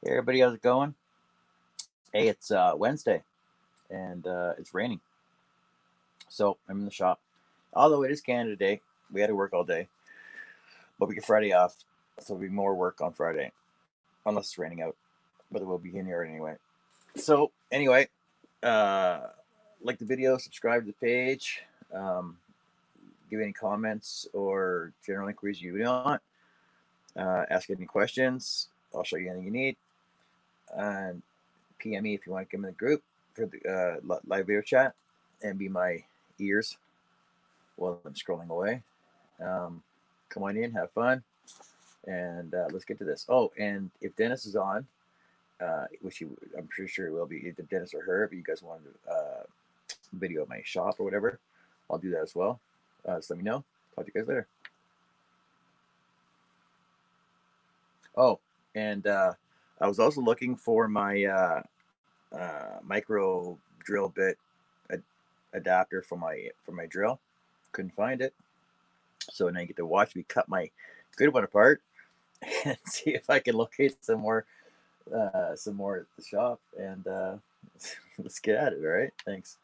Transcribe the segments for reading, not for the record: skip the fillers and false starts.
Hey everybody, how's it going? Hey, it's Wednesday and it's raining. So I'm in the shop. Although it is Canada Day, we had to work all day, but we get Friday off, so there'll be more work on Friday, unless it's raining out. But it will be in here anyway. So anyway, like the video, subscribe to the page, um, give any comments or general inquiries you want, ask any questions. I'll show you anything you need, and PM me if you want to come in the group for the live video chat and be my ears while I'm scrolling away. Come on in, have fun, and let's get to this. Oh, and if Dennis is on, which I'm pretty sure he will be, either Dennis or her, if you guys want to video of my shop or whatever, I'll do that as well. Just let me know. Talk to you guys later. Oh, and I was also looking for my micro drill bit adapter for my drill. Couldn't find it, so now you get to watch me cut my good one apart and see if I can locate some more at the shop, and let's get at it. All right, thanks.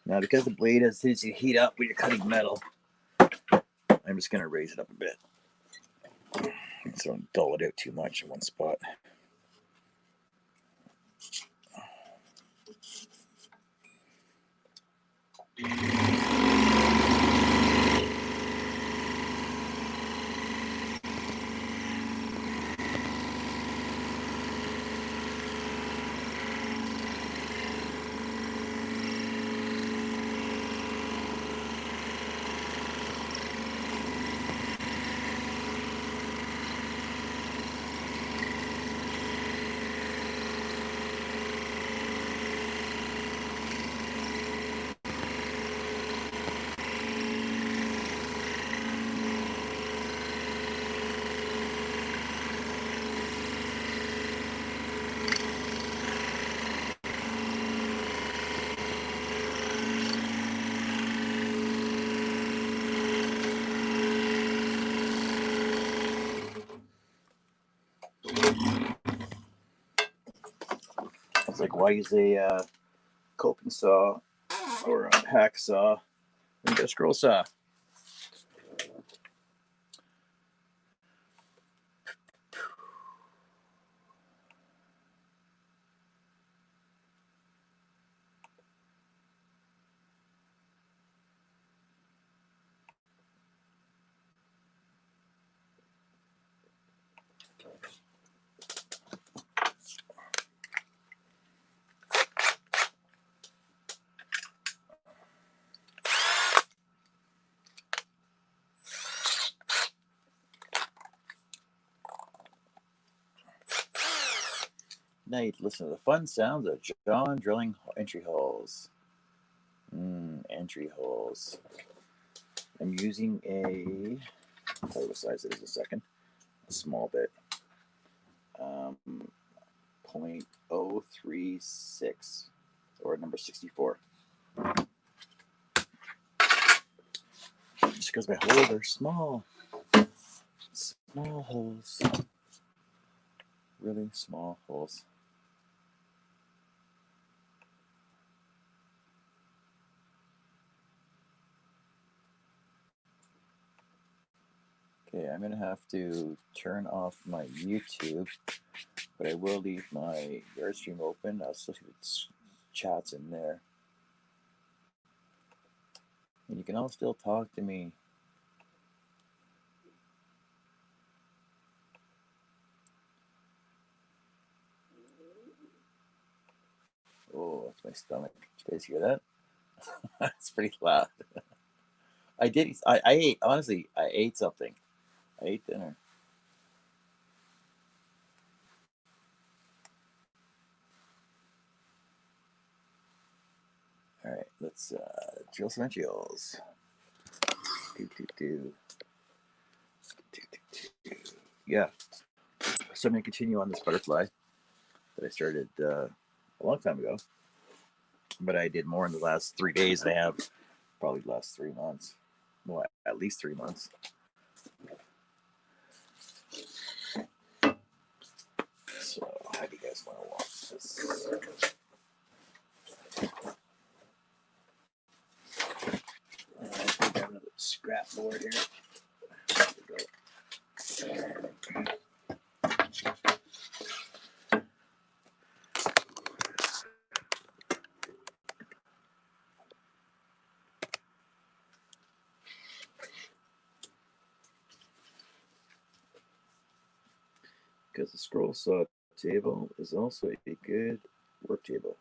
Now, because the blade has tendency to heat up when you're cutting metal, I'm just gonna raise it up a bit, so don't dull it out too much in one spot. It's like, why use a coping saw or a hacksaw and get a scroll saw? Now you listen to the fun sounds of John drilling entry holes. Entry holes. I'm using a, I'll tell you what size it is in a second. A small bit. 0.036 or number 64. Just because my holes are small. Small holes. Really small holes. Okay, I'm going to have to turn off my YouTube, but I will leave my Yardstream open. I'll still see the chats in there. And you can all still talk to me. Oh, that's my stomach. Did you guys hear that? That's pretty loud. I did. I ate. Honestly, I ate something. I ate dinner. All right, let's drill some drills. Do, do, do. Do, do, do. Yeah. So I'm gonna continue on this butterfly that I started a long time ago, but I did more in the last 3 days than I have probably the last 3 months. Well, at least 3 months. So how do you guys want to watch this? I think I have another scrap board here. Because the scroll saw table is also a good work table.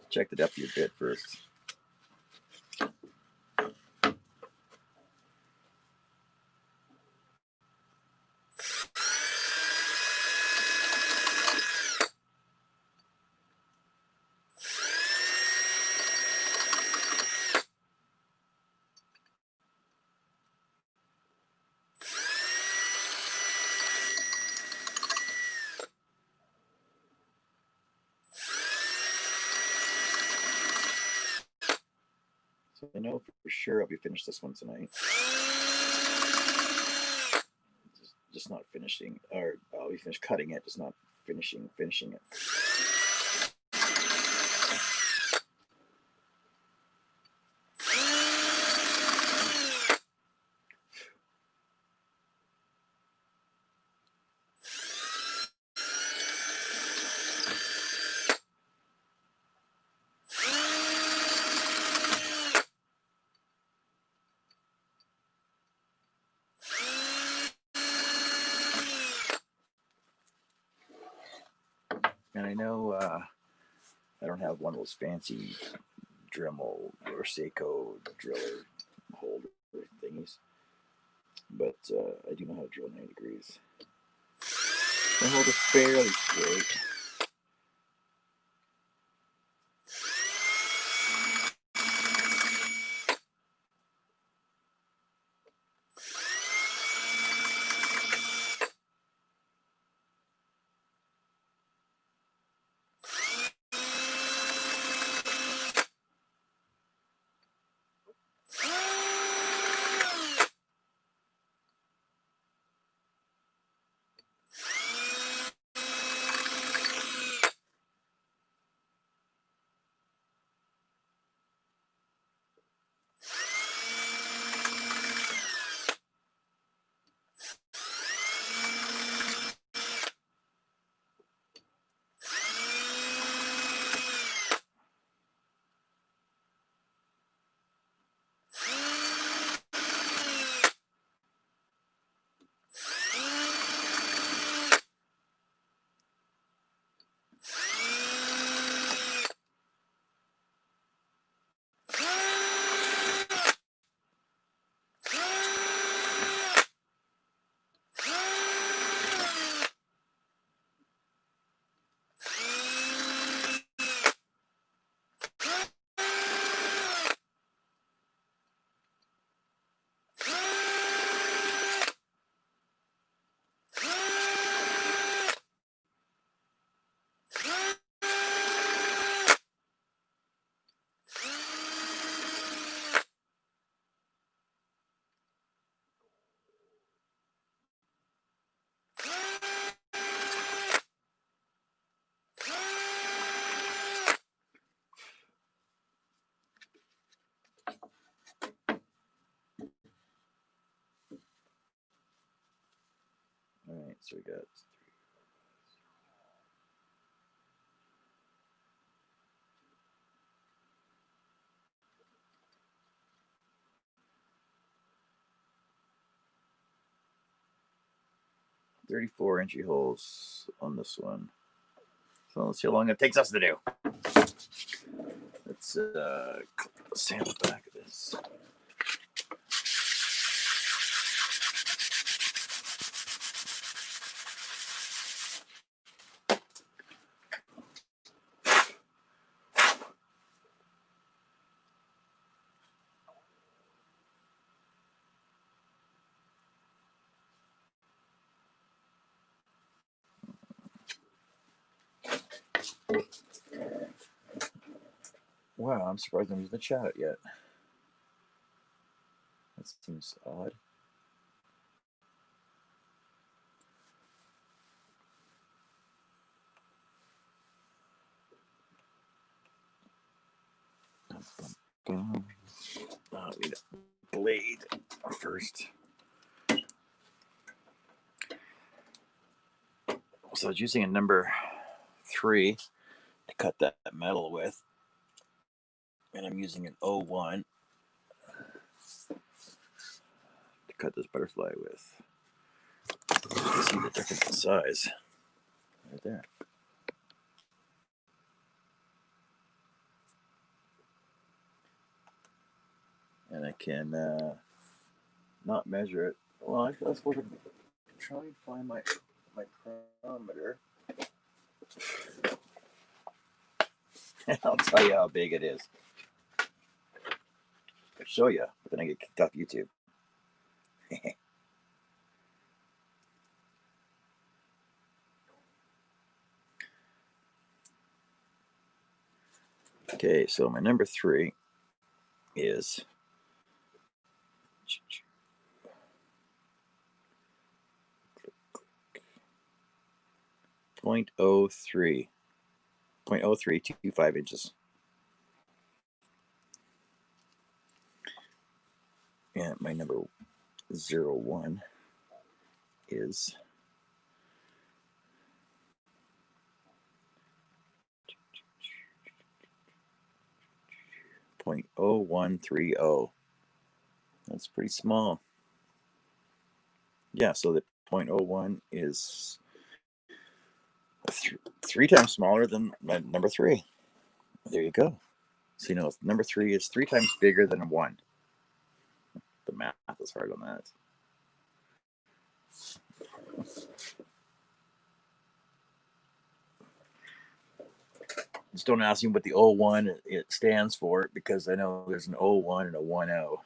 Check the depth of your bit first. So I know for sure I'll be finished this one tonight. Just not finishing, or I'll be finished cutting it, just not finishing it. And I know I don't have one of those fancy Dremel or Seiko driller holder thingies, but I do know how to drill 90 degrees. My hold is fairly straight. All right, so we got 34 entry holes on this one. So let's see how long it takes us to do. Let's sample the back of this. Wow, I'm surprised I'm using the chat yet. That seems odd. I need a blade first. So I was using a number 3 to cut that metal with, and I'm using an 01 to cut this butterfly with. You can see the difference in size right there. And I can not measure it. Well, I suppose I can try and find my micrometer. I'll tell you how big it is. I'll show you, but then I get kicked off YouTube. Okay, so my number 3 is 0.03. 0.0325 inches. And my number 01 is 0.0130. That's pretty small. Yeah, so the 0.01 is 3 times smaller than my number 3. There you go. So you know, number 3 is 3 times bigger than 1. The math is hard on that. Just don't ask me what the 01 it stands for, because I know there's an 01 and a 10.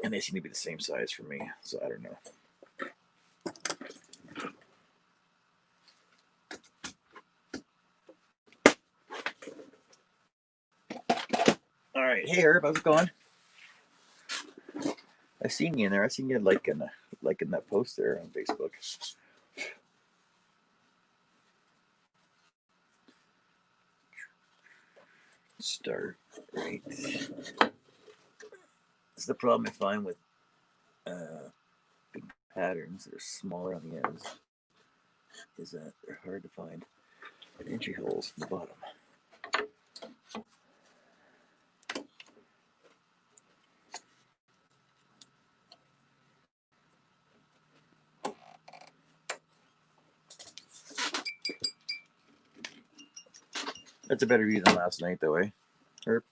And they seem to be the same size for me, so I don't know. All right, hey Herb, how's it going? I've seen you in there. I've seen you liking that post there on Facebook. Start right. That's the problem I find with big patterns that are smaller on the ends, is that they're hard to find entry holes in the bottom. That's a better view than last night, though, eh? Herb?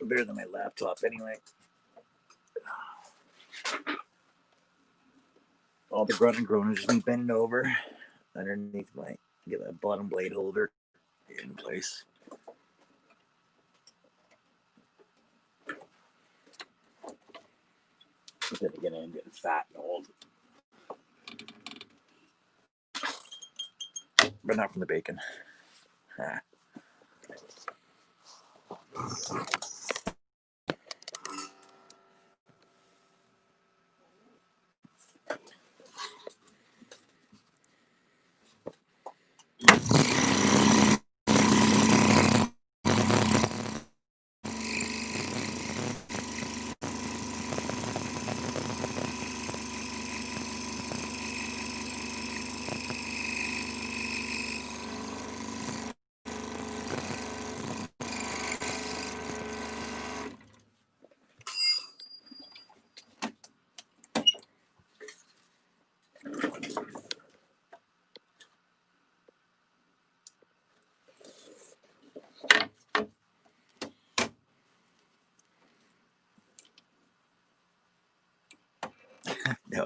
Better than my laptop, anyway. All the grunt and groan is just me bending over underneath get that bottom blade holder in place. But then again, I'm getting fat and old. But not from the bacon.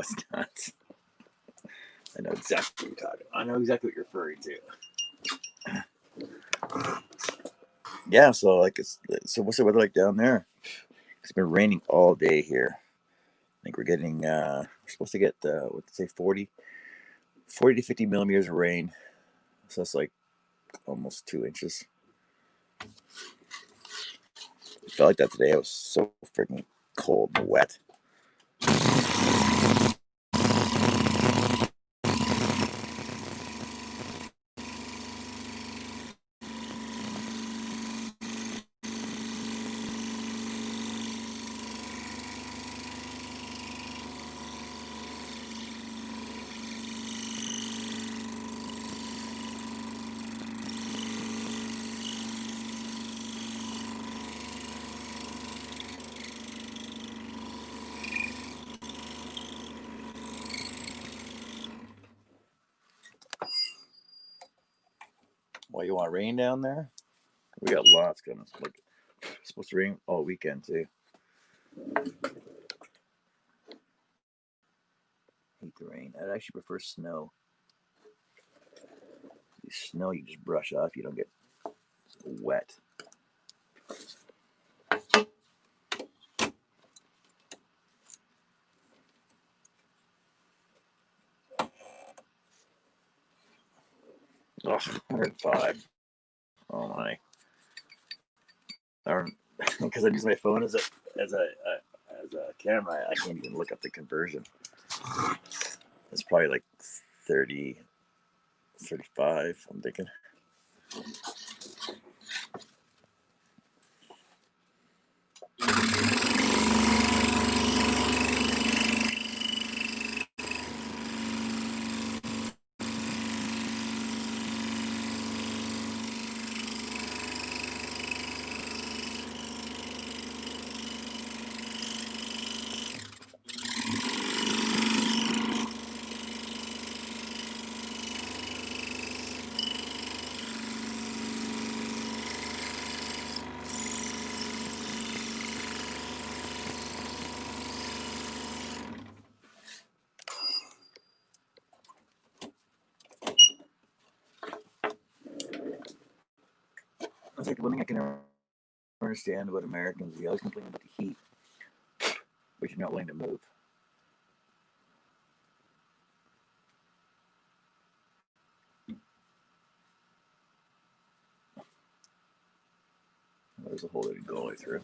That's nuts. I know exactly what you're talking about. I know exactly what you're referring to. Yeah, so what's the weather like down there? It's been raining all day here. I think we're getting we're supposed to get what to say 40 to 50 millimeters of rain. So that's like almost 2 inches. It felt like that today. It was so freaking cold and wet. Well, you want rain down there? We got lots coming. It's supposed to rain all weekend too. Hate the rain. I'd actually prefer snow. Snow you just brush off. You don't get wet. Oh, 105. Oh my. Because I use my phone as a camera, I can't even look up the conversion. It's probably like 30, 35, I'm thinking. It's like the one thing I can understand about Americans, they always complain about the heat, but you're not willing to move. There's a hole that we go all the way through.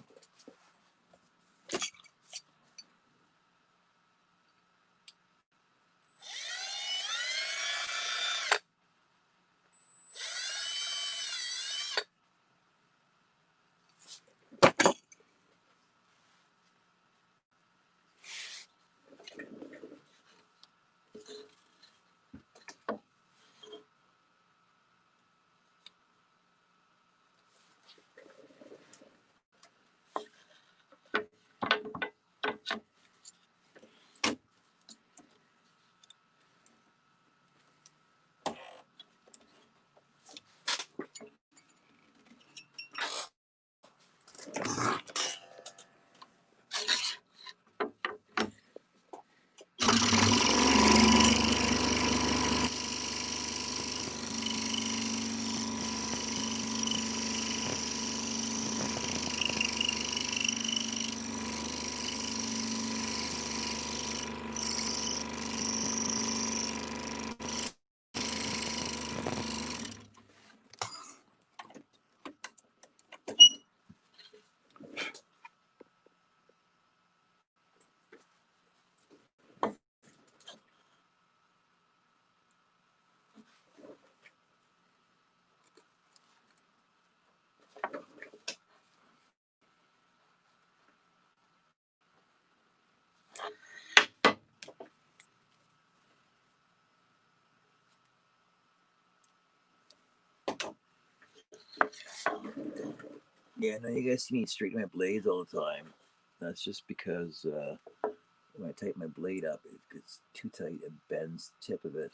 Yeah, no, you guys see me straighten my blades all the time. That's just because when I tighten my blade up, it gets too tight, it bends the tip of it.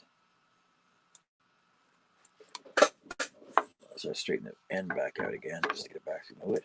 So I straighten the end back out again just to get it back to the wood.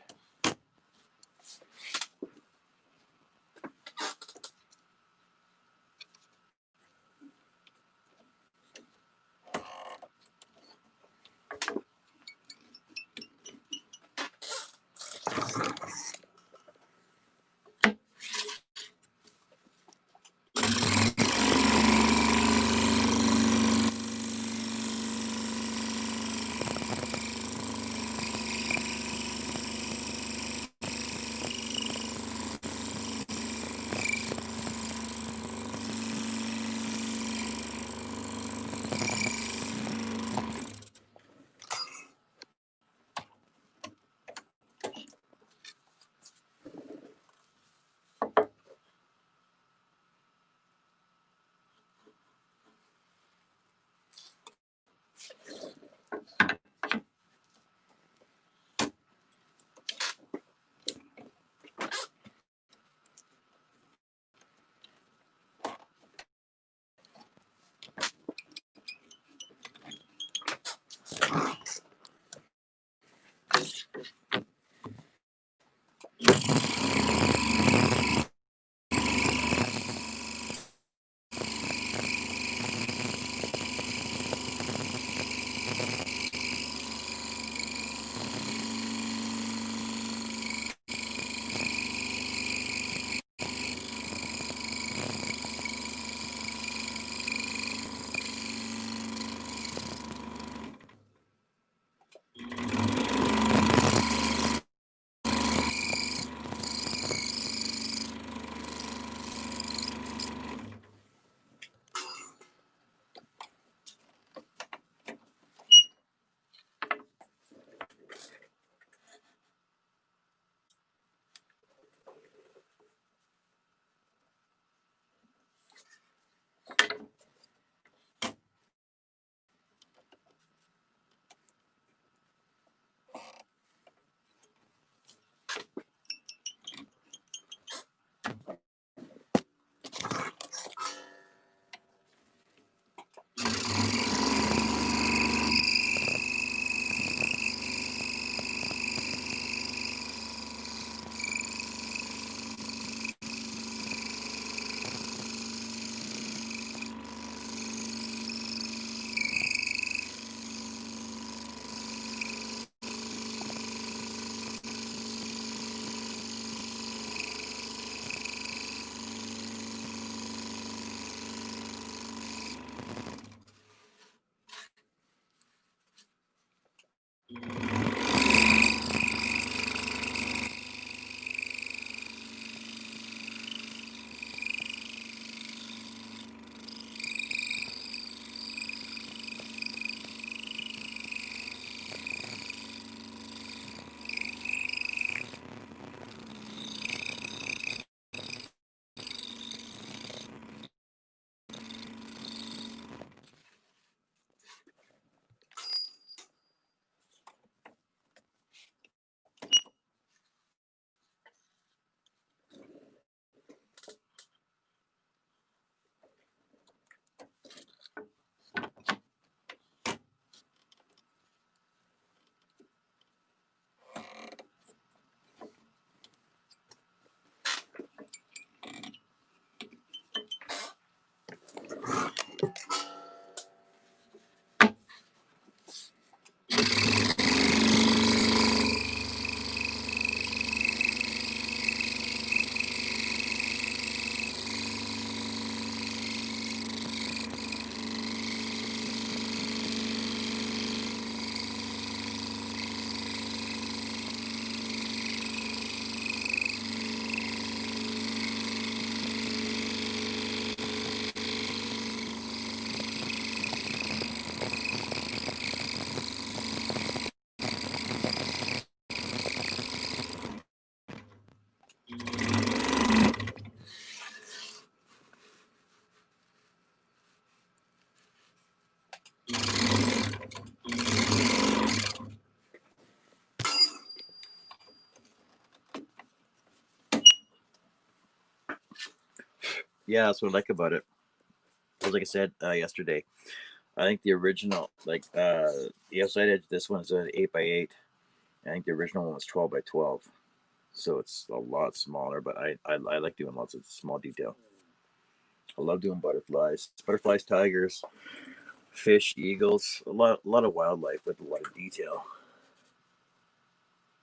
Yeah, that's what I like about it. Because like I said yesterday, I think the original, like the outside edge, this one is an 8x8. I think the original one was 12x12. So it's a lot smaller, but I like doing lots of small detail. I love doing butterflies, tigers, fish, eagles, a lot of wildlife with a lot of detail.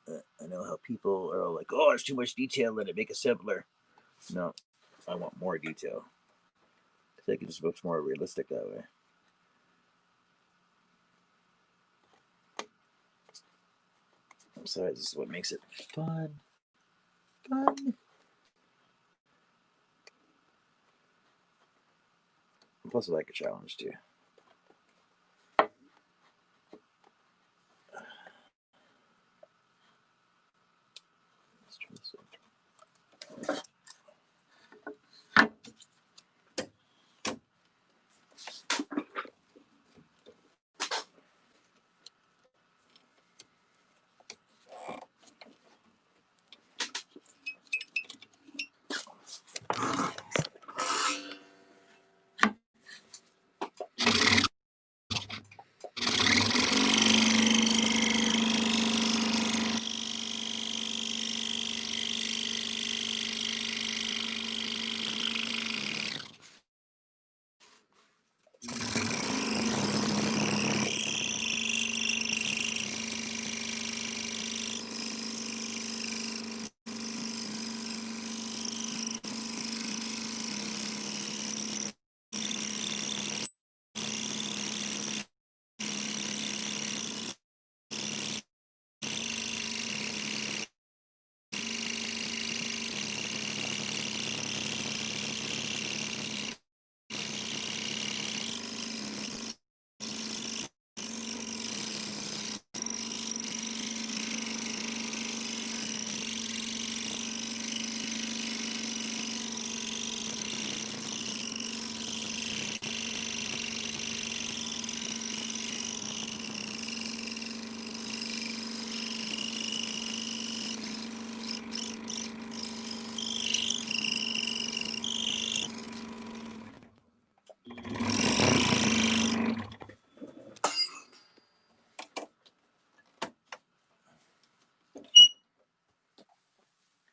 I know how people are all like, "Oh, there's too much detail in it. Make it simpler." No, I want more detail. I think it just looks more realistic that way. Besides, this is what makes it fun. Fun. Plus, I like a challenge too. Let's try this one.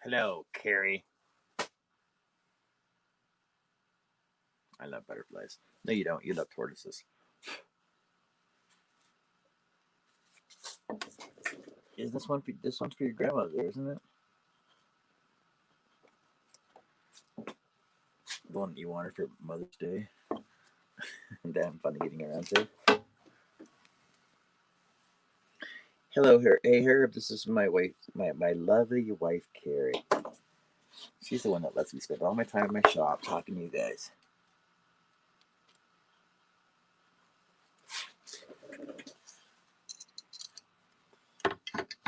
Hello, Carrie. I love butterflies. No, you don't. You love tortoises. Is this one for this one's for your grandmother, isn't it? The one you want her for Mother's Day. Damn funny getting around to. Hello, hey Herb. This is my wife, my lovely wife, Carrie. She's the one that lets me spend all my time in my shop talking to you guys.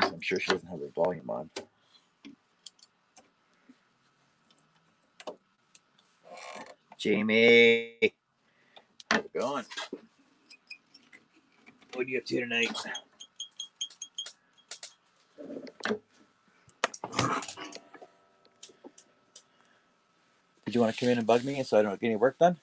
So I'm sure she doesn't have her volume on. Jamie, how's it going? What are you up to tonight? Did you want to come in and bug me so I don't get any work done?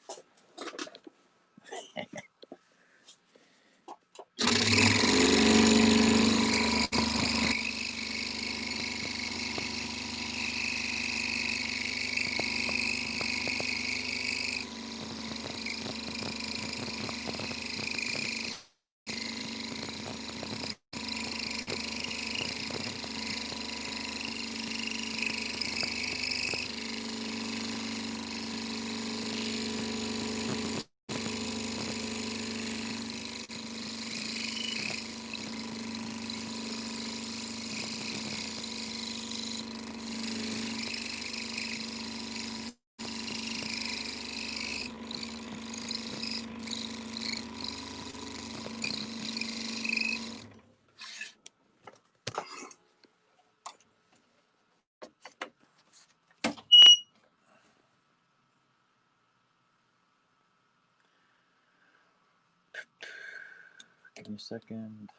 Give me a second.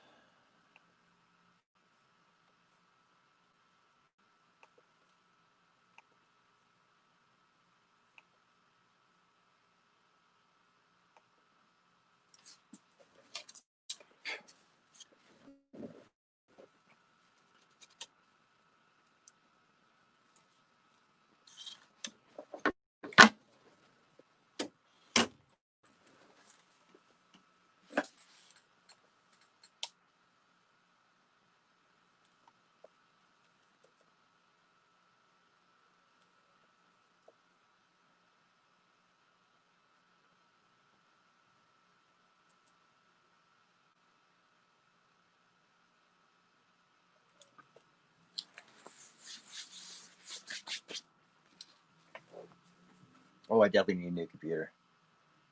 Oh, I definitely need a new computer.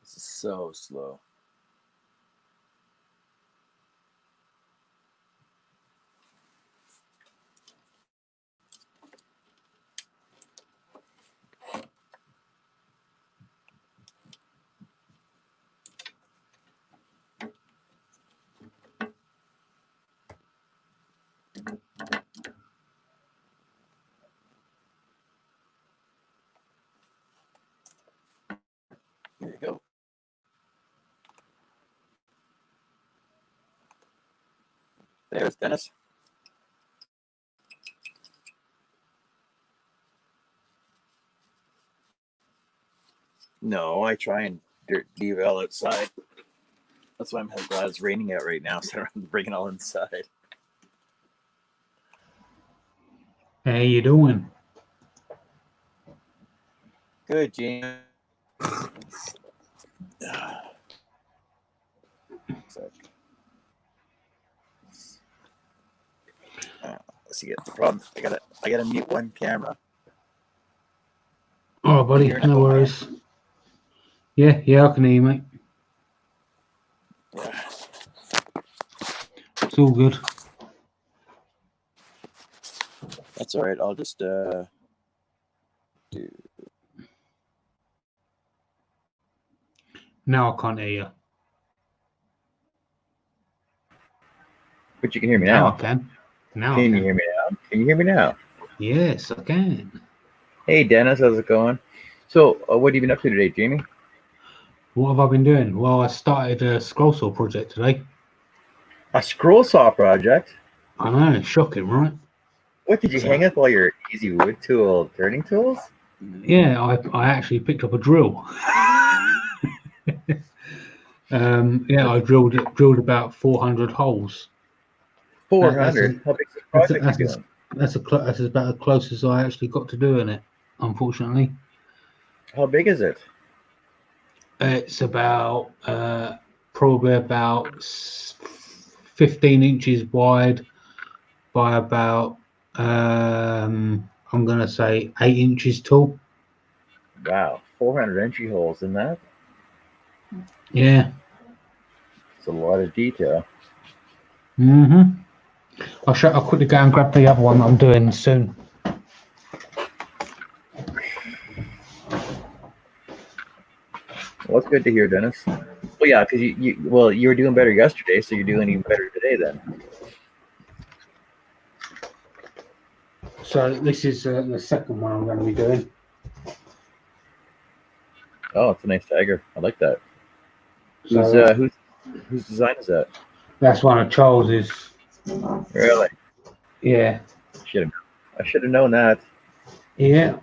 This is so slow. There you go. There's Dennis. No, I try and leave it all outside. That's why I'm glad it's raining out right now, so I don't have to bring it all inside. How you doing? Good, Gene. Let's see. The problem. I gotta mute one camera. Oh, buddy, no worries. Yeah, I can hear you, mate. Yeah. It's all good. That's all right. I'll just do. Now I can't hear you. But you can hear me now. Now I can. Can you hear me now? Can you hear me now? Yes, I can. Hey, Dennis, how's it going? So, what have you been up to today, Jamie? What have I been doing? Well, I started a scroll saw project today. A scroll saw project? I know, shocking, right? What, did you hang up all your easy wood tool turning tools? Yeah, I actually picked up a drill. Yeah, I drilled about 400 holes. 400? How big's the project you're doing? That's about as close as I actually got to doing it, unfortunately. How big is it? It's about probably about 15 inches wide by about I'm going to say 8 inches tall. Wow, 400 entry holes in that? Yeah. It's a lot of detail. I'll quickly go and grab the other one that I'm doing soon. Well, that's good to hear, Dennis. Well, yeah, because you were doing better yesterday, so you're doing even better today then. So this is the second one I'm going to be doing. Oh, it's a nice tiger. I like that. Whose design is that? That's one of Charles's. Really? Yeah. I should have known that. Yeah.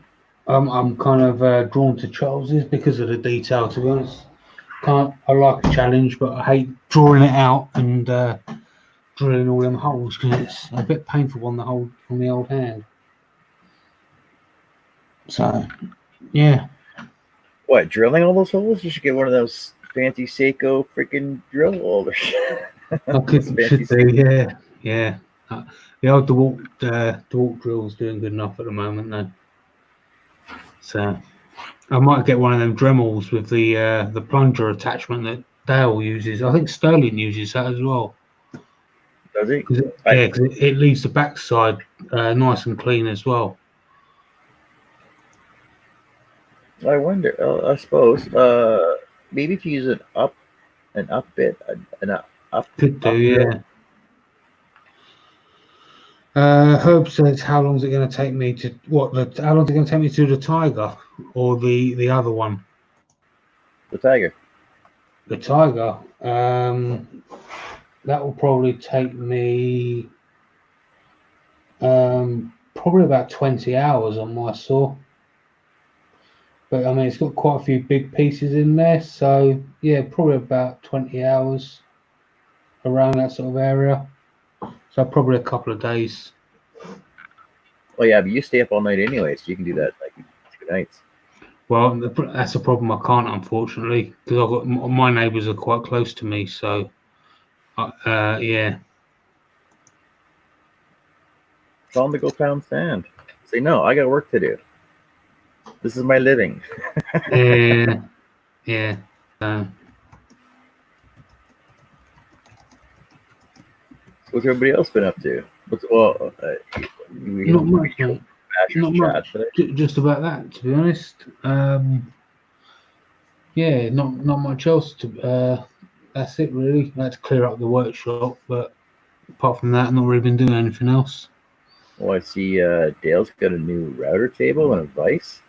I'm kind of drawn to Charles's because of the detail, to be honest. I like a challenge, but I hate drawing it out and drilling all them holes because it's a bit painful on the old hand. So, yeah. What, drilling all those holes? You should get one of those fancy Seiko freaking drill holders. I should do, yeah. The old DeWalt drill's doing good enough at the moment, though. So, I might get one of them Dremels with the plunger attachment that Dale uses. I think Sterling uses that as well. Does he? Because it leaves the backside nice and clean as well. I wonder. I suppose. Maybe if you use an up bit, Could do, drill. yeah. Herb says, "How long is it going to take me to How long is it going to take me to do the Tiger or the other one?" The tiger. The Tiger. That will probably take me probably about 20 hours on my saw. But I mean, it's got quite a few big pieces in there, so yeah, probably about 20 hours around that sort of area. So probably a couple of days. Well, yeah, but you stay up all night anyway, so you can do that like 2 nights. Well, that's a problem. I can't, unfortunately, because I've got my neighbours are quite close to me. So, yeah. Tell them to go pound sand. Say no. I got work to do. This is my living. Yeah, yeah. What's everybody else been up to? Not much, mate. Not much. Just about that, to be honest. Yeah, not much else to. That's it really. I had to clear up the workshop, but apart from that, not really been doing anything else. Well, I see Dale's got a new router table and a vise.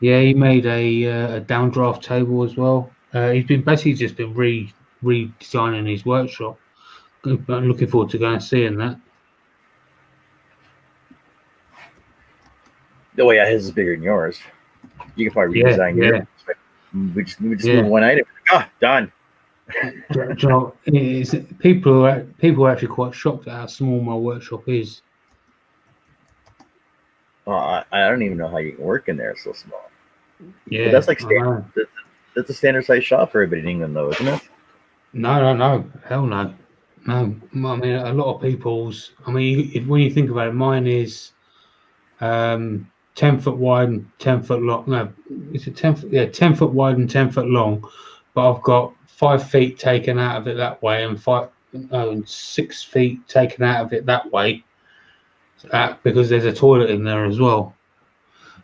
Yeah, he made a downdraft table as well. He's been basically just been redesigning his workshop. I'm looking forward to going and seeing that. Oh yeah, his is bigger than yours. You can probably redesign yours. We just move one item. Done. People are actually quite shocked at how small my workshop is. I don't even know how you can work in there so small. Yeah, but that's like standard. That's a standard size shop for everybody in England, though, isn't it? No, hell no. No, I mean a lot of people's. I mean, when you think about it, mine is 10 foot wide and 10 foot long. No, is it 10 foot? Yeah, 10 foot wide and 10 foot long. But I've got 5 feet taken out of it that way, and 6 feet taken out of it that way, because there's a toilet in there as well.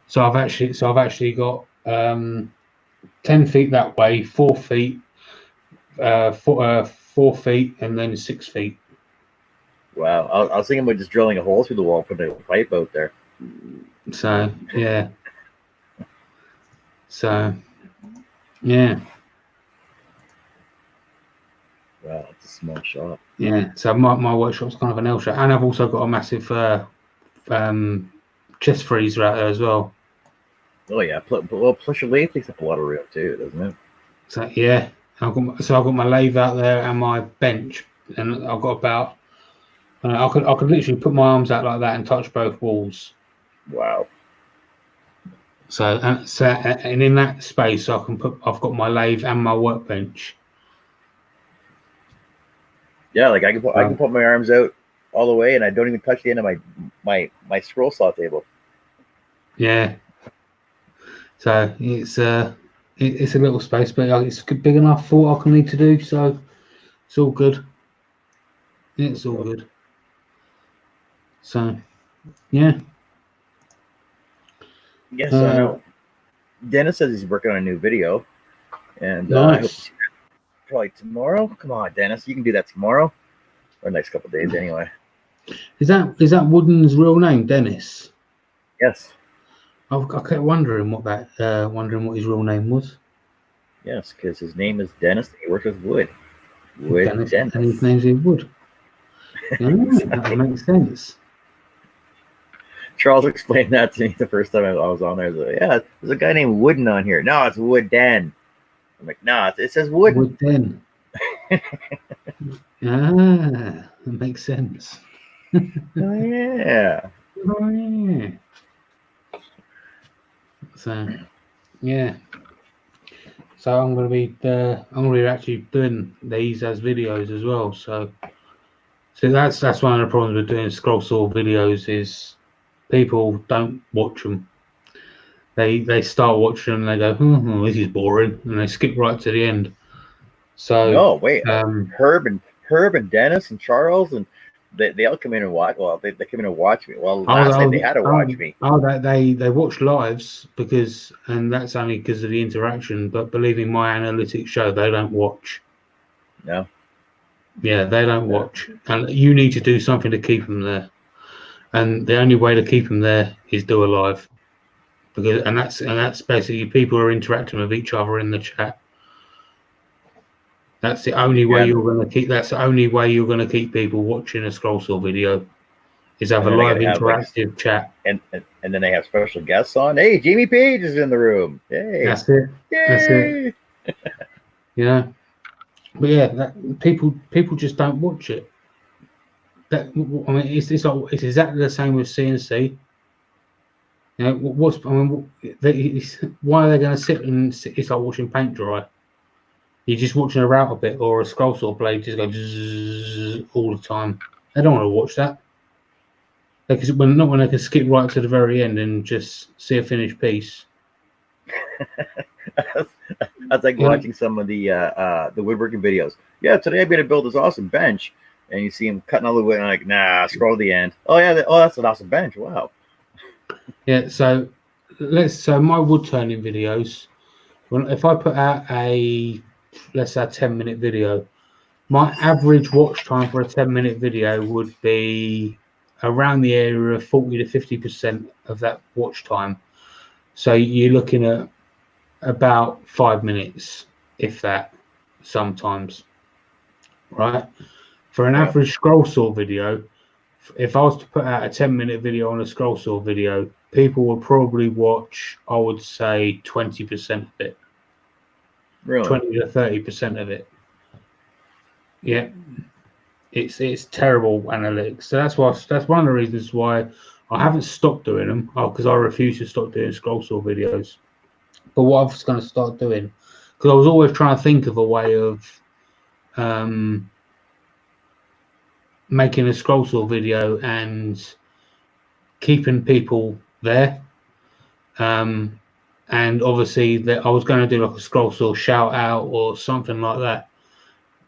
So I've actually got 10 feet that way, 4 feet, 4 feet, and then 6 feet. Wow, I was thinking about just drilling a hole through the wall, putting a pipe out there. So yeah. So yeah. Wow, it's a small shop. Yeah. So my workshop's kind of an L shape, and I've also got a massive chest freezer out there as well. Oh yeah, plus your lathe takes up a lot of room too, doesn't it? So yeah, I've got my lathe out there and my bench, and I've got about. I could literally put my arms out like that and touch both walls. Wow. So and in that space, I've got my lathe and my workbench. Yeah, like I can put my arms out all the way, and I don't even touch the end of my scroll saw table. Yeah. So it's a little space, but it's big enough for what I can need to do. So it's all good. It's all good. So yeah. Yes, I know. Dennis says he's working on a new video, and I hope probably tomorrow. Come on, Dennis, you can do that tomorrow or next couple of days anyway. Is that Wooden's real name, Dennis? Yes. I kept wondering what his real name was. Yes, because his name is Dennis. He works with wood. Dennis. And his name's Wood. Yeah, that makes sense. Charles explained that to me the first time I was on there. Like, yeah, there's a guy named Wooden on here. No, it's Wooden. I'm like, no, it says Wooden. Wooden. That makes sense. Oh yeah. Oh yeah. So yeah. So I'm gonna be actually doing these as videos as well. So that's one of the problems with doing scroll saw videos is people don't watch them. They start watching them and they go, this is boring, and they skip right to the end. So no, wait, Herb and Dennis and Charles and they all come in and watch. Well, they come in and watch me. Well, last night they had to watch me. They watch lives and that's only because of the interaction. But believing my analytics show, they don't watch. No. Yeah, they don't watch, and you need to do something to keep them there. And the only way to keep them there is do a live, and that's basically people are interacting with each other in the chat. That's the only way you're going to keep. That's the only way you're going to keep people watching a scroll saw video, is have a live interactive chat. And then they have special guests on. Hey, Jamie Page is in the room. Hey, that's it. Yay! That's it. But yeah, people just don't watch it. It's exactly the same with CNC. Why are they going to sit and it's like watching paint dry? You're just watching a router bit or a scroll saw blade just go all the time. They don't want to watch that. Not when they can skip right to the very end and just see a finished piece. That's like Yeah. watching some of the woodworking videos. Yeah, today I'm gonna build this awesome bench, and you see him cutting all the wood, and I'm like, nah, scroll to the end. Oh yeah, oh that's an awesome bench. Wow. Yeah, so my wood turning videos, if I put out let's say a 10-minute video, my average watch time for a 10-minute video would be around the area of 40 to 50% of that watch time. So you're looking at about 5 minutes, if that, sometimes, right? For an Yeah. average scroll saw video, if I was to put out a 10-minute video on a scroll saw video, people would probably watch, I would say, 20% of it. Really? 20 to 30% of it. Yeah. It's terrible analytics. So that's one of the reasons why I haven't stopped doing them. Because I refuse to stop doing scroll saw videos. But what I was going to start doing, because I was always trying to think of a way of making a scroll saw video and keeping people there. And obviously that I was going to do like a scroll saw shout out or something like that.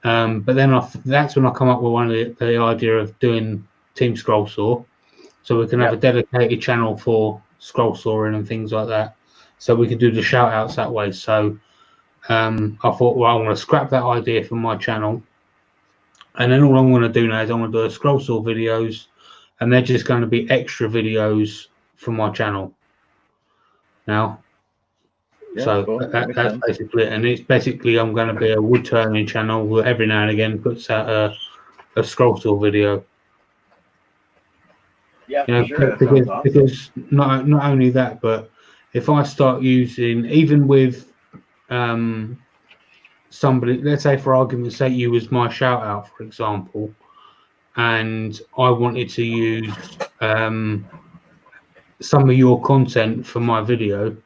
But then that's when I come up with one of the idea of doing Team Scroll Saw, so we can have a dedicated channel for scroll sawing and things like that. So we can do the shout outs that way. So I thought, well, I'm going to scrap that idea from my channel, and then all I'm going to do now is I'm going to do a scroll saw videos, and they're just going to be extra videos from my channel now. Yeah, So cool. that's basically it. And it's basically I'm going to be a wood turning channel that every now and again puts out a scroll saw video. Yeah, You know, sure. because not only that, but if I start using, even with somebody, let's say for argument's sake, you was my shout out, for example, and I wanted to use some of your content for my video,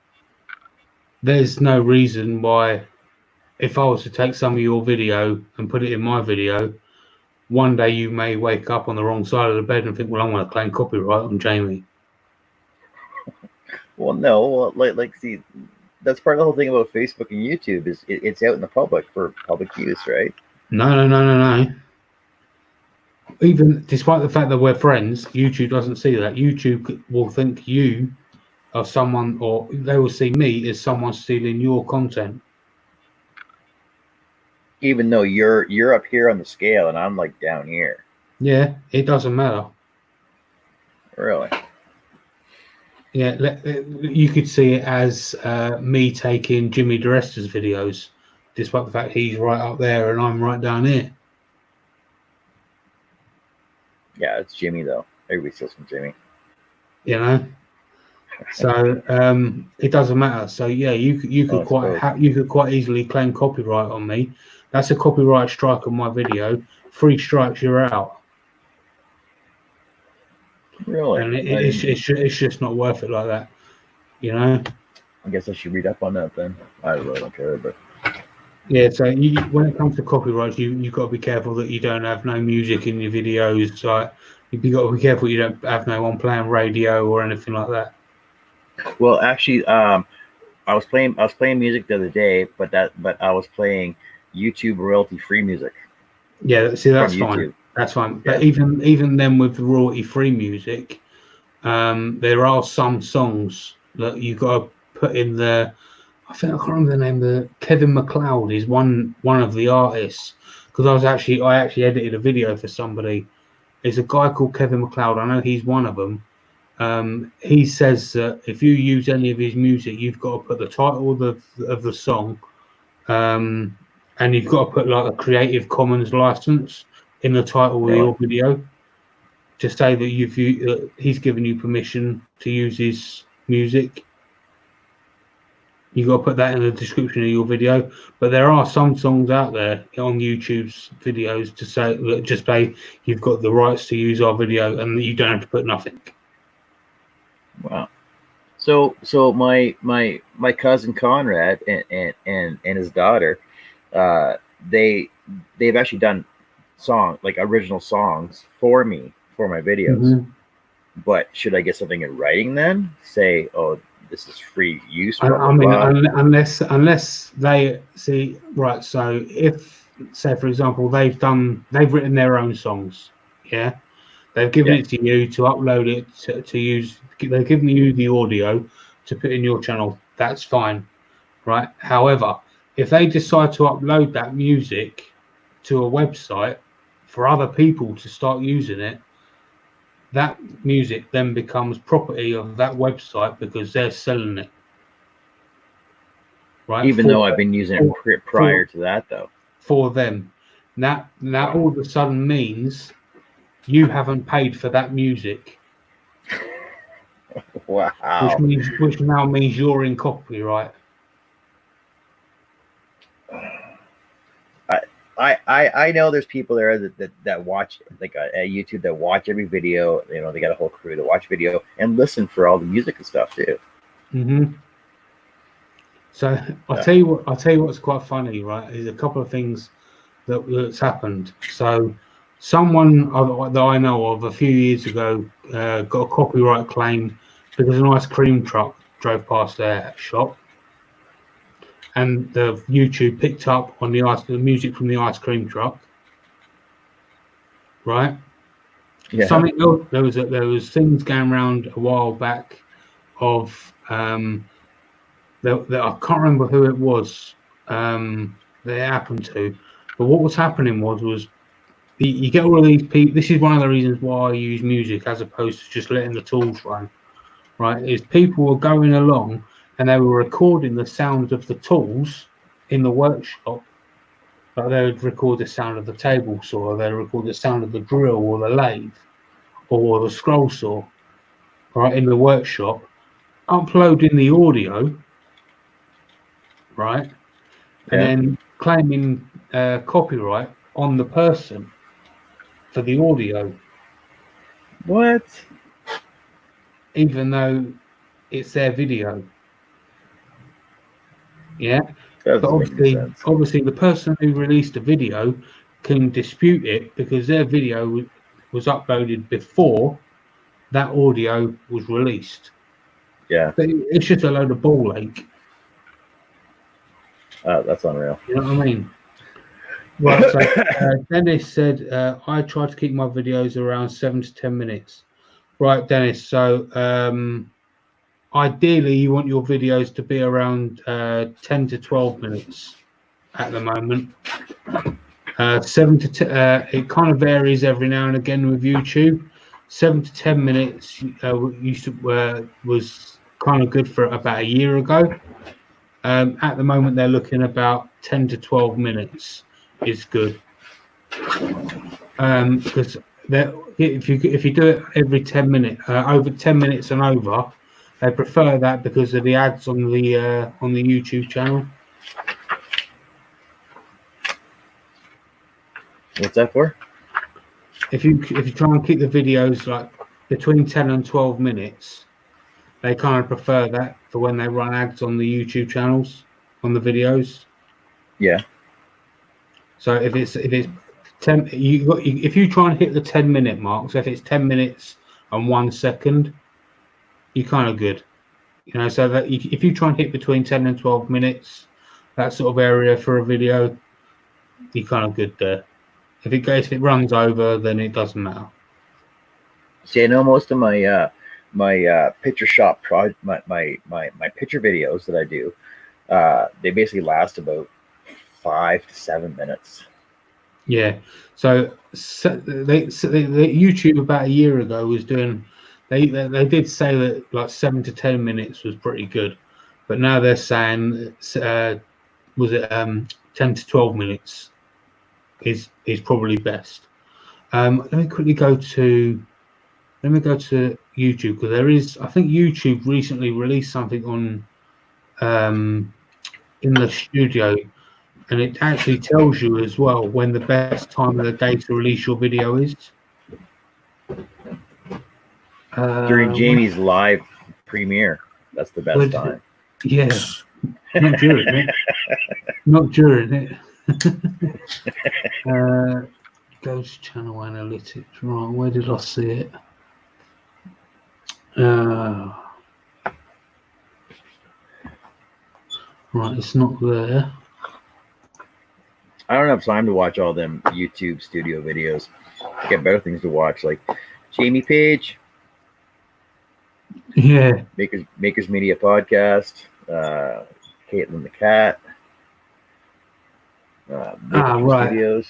there's no reason why, if I was to take some of your video and put it in my video, one day you may wake up on the wrong side of the bed and think, well, I'm going to claim copyright on Jamie. Well, no, see, that's part of the whole thing about Facebook and YouTube is it's out in the public for public use, right? No. Even despite the fact that we're friends, YouTube doesn't see that. YouTube will think you are someone, or they will see me as someone stealing your content. Even though you're up here on the scale and I'm like down here. Yeah, it doesn't matter. Really? Yeah, you could see it as me taking Jimmy DeResta's videos, despite the fact he's right up there and I'm right down here. Yeah, it's Jimmy though. Everybody steals from Jimmy. You know, so it doesn't matter. So yeah, you could quite easily claim copyright on me. That's a copyright strike on my video. 3 strikes, you're out. Really? And it's just not worth it like that, you know. I guess I should read up on that then. I really don't care, but yeah. So when it comes to copyrights, you've got to be careful that you don't have no music in your videos. Like you've got to be careful you don't have no one playing radio or anything like that. Well, actually, I was playing music the other day, but I was playing YouTube royalty-free music. Yeah, see, that's fine. That's fine. But even then, with the royalty-free music, there are some songs that you got to put in the. I think I can't remember the name. The Kevin MacLeod is one of the artists, because I actually edited a video for somebody. There's a guy called Kevin MacLeod. I know he's one of them. He says that if you use any of his music, you've got to put the title of the song, and you've got to put like a Creative Commons license in the title of your video, to say that he's given you permission to use his music. You've got to put that in the description of your video. But there are some songs out there on YouTube's videos to say that just say you've got the rights to use our video and you don't have to put nothing. Wow. So my cousin Conrad and his daughter, they've actually done original songs for me for my videos. Mm-hmm. But should I get something in writing then? Say, oh, this is free use. I Blah, blah, mean, blah. unless they see right. So if, say, for example, they've written their own songs, yeah, they've given Yeah. it to you to upload it to use. They've given you the audio to put in your channel. That's fine, right? However, if they decide to upload that music to a website for other people to start using it, that music then becomes property of that website because they're selling it, right? Even though I've been using for, it prior to that, though. for them. That all of a sudden means you haven't paid for that music, Wow. which now means you're in copyright. I know there's people there that watch like a YouTube that watch every video. You know, they got a whole crew to watch video and listen for all the music and stuff too. Mm-hmm. So I'll tell you what's quite funny, right? Is a couple of things that's happened. So someone that I know of a few years ago got a copyright claim because an ice cream truck drove past their shop, and the YouTube picked up on the music from the ice cream truck, right? Yeah. Something else. There was things going around a while back of that I can't remember who it was that it happened to, but what was happening was you get all of these people. This is one of the reasons why I use music as opposed to just letting the tools run. Right? Is people were going along and they were recording the sounds of the tools in the workshop. Like they would record the sound of the table saw, or they would record the sound of the drill or the lathe or the scroll saw, right, in the workshop, uploading the audio, right, and then claiming copyright on the person for the audio. What? Even though it's their video. Yeah. That But doesn't make any sense. obviously, the person who released the video can dispute it because their video was uploaded before that audio was released. Yeah. But it's just a load of ball ache. That's unreal. You know what I mean? Right. So Dennis said, I try to keep my videos around 7 to 10 minutes. Right, Dennis. So ideally, you want your videos to be around 10 to 12 minutes at the moment. 7 to 10, it kind of varies every now and again with YouTube. 7 to 10 minutes was kind of good for about a year ago. At the moment, they're looking about 10 to 12 minutes is good. Because if you do it every 10 minutes, over 10 minutes and over, they prefer that because of the ads on the YouTube channel. What's that for? If you try and keep the videos like between 10 and 12 minutes, they kind of prefer that for when they run ads on the YouTube channels on the videos. Yeah. So if it's 10, if you try and hit the 10-minute mark, so if it's 10 minutes and 1 second, you're kind of good. You know, so that if you try and hit between 10 and 12 minutes, that sort of area for a video, you're kind of good there. If it runs over, then it doesn't matter. See, I know most of my my picture shop my picture videos that I do, they basically last about 5 to 7 minutes. Yeah. So the YouTube about a year ago was doing. They did say that like 7 to 10 minutes was pretty good, but now they're saying was it 10 to 12 minutes is probably best. Let me quickly go to YouTube because I think YouTube recently released something on in the studio, and it actually tells you as well when the best time of the day to release your video is. During Jamie's live premiere, that's the best time. Yeah, not during it. Not during it. Ghost Channel Analytics. Right, where did I see it? Right, it's not there. I don't have time to watch all them YouTube studio videos. I get better things to watch, like Jamie Page, Yeah. Makers Media Podcast, Caitlin the Cat, Maple Tree Right. Studios.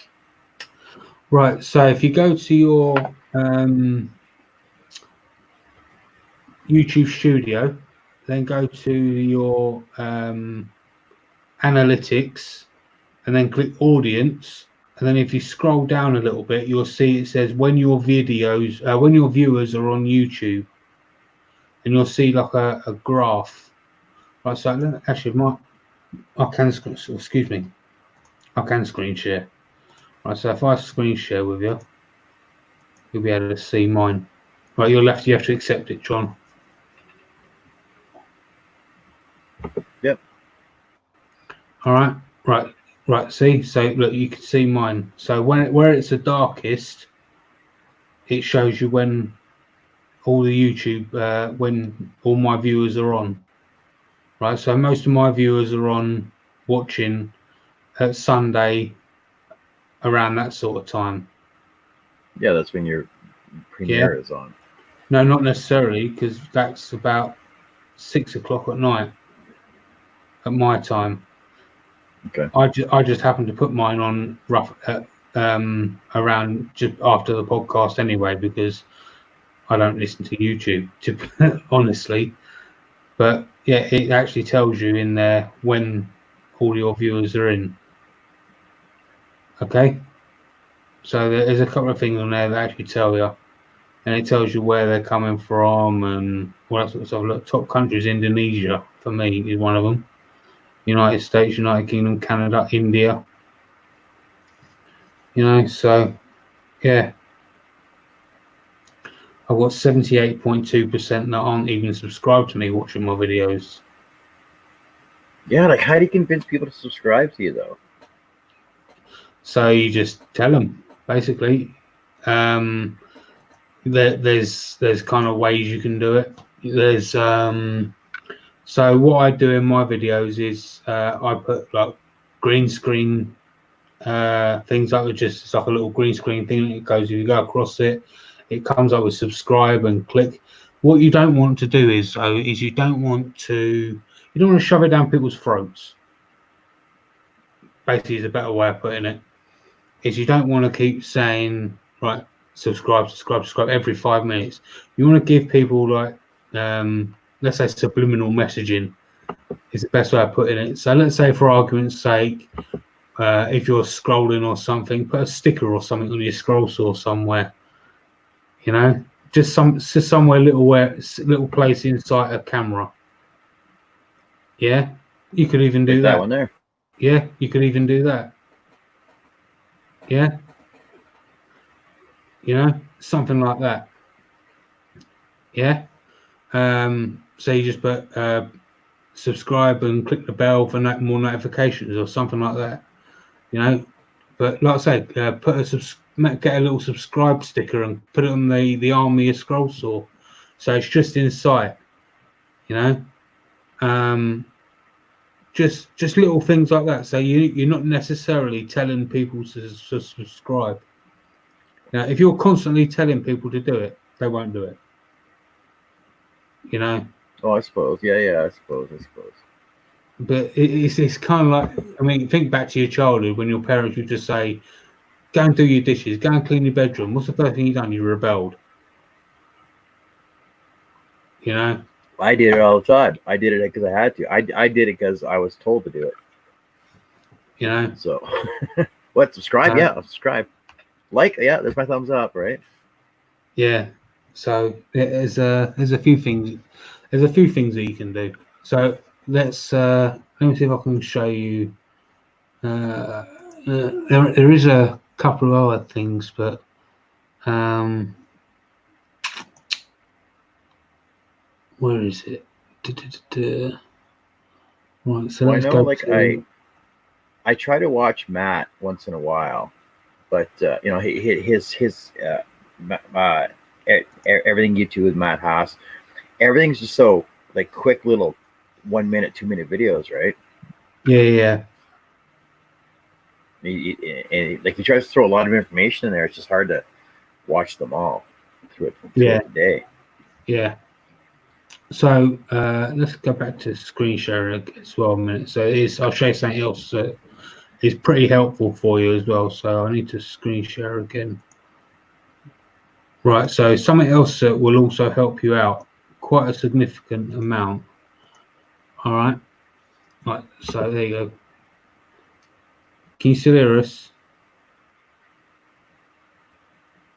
Right. So if you go to your YouTube Studio, then go to your analytics, and then click audience. And then if you scroll down a little bit, you'll see it says when your videos, when your viewers are on YouTube, and you'll see like a graph. Right. So actually, I can excuse me. I can screen share. Right. So if I screen share with you, you'll be able to see mine. Right. You're left. You have to accept it, John. Yep. All right. Right. See. So look, you can see mine. So where it's the darkest, it shows you when all the YouTube when all my viewers are on. Right. So most of my viewers are on watching at Sunday around that sort of time. Yeah, that's when your premiere is on. No, not necessarily, because that's about 6 o'clock at night at my time. Okay. I just happen to put mine on around just after the podcast anyway, because I don't listen to YouTube, honestly. But yeah, it actually tells you in there when all your viewers are in. Okay, so there's a couple of things on there that actually tell you, and it tells you where they're coming from and all that sort of stuff. Look, top countries, Indonesia for me is one of them. United States, United Kingdom, Canada, India. So yeah, I've got 78.2% that aren't even subscribed to me watching my videos. Yeah, like how do you convince people to subscribe to you though? So you just tell them, basically. There's kind of ways you can do it. There's so what I do in my videos is I put like green screen things like it's like a little green screen thing that goes, if you go across it, it comes up with subscribe and click. What you don't want to do is you don't want to shove it down people's throats. Basically, is a better way of putting it. Is you don't want to keep saying, right, subscribe every 5 minutes. You want to give people like let's say subliminal messaging is the best way of putting it. So let's say, for argument's sake, if you're scrolling or something, put a sticker or something on your scroll saw somewhere. Just somewhere little place inside a camera. Yeah, you could even do that one there. Yeah, you could even do that. Yeah, something like that. Yeah. So you just put subscribe and click the bell for more notifications or something like that. But like I say, get a little subscribe sticker and put it on the arm of your scroll saw, so it's just in sight. Just little things like that. So you're not necessarily telling people to subscribe. Now, if you're constantly telling people to do it, they won't do it. Oh, I suppose. Yeah. I suppose. But it's kind of like, I mean, think back to your childhood when your parents would just say, go and do your dishes, go and clean your bedroom. What's the first thing you done? You rebelled. I did it all the time. I did it because I had to. I did it because I was told to do it. So, what? Subscribe? Yeah, I'll subscribe. Like, yeah, there's my thumbs up, right? Yeah. So there's a few things. There's a few things that you can do. So let me see if I can show you. There is a couple of other things, but where is it? Right, so let's go. Like I try to watch Matt once in a while, but his everything you do with Matt Haas, everything's just so like quick little 1 minute, 2 minute videos, right? Yeah. Like he tries to throw a lot of information in there. It's just hard to watch them all throughout the day. Yeah. So let's go back to screen sharing as well a minute. So I'll show you something else that is pretty helpful for you as well. So I need to screen share again. Right. So something else that will also help you out quite a significant amount. All right. Right. So there you go. Can you still hear us?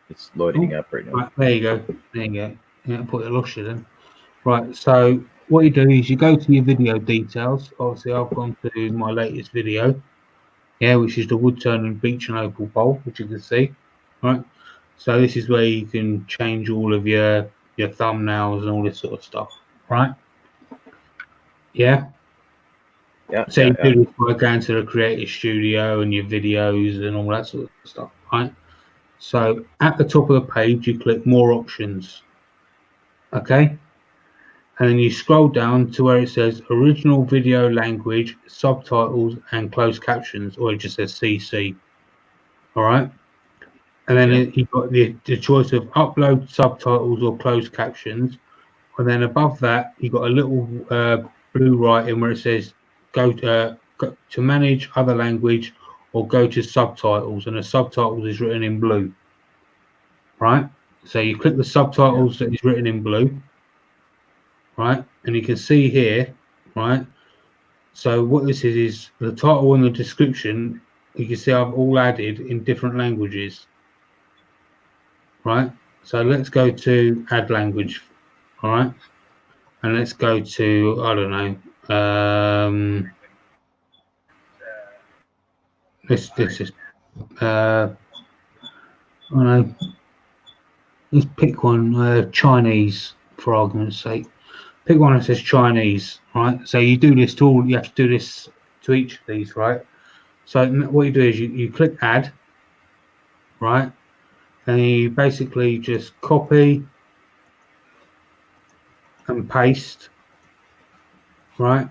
It's loading up right now. Right, there you go. There you go. Yeah, I put it lost you then. Right, so what you do is you go to your video details. Obviously, I've gone to my latest video, which is the wood turning beech and opal bowl, which you can see. Right, so this is where you can change all of your thumbnails and all this sort of stuff. Right, yeah. So you do this by going to the Creator Studio and your videos and all that sort of stuff. Right. So at the top of the page, you click More Options. Okay. And then you scroll down to where it says Original Video Language, Subtitles and Closed Captions, or it just says CC. All right. And then you've got the choice of Upload Subtitles or Closed Captions. And then above that, you've got a little blue writing where it says go to manage other language or go to subtitles, and the subtitles is written in blue. Right, so you click the subtitles that is written in blue, right, and you can see here, right, so what this is the title and the description. You can see I've all added in different languages, right? So let's go to add language, all right, and let's go to, I don't know, this is I don't know, let's pick one, Chinese for argument's sake. Pick one that says Chinese, right? So you do this to all, you have to do this to each of these, right? So what you do is you click add, right? And you basically just copy and paste, right?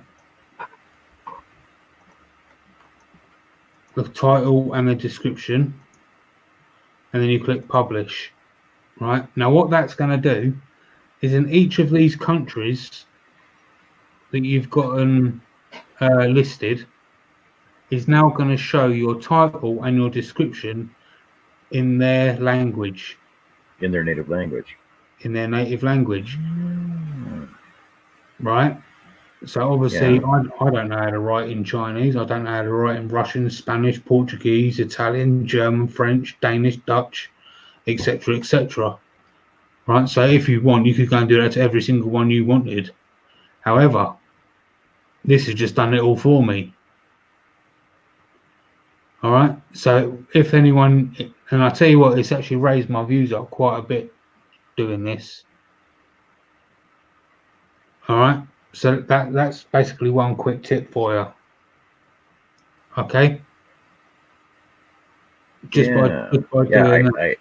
The title and the description, and then you click publish, right? Now what that's going to do is in each of these countries that you've gotten listed is now going to show your title and your description in their language. In their native language. In their native language. Right? So obviously I don't know how to write in Chinese. I don't know how to write in Russian, Spanish, Portuguese, Italian, German, French, Danish, Dutch, etc., etc. Right? So if you want, you could go and do that to every single one you wanted. However, this has just done it all for me. All right. So if anyone, and I tell you what, it's actually raised my views up quite a bit doing this. All right. So that's basically one quick tip for you. Okay. Just by doing that.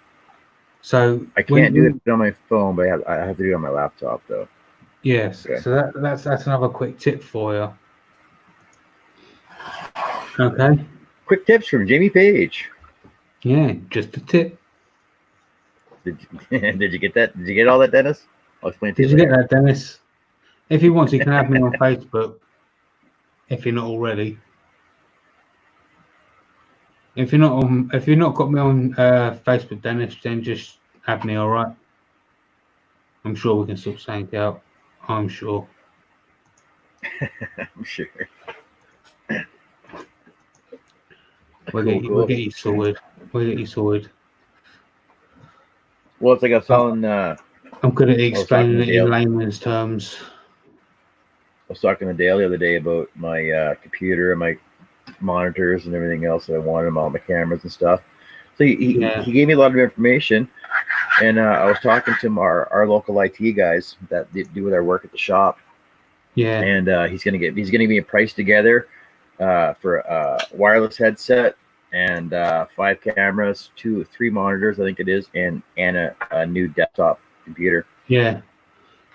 So I can't do it on my phone, but I have to do it on my laptop though. Yes. Okay. So that's another quick tip for you. Okay. Quick tips from Jamie Page. Yeah, just a tip. Did you get that? Did you get all that, Dennis? I'll explain to you. Did you get that, Dennis? If you want, you can have me on Facebook. If you're not already. If you're not got me on Facebook, Dennis, then just add me. All right. I'm sure we can sort something out. I'm sure. I'm sure. We'll get you sorted. We'll get you sorted. Well, it's like I was telling. I'm good at explaining it in layman's terms. I was talking to Dale the other day about my computer and my monitors and everything else that I wanted, all my cameras and stuff. So he gave me a lot of information, and I was talking to our local IT guys that do with our work at the shop. Yeah. And he's gonna give me a price together for a wireless headset and 5 cameras, 2 or 3 monitors, I think it is, and a new desktop computer. Yeah.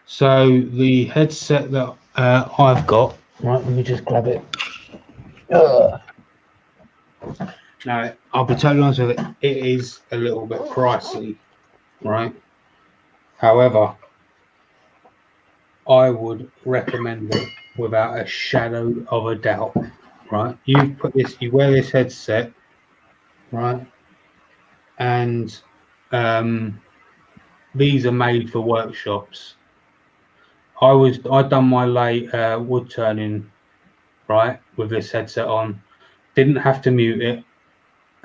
So the headset that I've got, right? Let me just grab it. Now, I'll be totally honest with it, it is a little bit pricey, right? However, I would recommend it without a shadow of a doubt, right? You wear this headset, right? And these are made for workshops. I'd done my late wood turning, right, with this headset on. Didn't have to mute it,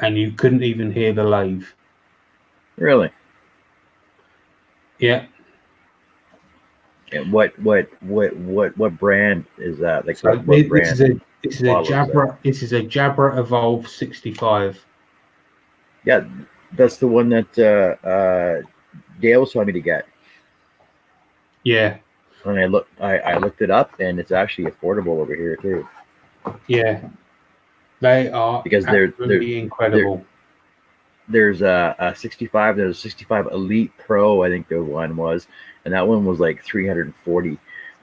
and you couldn't even hear the lathe. Really? Yeah. And what brand is that? Like, So what brand? This is a Jabra Evolve 65. Yeah, that's the one that Dale was telling me to get. Yeah. And I looked it up, and it's actually affordable over here too. Yeah. They are because they're incredible. There's a 65. There's a 65 Elite Pro, I think the one was, and that one was like $340.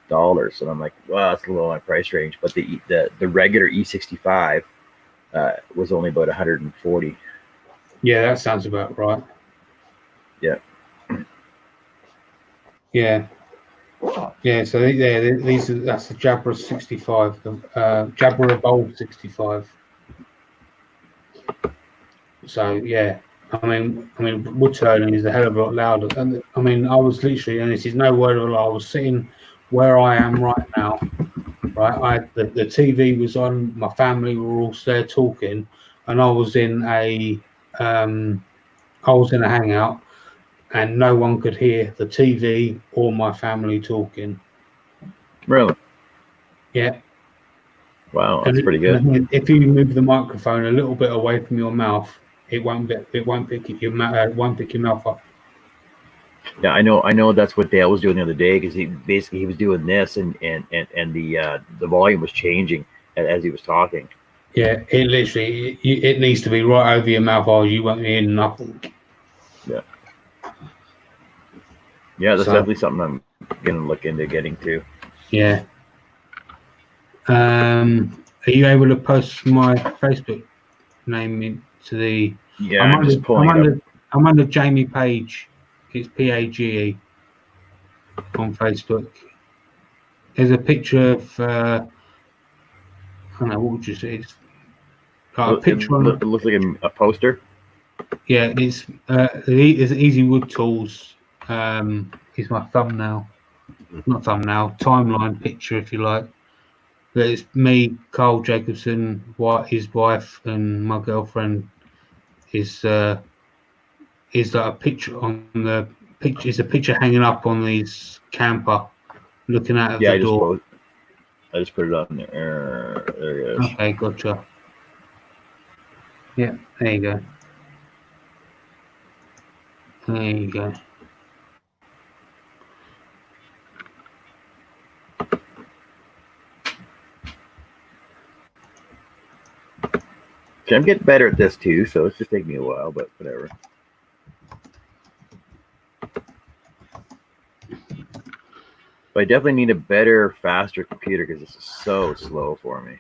And I'm like, well, that's a little on my price range. But the regular E65 was only about 140. Yeah, that sounds about right. Yeah. Yeah. Yeah. So that's the Jabra 65, Jabra Evolve 65. So yeah, I mean, wood turning is a hell of a lot louder. And I mean, I was literally, and this is no word of a lie, I was sitting where I am right now. Right, the TV was on. My family were all there talking, and I was in a hangout, and no one could hear the TV or my family talking. Really? Yeah. Wow, that's pretty good. And if you move the microphone a little bit away from your mouth, it won't pick your mouth up. Yeah, I know that's what Dale was doing the other day, because he was doing this, and the volume was changing as he was talking. Yeah, it literally it needs to be right over your mouth, or you won't hear nothing. Yeah. Yeah, that's definitely something I'm gonna look into getting to. Yeah. Are you able to post my Facebook name into the? Yeah, I'm just pulling it up. I'm under Jamie Page. It's Page on Facebook. There's a picture of I don't know, what would you say? It's got a picture on it looks like a poster. Yeah, it's Easy Wood Tools. Is my thumbnail, not thumbnail, timeline picture, if you like. But it's me, Carl Jacobson, his wife, and my girlfriend. Is like a picture on the picture. It's a picture hanging up on this camper, looking out of the door. I just put it on there. There it is. Okay, gotcha. Yeah, there you go. There you go. Okay, I'm getting better at this too, so it's just taking me a while, but whatever. But I definitely need a better, faster computer, because this is so slow for me.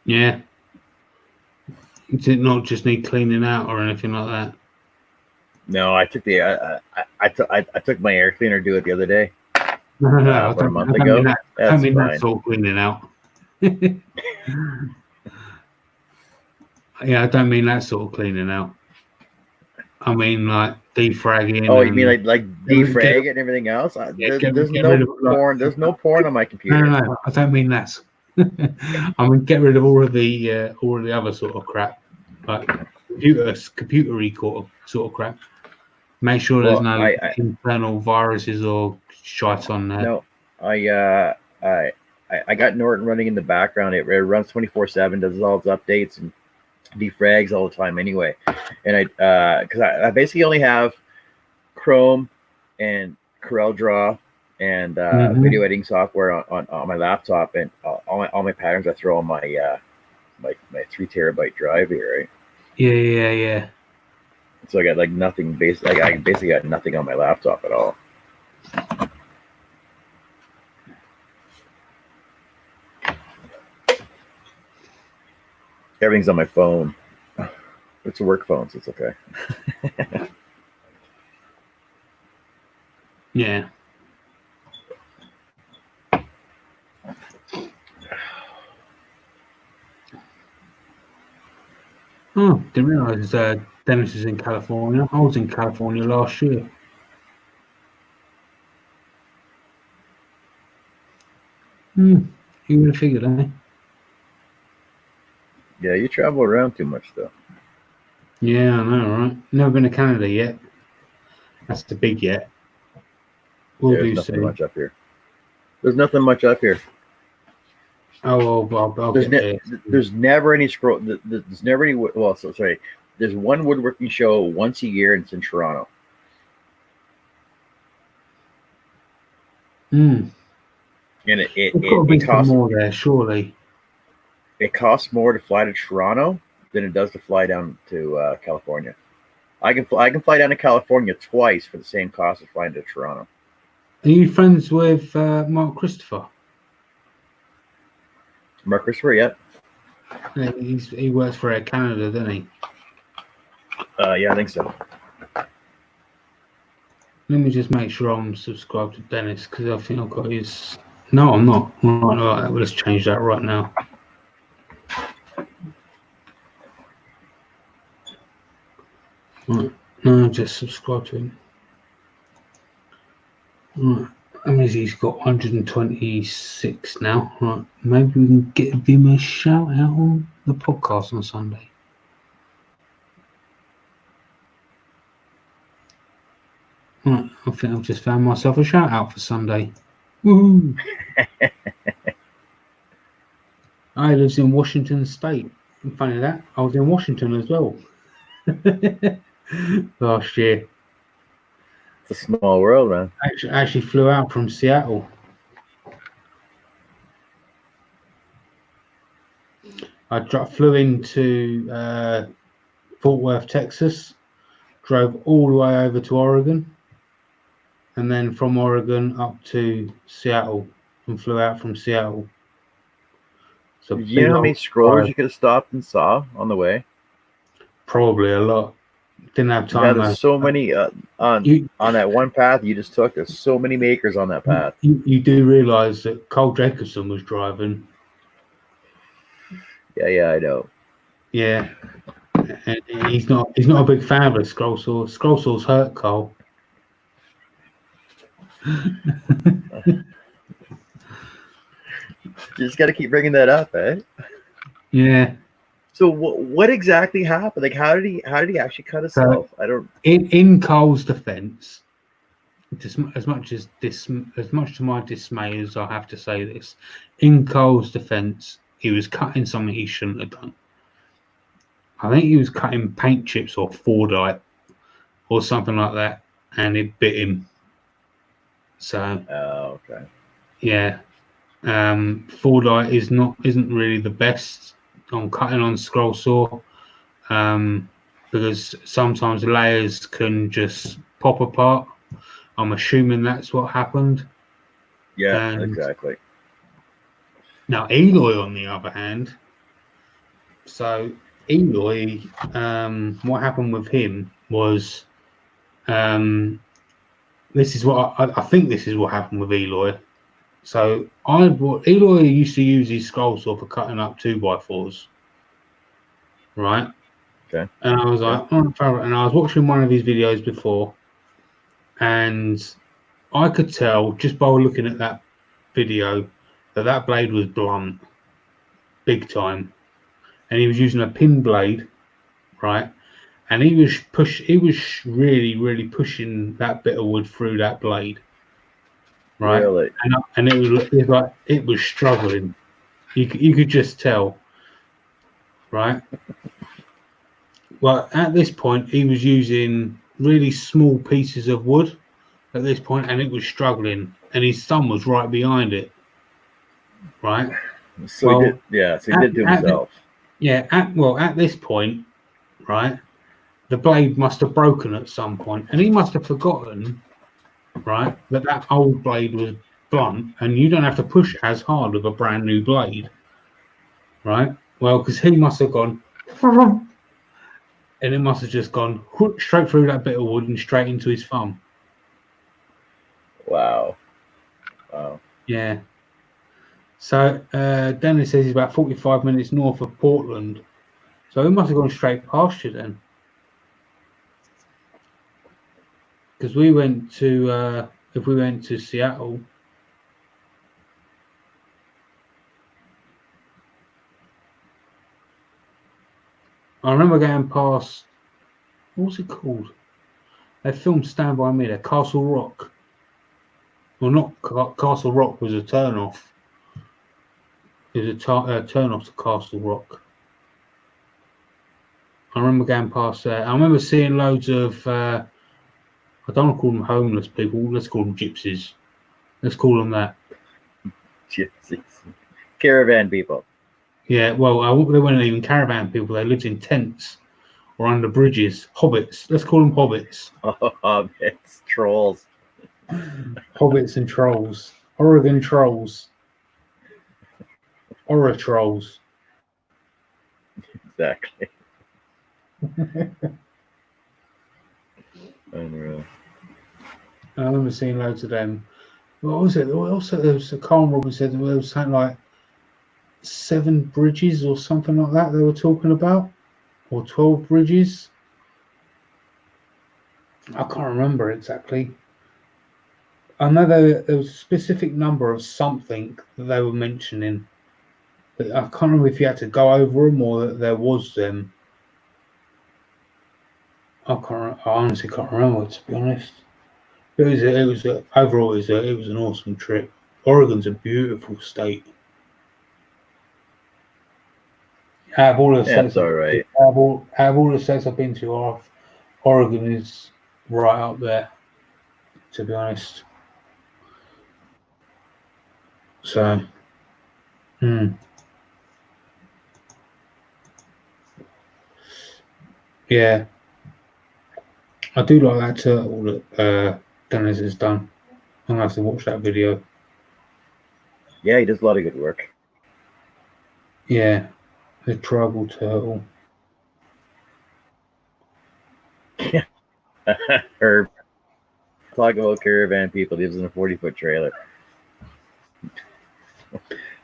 Yeah. Does it not just need cleaning out or anything like that? No, I took I took my air cleaner to do it the other day. About a month ago. I mean that sort of cleaning out. Yeah, I don't mean that sort of cleaning out. I mean like defragging. Oh, you mean like defrag and everything else? There's no porn on my computer. No, I don't mean that. I mean get rid of all of the other sort of crap, like computery sort of crap. Make sure there's no internal viruses or shite on there. No, I got Norton running in the background. It runs 24/7, does all its updates and defrags all the time anyway. And because I basically only have Chrome and CorelDRAW and video editing software on my laptop, and all my patterns I throw on my 3 terabyte drive here, right? Yeah. So I got like nothing. I basically got nothing on my laptop at all. Everything's on my phone. It's a work phone, so it's okay. Yeah. Oh, didn't realise Dennis is in California. I was in California last year. You would have figured, eh? Yeah, you travel around too much, though. Yeah, I know, right? Never been to Canada yet. That's the big yet. We'll There's do nothing soon. much up here. There's nothing much up here. Oh, well, I'll There's, get there. there's never any scroll. There's never any. Well, so sorry. There's one woodworking show once a year, and it's in Toronto. And it costs more there, surely. It costs more to fly to Toronto than it does to fly down to California. I can fly down to California twice for the same cost as flying to Toronto. Are you friends with Mark Christopher? Mark Christopher, yeah. He works for Air Canada, doesn't he? Yeah, I think so. Let me just make sure I'm subscribed to Dennis, because I think I've got his... No, I'm not. Right, let's change that right now. Right. No, just subscribe to him. Right. That means he's got 126 now. Right. Maybe we can give him a shout out on the podcast on Sunday. Right. I think I've just found myself a shout out for Sunday. Woohoo! I lives in Washington State. Funny that. I was in Washington as well. Last year. It's a small world, man. I actually flew out from Seattle. I flew into Fort Worth, Texas, drove all the way over to Oregon, and then from Oregon up to Seattle, and flew out from Seattle. So do you know how many scrollers you could have stopped and saw on the way? Probably a lot. Didn't have time. There's so many on that one path you just took. There's so many makers on that path. You do realise that Cole Jacobson was driving. Yeah, I know. Yeah, and he's not a big fan of the scroll saw. Scroll saws hurt Cole. You just got to keep bringing that up, eh? Yeah. So what exactly happened? Like, how did he actually cut himself? I don't. In Cole's defence, as much to my dismay as I have to say this, in Cole's defence, he was cutting something he shouldn't have done. I think he was cutting paint chips or Fordite or something like that, and it bit him. So. Oh, okay. Yeah. Fordite isn't really the best on cutting on scroll saw, because sometimes layers can just pop apart. I'm assuming that's what happened. Yeah, exactly. Now Eloy, on the other hand, so Eloy, what happened with him was, this is what I think this is what happened with Eloy. So Eloy used to use his scroll saw for cutting up 2x4s, right? Okay. And I was like, and I was watching one of his videos before, and I could tell just by looking at that video that blade was blunt, big time, and he was using a pin blade, right? And he was really, really pushing that bit of wood through that blade. Right, really? And it was struggling. You could just tell, right? Well, at this point, he was using really small pieces of wood at this point, and it was struggling. And his thumb was right behind it, right? So he did to himself. At this point, right, the blade must have broken at some point, and he must have forgotten. Right, that old blade was blunt, and you don't have to push as hard with a brand new blade. Right. Well, because he must have gone, and it must have just gone straight through that bit of wood and straight into his thumb. Wow. Wow. Yeah. So Dennis says he's about 45 minutes north of Portland. So he must have gone straight past you then. Because we went to, if we went to Seattle, I remember going past, what was it called? They filmed Stand By Me there, Castle Rock. Well, not Castle Rock was a turn off. It was a turn off to Castle Rock. I remember going past there. I remember seeing loads of, I don't want to call them homeless people. Let's call them gypsies. Let's call them that. Gypsies. Caravan people. Yeah, well, they weren't even caravan people. They lived in tents or under bridges. Hobbits. Let's call them hobbits. Oh, it's trolls. Hobbits and trolls. Oregon trolls. Horror trolls. Exactly. Unreal. I remember seeing loads of them. What was it? Also, there was a Carl Robin said there was something like 7 bridges or something like that they were talking about, or 12 bridges. I can't remember exactly. I know there was a specific number of something that they were mentioning, but I can't remember if you had to go over them or that there was them. I honestly can't remember, to be honest. Overall it was an awesome trip. Oregon's a beautiful state. Out of all the states, all right. out of all the states I've been to, Oregon is right up there, to be honest. So, yeah, I do like that turtle that Dennis has done. I'm gonna have to watch that video. Yeah, he does a lot of good work. Yeah, the tribal turtle. Herb. Talk about caravan people. He lives in a 40-foot trailer.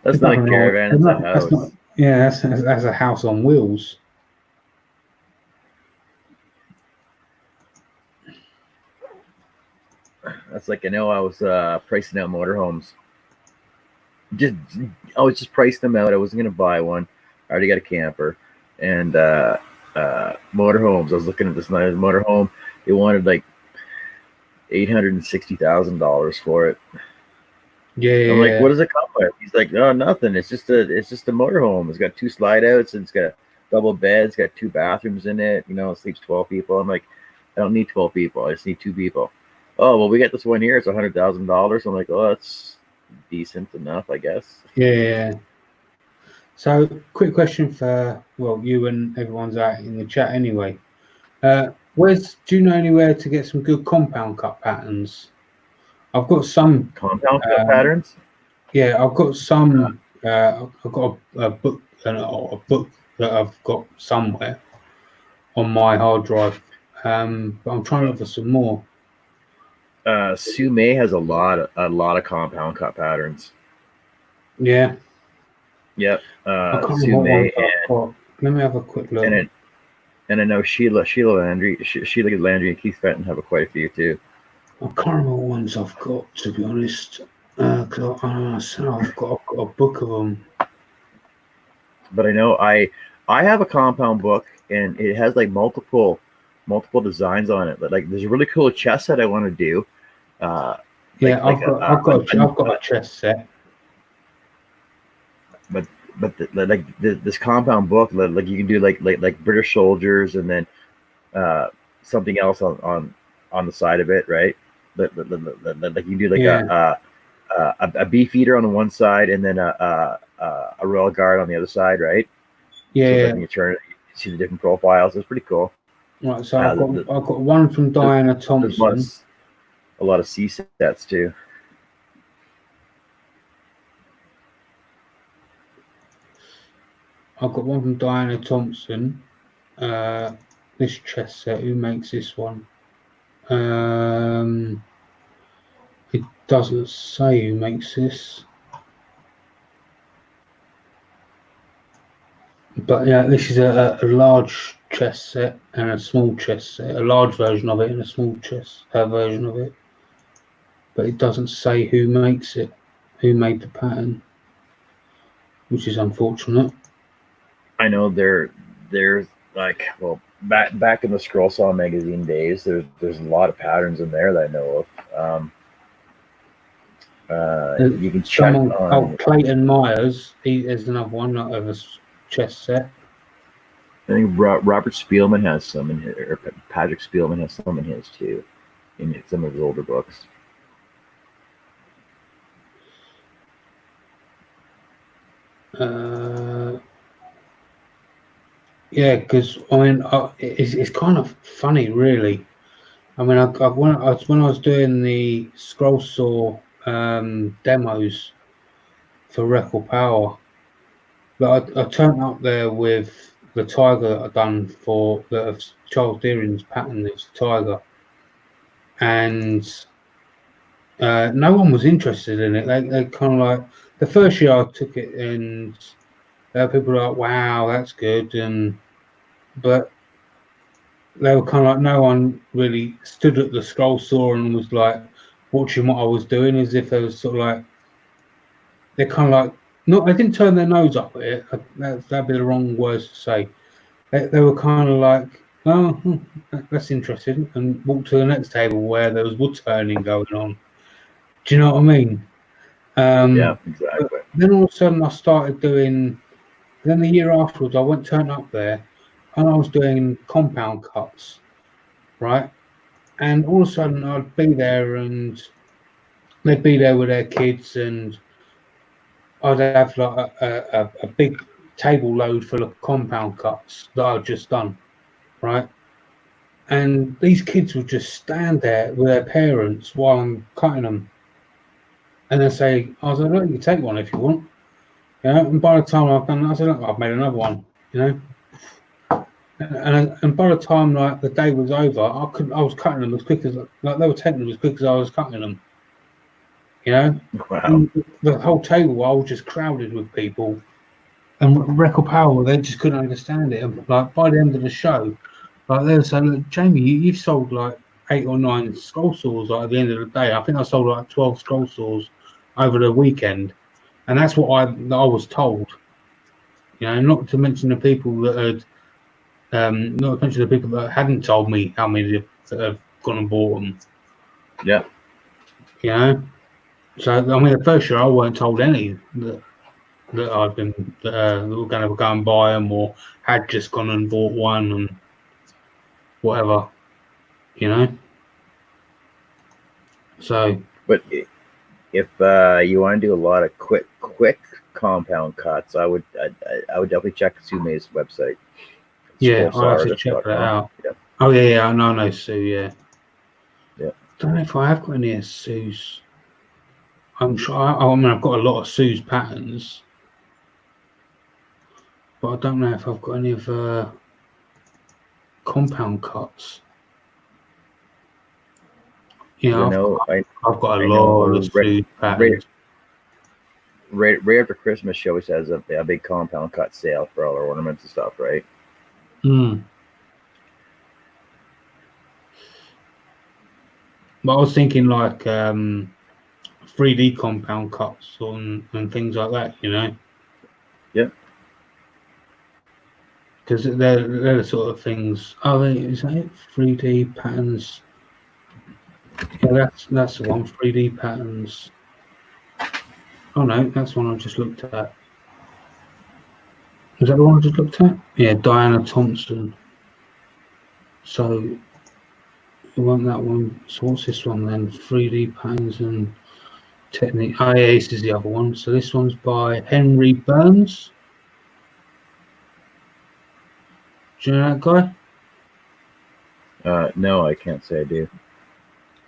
That's not a caravan, it's a house. That's a house on wheels. That's like, I know I was pricing out motorhomes. I was just pricing them out. I wasn't gonna buy one. I already got a camper. And motorhomes. I was looking at this motorhome. They wanted like $860,000 for it. Yeah. I'm like, what does it come with? He's like, no, nothing. It's just a motorhome. It's got 2 slide outs and it's got a double bed. It's got 2 bathrooms in it. You know, it sleeps 12 people. I'm like, I don't need 12 people. I just need 2 people. Oh, well, we got this one here. It's $100,000. I'm like, oh, that's decent enough, I guess. Yeah. So, quick question for you and everyone's out in the chat anyway. Do you know anywhere to get some good compound cut patterns? I've got some compound cut patterns. Yeah, I've got some. I've got a book that I've got somewhere on my hard drive. But I'm trying to look for some more. Sue May has a lot of compound cut patterns. Yeah. Yep. Sue May and let me have a quick look. And I know Sheila Landry and Keith Fenton have quite a few too. I can't remember what ones I've got, to be honest. Because I've got a book of them. But I know I have a compound book, and it has like multiple designs on it. But like, there's a really cool chest set I want to do. I've got a chest set. But this compound book, like you can do like British soldiers, and then something else on the side of it, right? Like you can do like a beefeater on the one side, and then a Royal Guard on the other side, right? Yeah. So you see the different profiles. It's pretty cool. Right. So I've got one from Diana Thompson. A lot of C sets too. I've got one from Diana Thompson. This chess set. Who makes this one? It doesn't say who makes this. But yeah, this is a large chess set and a small chess set. A large version of it and a small chess version of it. But it doesn't say who makes it, who made the pattern, which is unfortunate. I know there's like, well, back in the Scroll Saw magazine days, there's a lot of patterns in there that I know of. You can check on Clayton Myers. There's another one, not of a chess set. I think Robert Spielman has some in his, or Patrick Spielman has some in his too, in some of his older books. Yeah, because I mean, it's kind of funny, really. I mean, when I was doing the Scroll Saw demos for Record Power, but I turned up there with the Tiger that I've done for Charles Deering's pattern. It's the Tiger, and no one was interested in it. They kind of like the first year I took it, and people were like, "Wow, that's good," but they were kind of like, no one really stood at the Scroll Saw and was like watching what I was doing, as if they was sort of like, they're kind of like, not, they didn't turn their nose up at it. That'd be the wrong words to say. They were kind of like, oh, that's interesting, and walked to the next table where there was wood turning going on. Do you know what I mean? Yeah, exactly. Then all of a sudden I started doing. Then the year afterwards, I turned up there, and I was doing compound cuts, right? And all of a sudden I'd be there and they'd be there with their kids, and I'd have like a big table load full of compound cuts that I'd just done, right? And these kids would just stand there with their parents while I'm cutting them. And they say, I was like, look, you can take one if you want. You know, and by the time I've done that, I said, look, I've made another one, you know. And by the time like the day was over, I was cutting them as quick as like they were taking them as quick as I was cutting them. You know, Wow. the whole table I was just crowded with people, and Record Power they just couldn't understand it. And like by the end of the show, like they were saying, look, Jamie, you've sold like 8 or 9 Scroll Saws. Like at the end of the day, I think I sold like 12 Scroll Saws over the weekend, and that's what I was told. You know, not to mention the people that had. Not to mention the people that hadn't told me how many that have gone and bought them. Yeah. You know, so I mean, the first year I weren't told any that I'd been that were going to go and buy them or had just gone and bought one and whatever. You know. So. But if you want to do a lot of quick compound cuts, I would definitely check Sume's website. Yeah, I'll actually check that out. Yeah. Oh yeah, I know Sue. Yeah. Yeah. I don't know if I have got any of Sue's. I'm sure. I mean, I've got a lot of Sue's patterns, but I don't know if I've got any of compound cuts. You know, I've got a lot of Sue's patterns. Right after Christmas, she always has a big compound cut sale for all her ornaments and stuff, right? Hmm. But I was thinking like 3D compound cuts and things like that, you know. Yeah. Because they're the sort of things. Oh, is that it? 3D patterns. Yeah, that's the one. 3D patterns. Oh no, that's one I just looked at. Is that the one I just looked at? Yeah, Diana Thompson. So it wasn't that one. So what's this one then? 3D patterns and technique. Oh yeah, this is the other one. So this one's by Henry Burns. Do you know that guy? No, I can't say I do.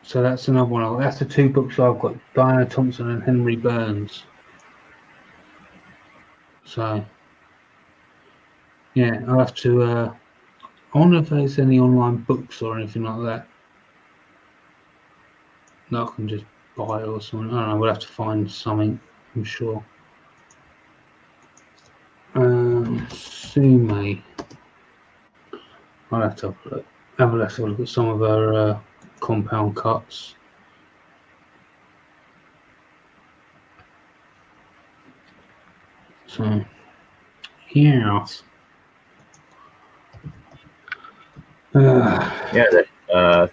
So that's another one. That's the 2 books I've got: Diana Thompson and Henry Burns. So Yeah, I'll have to. I wonder if there's any online books or anything like that that I can just buy or something. I don't know. We'll have to find something. I'm sure. Sume. I'll have to have a look. Have a look at some of her compound cuts. So, yeah. Yeah, that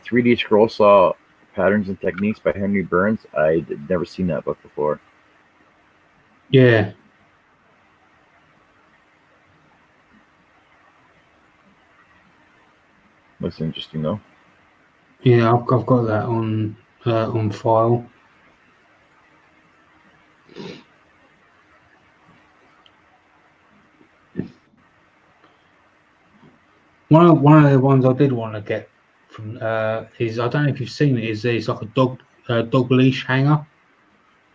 3D Scroll Saw Patterns and Techniques by Henry Burns. I'd never seen that book before. Yeah. Looks interesting though. Yeah, I've got that on file. One of the ones I did want to get from is, I don't know if you've seen it. It's like a dog leash hanger.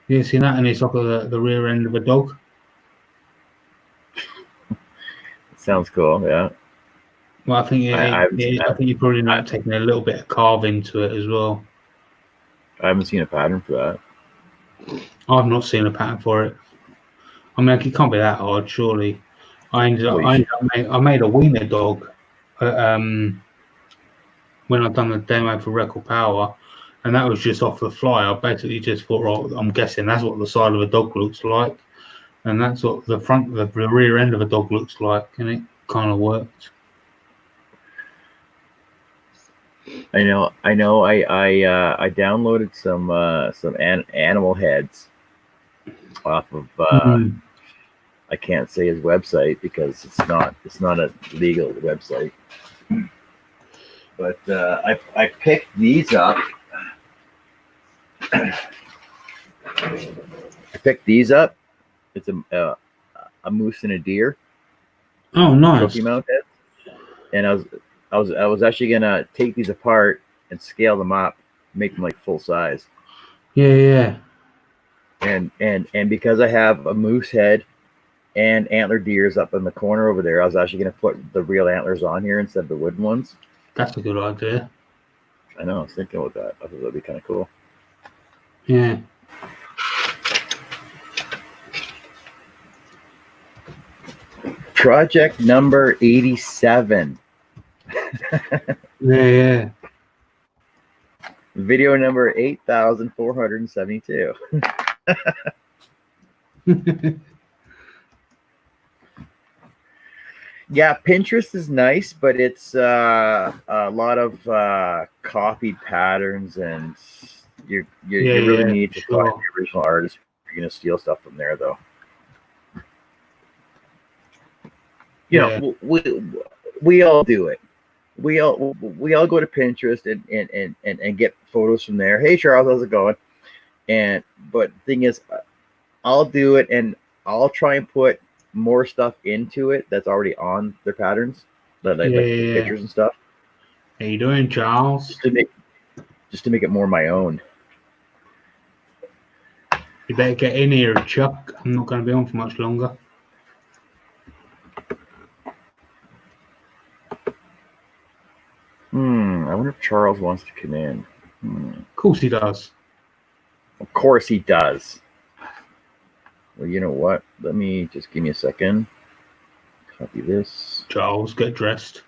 You seen that? And it's like the rear end of a dog. Sounds cool. Yeah. Well, I think I haven't seen that. I think you probably know taking a little bit of carving to it as well. I haven't seen a pattern for that. I've not seen a pattern for it. I mean, it can't be that hard, surely. I made a wiener dog when I'd done the demo for Record Power, and that was just off the fly. I basically just thought, oh, I'm guessing that's what the side of a dog looks like, and that's what the rear end of a dog looks like, and it kind of worked. I know. I downloaded some animal heads off of. I can't say his website because it's not a legal website. But I picked these up. I picked these up. It's a moose and a deer. Oh, nice. Trophy mount head. And I was actually gonna take these apart and scale them up, make them like full size. Yeah. And because I have a moose head and antler deers up in the corner over there, I was actually gonna put the real antlers on here instead of the wooden ones. That's a good idea. I know. I was thinking about that. I thought that'd be kind of cool. Yeah. Project number 87. Yeah. Video number 8,472. Yeah, Pinterest is nice, but it's a lot of copied patterns, and you really need to find the original artist. You're gonna steal stuff from there, though. You know, we all do it. We all go to Pinterest and get photos from there. Hey Charles, how's it going? But the thing is, I'll do it and I'll try and put more stuff into it that's already on their patterns, like pictures and stuff. How you doing, Charles? Just to make it more my own. You better get in here, Chuck. I'm not going to be on for much longer. I wonder if Charles wants to come in. Of course he does. Of course he does. Well, you know what? Let me just give me a second. Copy this. Charles, get dressed.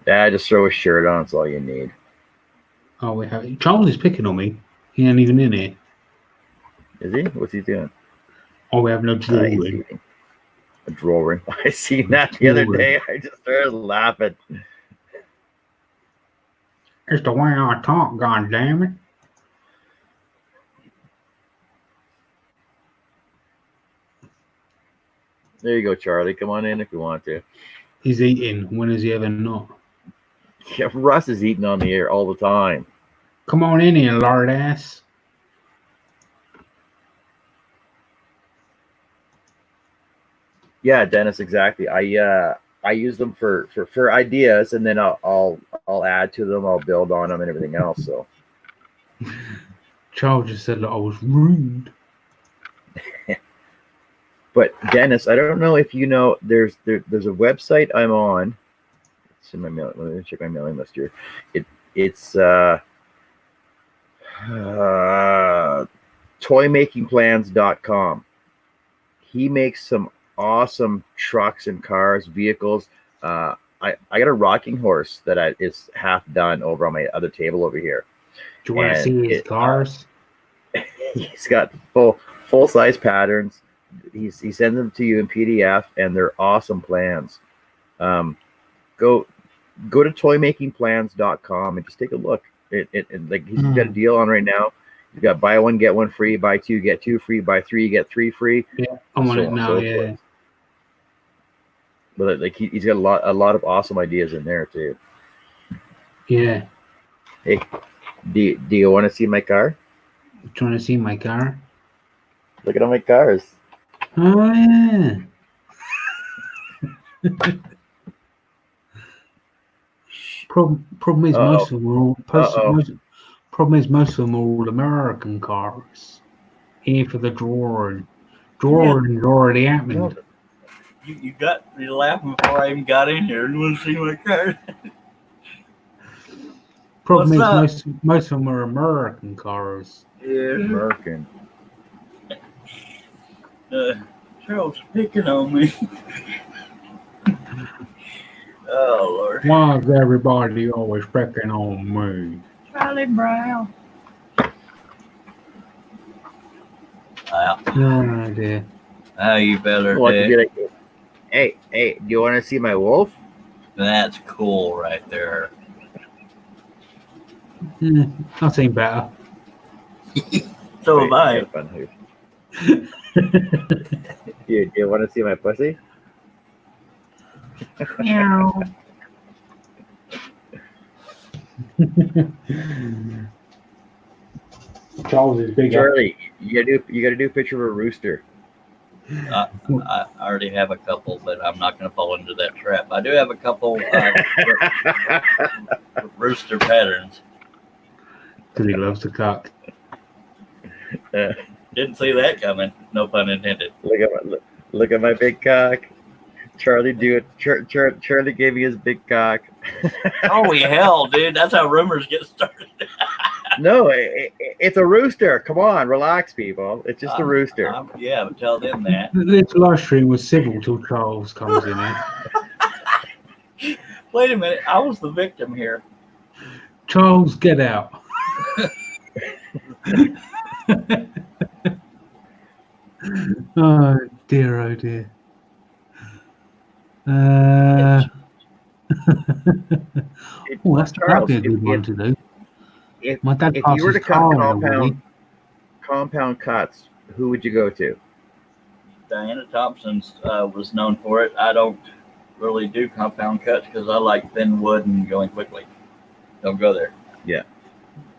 Yeah, just throw a shirt on. That's all you need. Oh, we have. Charles is picking on me. He ain't even in here. Is he? What's he doing? Oh, we have no drawing. A drawing. I seen that the other day. I just started laughing. It's the way I talk, God damn it. There you go, Charlie. Come on in if you want to. He's eating. When is he ever not? Yeah, Russ is eating on the air all the time. Come on in here, lard ass. Yeah, Dennis, exactly. I use them for ideas, and then I'll add to them. I'll build on them and everything else. So Charles just said that I was rude. But Dennis, I don't know if you know. There's a website I'm on. It's in my mail. Let me check my mailing list here. It's toymakingplans.com. He makes some awesome trucks and cars, vehicles. I got a rocking horse that is half done over on my other table over here. Do you want to see his cars? He's got full size patterns. He sends them to you in PDF, and they're awesome plans. Go to toymakingplans.com and just take a look. Like he's got a deal on right now. He's got buy one get one free, buy two get two free, buy three get three free. Yeah, I'm on it now. Yeah. But like he's got a lot of awesome ideas in there too. Yeah. Hey, do you want to see my car? You want to see my car? Look at all my cars. Oh yeah. Problem is most of them are all American cars. Here for the drawing. Drawing's already happened. You got me laughing before I even got in here. You want to see my car? Problem is most of them are American cars. Yeah, American. Charles picking on me. Oh Lord! Why is everybody always picking on me? Charlie Brown. No idea. You better Be like, hey, do you want to see my wolf? That's cool right there. I've seen better. So have I. Do you want to see my pussy? Meow. Charles is big. Charlie, you gotta do a picture of a rooster. I already have a couple, but I'm not going to fall into that trap. I do have a couple rooster patterns. Because he loves to cock. Didn't see that coming. No pun intended. Look at my big cock. Charlie, do it. Charlie gave me his big cock. Holy hell, dude! That's how rumors get started. No, it's a rooster. Come on, relax, people. It's just a rooster. Yeah, but tell them that. This live stream was civil till Charles comes in here. Wait a minute, I was the victim here. Charles, get out. Oh dear, oh dear. That's Charles, that'd be a good one to do. If My dad you were to passes cut compound cuts, who would you go to? Diana Thompson was known for it. I don't really do compound cuts because I like thin wood and going quickly. Don't go there. Yeah.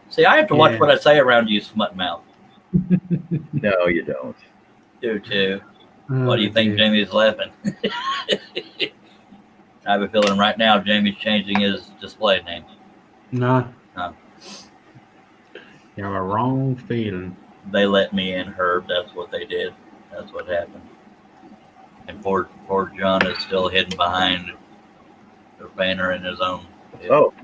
See, I have to watch what I say around you, smut mouth. No, you don't. Do too. Oh, What do you think Jamie's laughing? I have a feeling right now Jamie's changing his display name. No. No. You have a wrong feeling. They let me in, Herb. That's what they did. That's what happened. And poor John is still hidden behind the banner in his own. Oh.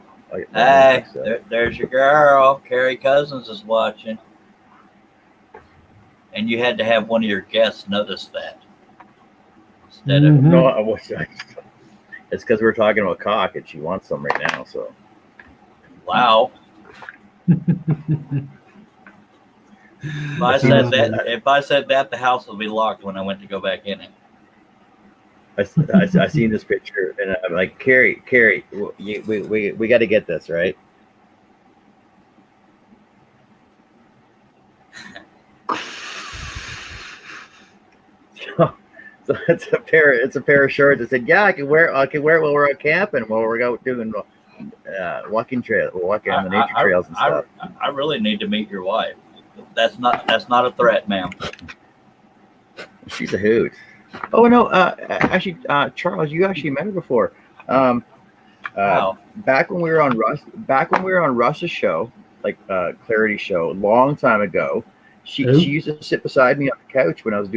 Hey, there's your girl. Carrie Cousins is watching. And you had to have one of your guests notice that. Instead of No, I wish it's because we're talking about cock and she wants some right now. So. wow. If I said that, the house will be locked when I went to go back in it. I seen this picture and I'm like, Carrie, we got to get this right. So it's a pair of shorts. I said, yeah, I can wear it while we're out camping, while we're out doing walking on the nature trails and stuff. I really need to meet your wife. That's not a threat, ma'am. She's a hoot. Oh no, actually, Charles, you actually met her before. Wow. Back when we were on Russ's show, like Clarity show, a long time ago, She Who? used to sit beside me on the couch when I was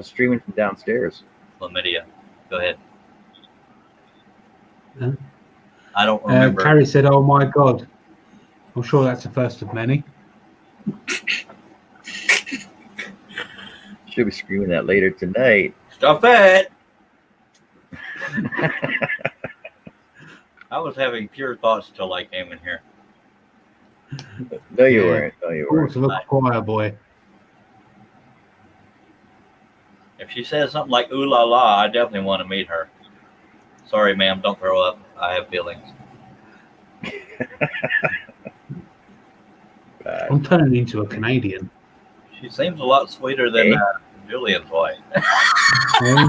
streaming from downstairs. Chlamydia. Go ahead. Huh? I don't remember. Carrie said, "Oh my God." I'm sure that's the first of many. She'll be screaming that later tonight. Stop it! I was having pure thoughts till I came in here. No, you Yeah. weren't. No, you Oh, weren't. it's a little choir boy. If she says something like "ooh la la," I definitely want to meet her. Sorry, ma'am, don't throw up. I have feelings. Bad. I'm turning into a Canadian. She seems a lot sweeter than Hey. Julian's wife. Eh?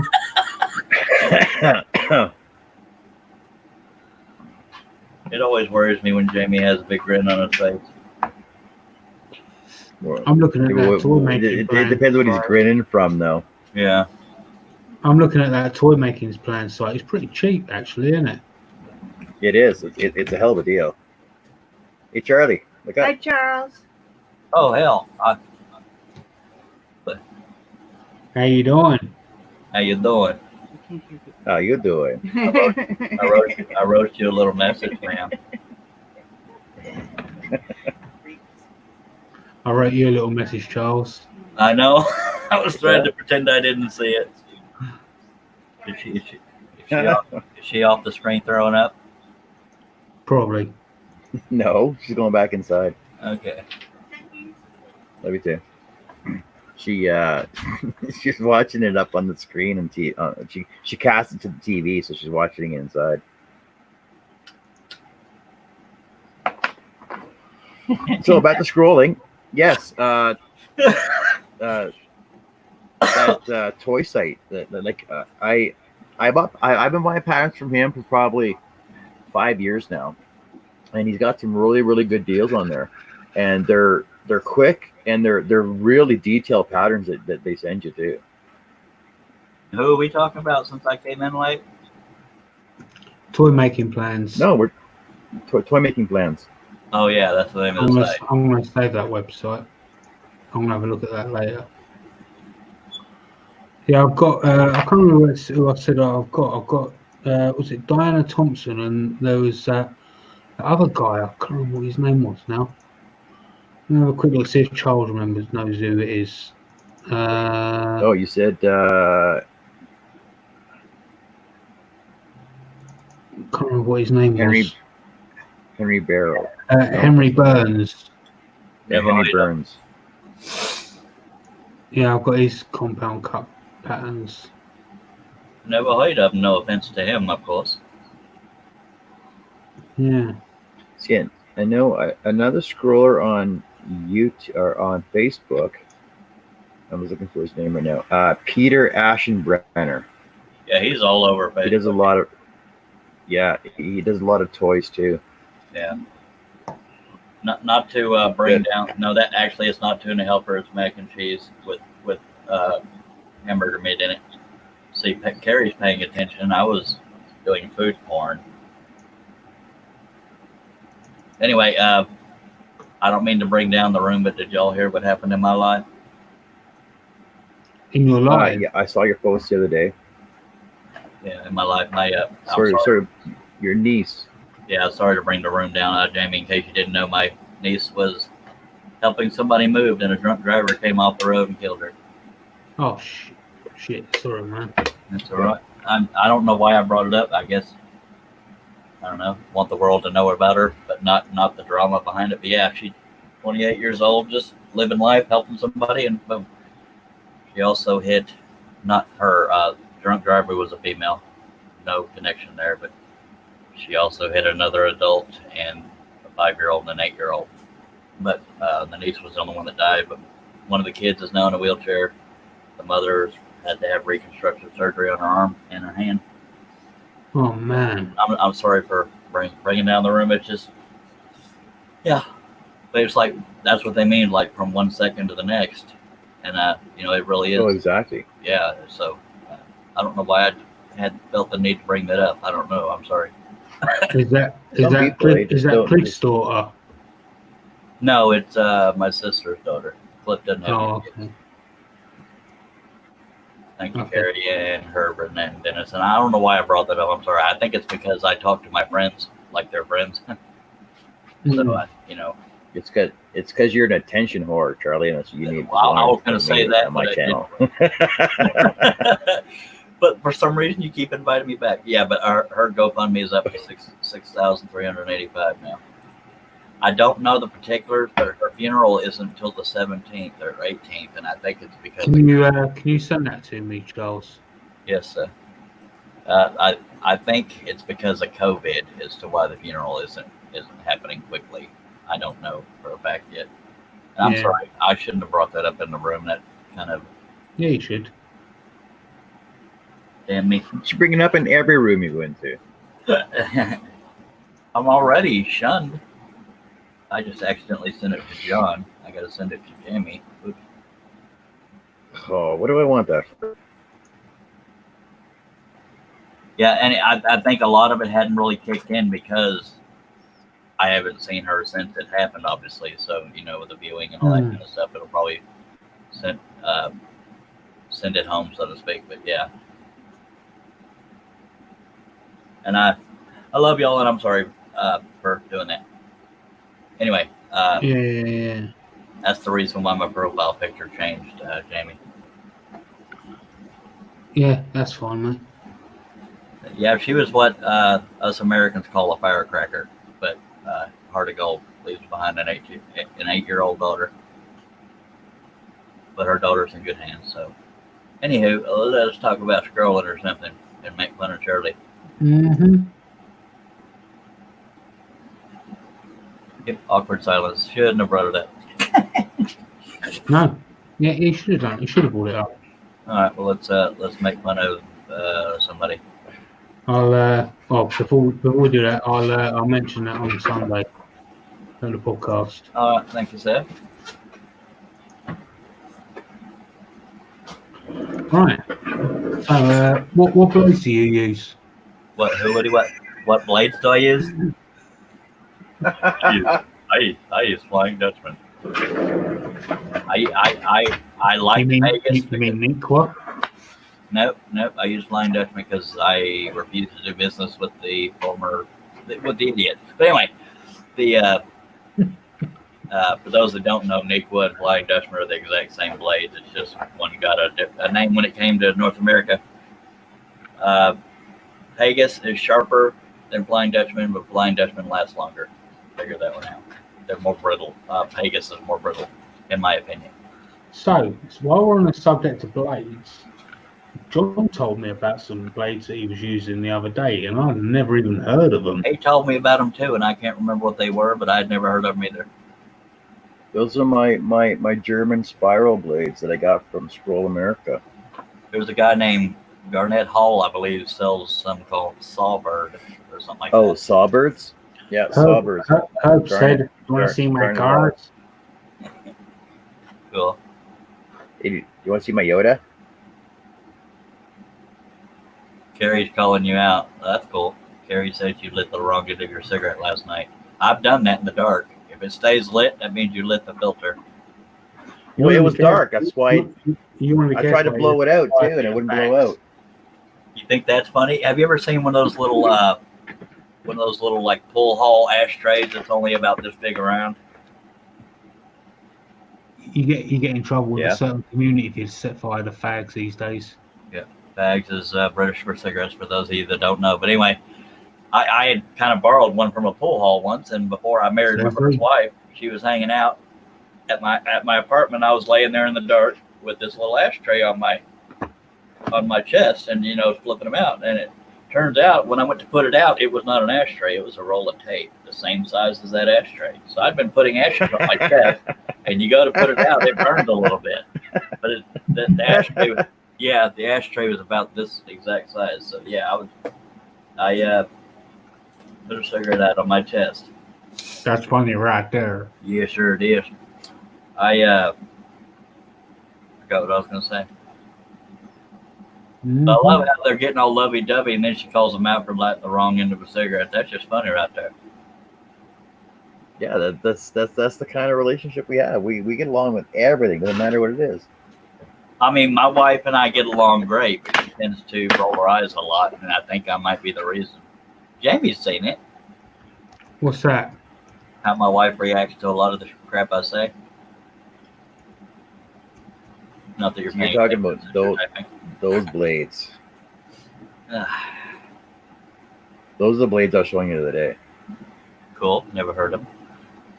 It always worries me when Jamie has a big grin on his face. I'm looking at that toy It making plan. depends what he's grinning from, though. Yeah. I'm looking at that toy making plan site. It's pretty cheap, actually, isn't it? It is. It's a hell of a deal. Hey, Charlie, look Hi, up. Charles. Oh hell! How you doing? How you doing? How you doing? I wrote you a little message, ma'am. I wrote you a little message, Charles. I know. I was trying to pretend I didn't see it. Is she off the screen throwing up? Probably. No, she's going back inside. Okay. Love you too. She she's watching it up on the screen and she cast it to the TV, so she's watching it inside. So back to scrolling. Yes, that toy site that I've been buying patterns from him for probably 5 years now, and he's got some really good deals on there, and they're quick and they're really detailed patterns that they send you to. Who are we talking about since I came in late? Toy making plans. No, we're toy making plans. Oh yeah, that's the name of the site. I'm gonna save that website. I'm gonna have a look at that later. Yeah, I've got. I can't remember who I said I've got. Was it Diana Thompson, and there was the other guy. I can't remember what his name was now. Let me have a quick look, see if Charles knows who it is. Oh, you said Can't remember what his name was. Henry Barrow. Henry Burns. Yeah, Never Henry heard of Burns. Yeah, I've got his compound cut patterns. Never heard of him. No offense to him, of course. Yeah. See, I know another scroller on YouTube or on Facebook. I was looking for his name right now. Peter Aschenbrenner. Yeah, he's all over Facebook. He does a lot of. Yeah, he does a lot of toys too. Yeah. Not to bring down. No, that actually is not tuna helper. It's mac and cheese with hamburger meat in it. See, Carrie's paying attention. I was doing food porn. Anyway, I don't mean to bring down the room, but did y'all hear what happened in my life? In your life? Yeah, I saw your post the other day. Yeah, in my life, Sort of your niece. Yeah, sorry to bring the room down, Jamie. In case you didn't know, my niece was helping somebody move, and a drunk driver came off the road and killed her. Oh shit! Sorry, man. That's all right. I don't know why I brought it up. I guess I don't know. Want the world to know about her, but not the drama behind it. But yeah, she's 28 years old, just living life, helping somebody, and boom. She also hit not her. Drunk driver was a female. No connection there, but she also hit another adult and a 5-year-old and an 8-year-old. But the niece was the only one that died. But one of the kids is now in a wheelchair. The mother had to have reconstructive surgery on her arm and her hand. Oh man. I'm sorry for bringing down the room. It's just, yeah. But it's like, that's what they mean, like from 1 second to the next. And, it really is. Oh, exactly. Yeah. So I don't know why I had felt the need to bring that up. I don't know. I'm sorry. Is that Some people, they just don't- Cliff's daughter? No, it's my sister's daughter. Cliff doesn't have Oh, any kids. okay. Thank you, Okay. Carrie and Herbert and Dennis. And I don't know why I brought that up. I'm sorry. I think it's because I talk to my friends like they're friends. So, It's because you're an attention whore, Charlie, and that's what you need. Well, I was going to from say me that on my but I channel. but for some reason, you keep inviting me back. Yeah, but her GoFundMe is up to $6,385 now. I don't know the particulars, but her funeral isn't until the 17th or 18th, and I think it's because. Can you send that to me, Charles? Yes, sir. I think it's because of COVID as to why the funeral isn't happening quickly. I don't know for a fact yet. And I'm sorry, I shouldn't have brought that up in the room. That kind of. Yeah, you should. Damn me. You should bring it up in every room you go into. I'm already shunned. I just accidentally sent it to John. I got to send it to Jamie. Oops. Oh, what do I want that for? Yeah, and I think a lot of it hadn't really kicked in because I haven't seen her since it happened, obviously. So, with the viewing and all that kind of stuff, it'll probably send it home, so to speak. But yeah. And I love y'all, and I'm sorry for doing that. Anyway, Yeah. that's the reason why my profile picture changed, Jamie. Yeah, that's fine, mate. Yeah, she was what us Americans call a firecracker, but Heart of Gold leaves behind an 8-year-old daughter. But her daughter's in good hands. So, anywho, let's talk about scrolling or something and make fun of Shirley. Mm-hmm. Yep, awkward silence. Shouldn't have brought it up. No. Yeah, he should have done. He should have brought it up. All right, well let's make fun of somebody. Before we do that, I'll mention that on Sunday on the podcast. All right, thank you, Seth. Right. So, what blades do you use? What blades do I use? I use Flying Dutchman. I like Vegas. You mean Nikwa? Nope. I use Flying Dutchman because I refuse to do business with the idiot. But anyway, for those that don't know, Nikwa and Flying Dutchman are the exact same blades. It's just one got a name when it came to North America. Pegasus is sharper than Flying Dutchman, but Flying Dutchman lasts longer. Figure that one out. They're more brittle. Pegasus is more brittle, in my opinion. So while we're on the subject of blades, John told me about some blades that he was using the other day, and I'd never even heard of them. He told me about them too, and I can't remember what they were, but I'd never heard of them either. Those are my German spiral blades that I got from Scroll America. There's a guy named Garnett Hall, I believe, sells some called Sawbird or something like that. Oh, Sawbirds? Yeah, Sawbirds. Herb said, "You want to see my cards?" Cool. Hey, you want to see my Yoda? Carrie's calling you out. That's cool. Carrie said you lit the wrong end of your cigarette last night. I've done that in the dark. If it stays lit, that means you lit the filter. Well, it was dark. That's why I tried to blow it out too, and it wouldn't blow out. You think that's funny? Have you ever seen one of those little like pull haul ashtrays that's only about this big around? You get in trouble with a certain community if you set fire to fags these days. Yeah, fags is British for cigarettes, for those of you that don't know. But anyway, I had kind of borrowed one from a pool hall once, and before I married my first wife, she was hanging out at my apartment. I was laying there in the dark with this little ashtray on my chest, and flipping them out. And it turns out when I went to put it out, it was not an ashtray; it was a roll of tape, the same size as that ashtray. So I'd been putting ashes on my chest, and you go to put it out, it burns a little bit. But the ashtray, the ashtray was about this exact size. So I put a cigarette out on my chest. That's funny right there. Yeah, sure it is. I forgot what I was going to say. Mm-hmm. I love how they're getting all lovey-dovey, and then she calls them out for lighting the wrong end of a cigarette. That's just funny right there. Yeah, that's the kind of relationship we have. We get along with everything, no matter what it is. I mean, my wife and I get along great, but she tends to roll her eyes a lot, and I think I might be the reason. Jamie's seen it. What's that? How my wife reacts to a lot of the crap I say. Not that you're You're paying talking attention about since you're typing. those blades. Those are the blades I was showing you the other day. Cool. Never heard them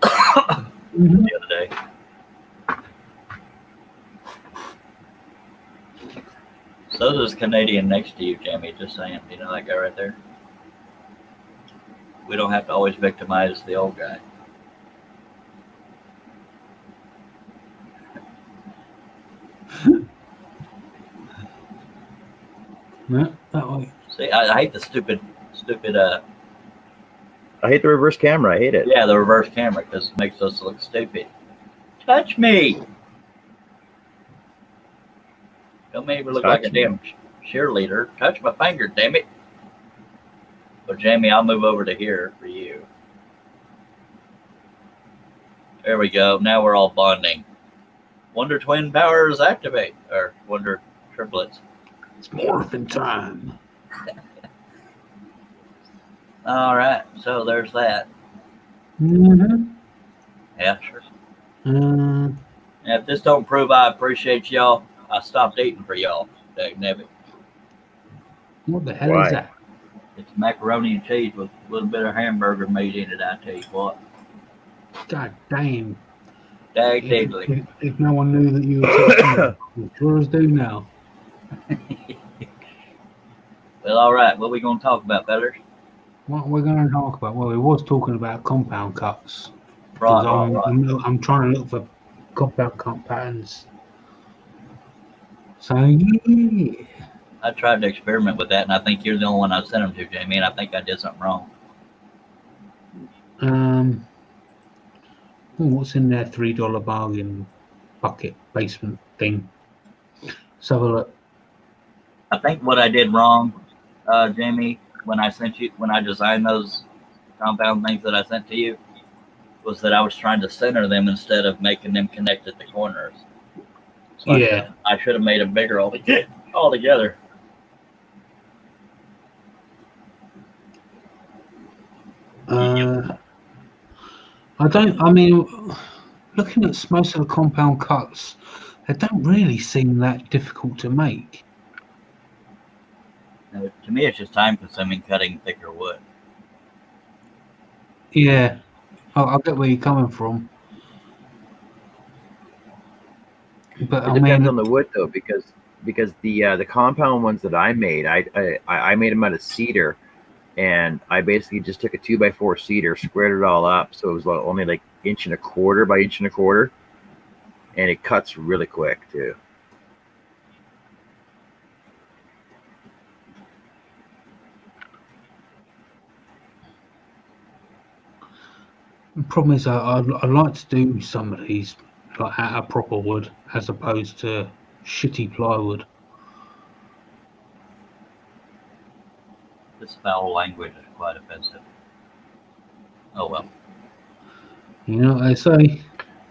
Mhm. the other day. So does Canadian next to you, Jamie. Just saying. You know that guy right there? We don't have to always victimize the old guy. Yeah, that way. See, I hate the stupid, I hate the reverse camera. I hate it. yeah, the reverse camera because it makes us look stupid. Touch me! Don't make me look like a Touch me. damn cheerleader. Touch my finger, damn it. But Jamie, I'll move over to here for you. There we go. Now we're all bonding. Wonder Twin powers activate. Or Wonder triplets. It's morphin' time. All right. So there's that. Mm-hmm. Yeah, sure. Uh, And if this don't prove I appreciate y'all, I stopped eating for y'all. Dagnabbit. what the hell Why? is that? It's macaroni and cheese with a little bit of hamburger meat in it, I tell you what. God damn. Dag If, diddly. if no one knew that you were talking, you sure as do now. Well, all right. What we going to talk about, fellas? What we're going to talk about? Well, we was talking about compound cuts. Right, Because right. I'm trying to look for compound cut patterns. So, yeah. I tried to experiment with that, and I think you're the only one I sent them to, Jamie, and I think I did something wrong. What's in their $3 bargain bucket basement thing? Let's have a look. I think what I did wrong, Jamie, when I designed those compound things that I sent to you, was that I was trying to center them instead of making them connect at the corners. So Yeah. I should have made them bigger altogether. I mean, looking at most of the compound cuts, they don't really seem that difficult to make. To me, it's just time consuming cutting thicker wood. Yeah, I get where you're coming from. But It I depends mean, on the wood though, because the compound ones that I made, I made them out of cedar, and I basically just took a 2x4 cedar, squared it all up, so it was only like 1.25 by 1.25 inches, and it cuts really quick too. the problem is I'd like to do some of these like out of proper wood as opposed to shitty plywood. This foul language is quite offensive. Oh well. You know what they say?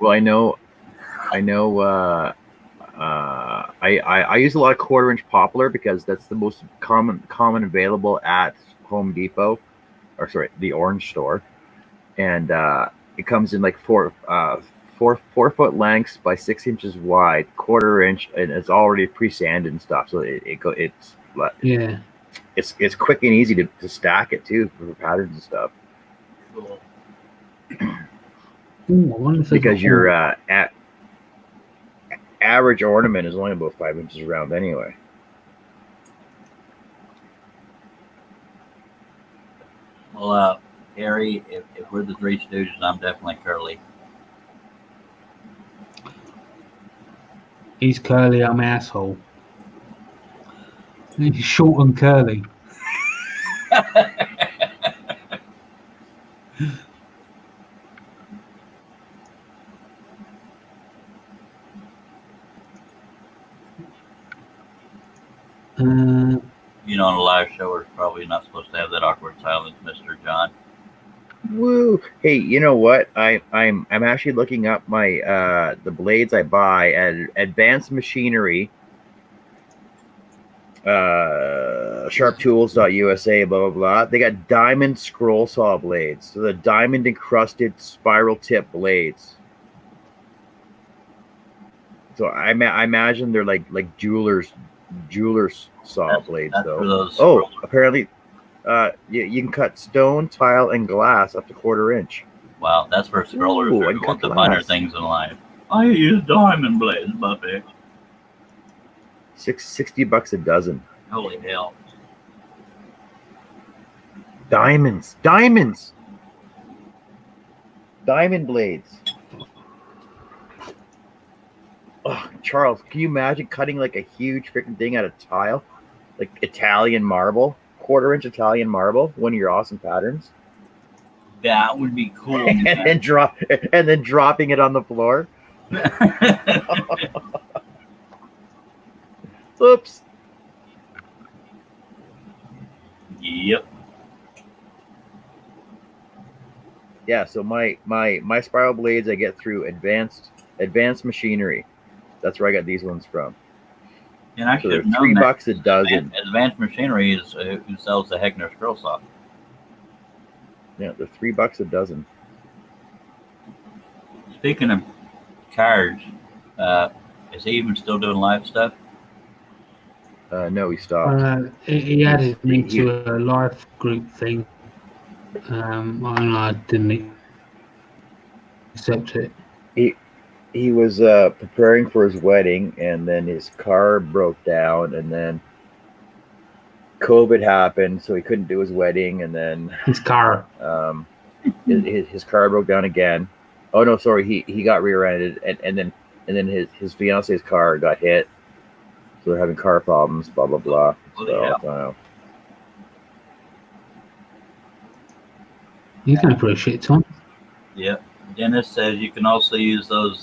Well, I know. I use a lot of 1/4 inch poplar because that's the most common available at Home Depot, or sorry, the Orange Store, and it comes in like four foot lengths by 6 inches wide, 1/4 inch, and it's already pre-sanded and stuff. So Yeah. it's quick and easy to stack it too for patterns and stuff. Cool. Ooh, I wonder if there's Because a your hole. average ornament is only about 5 inches around anyway. Well, Harry, if we're the Three Stooges, I'm definitely Curly. He's curly, I'm asshole. He's short and curly. You know, on a live show, we're probably not supposed to have that awkward silence, Mr. John. Woo! Hey, you know what? I'm actually looking up my the blades I buy at Advanced Machinery, sharptools.usa, blah blah blah. They got diamond scroll saw blades, so the diamond encrusted spiral tip blades. So I imagine they're like jewelers saw blades That's though. for those. Oh, apparently, you can cut stone, tile, and glass up to 1/4 inch. Wow, that's for scrollers Ooh, I who can want cut the finer glass. things in life. I use diamond blades, Buffy. $60 a dozen. Holy hell. Diamond blades. Oh, Charles, can you imagine cutting like a huge freaking thing out of tile, like Italian marble, 1/4 inch Italian marble, one of your awesome patterns, That would be cool. and then dropping it on the floor? Oops. Yep. Yeah, so my spiral blades I get through advanced machinery. That's where I got these ones from. And I So should they're have known that. $3 a dozen. Advanced Machinery is who sells the Heckner scroll saw. Yeah, they're $3 a dozen. Speaking of cards, is he even still doing live stuff? No, he stopped. He added me to a life group thing, and I didn't accept it. He was preparing for his wedding, and then his car broke down, and then COVID happened, so he couldn't do his wedding, and then His car. his car broke down again. Oh no, sorry, he got rear-ended, and then his fiance's car got hit, so they're having car problems. Blah blah blah. Oh, So yeah. I don't know. You can appreciate Tom. Yep. Dennis says you can also use those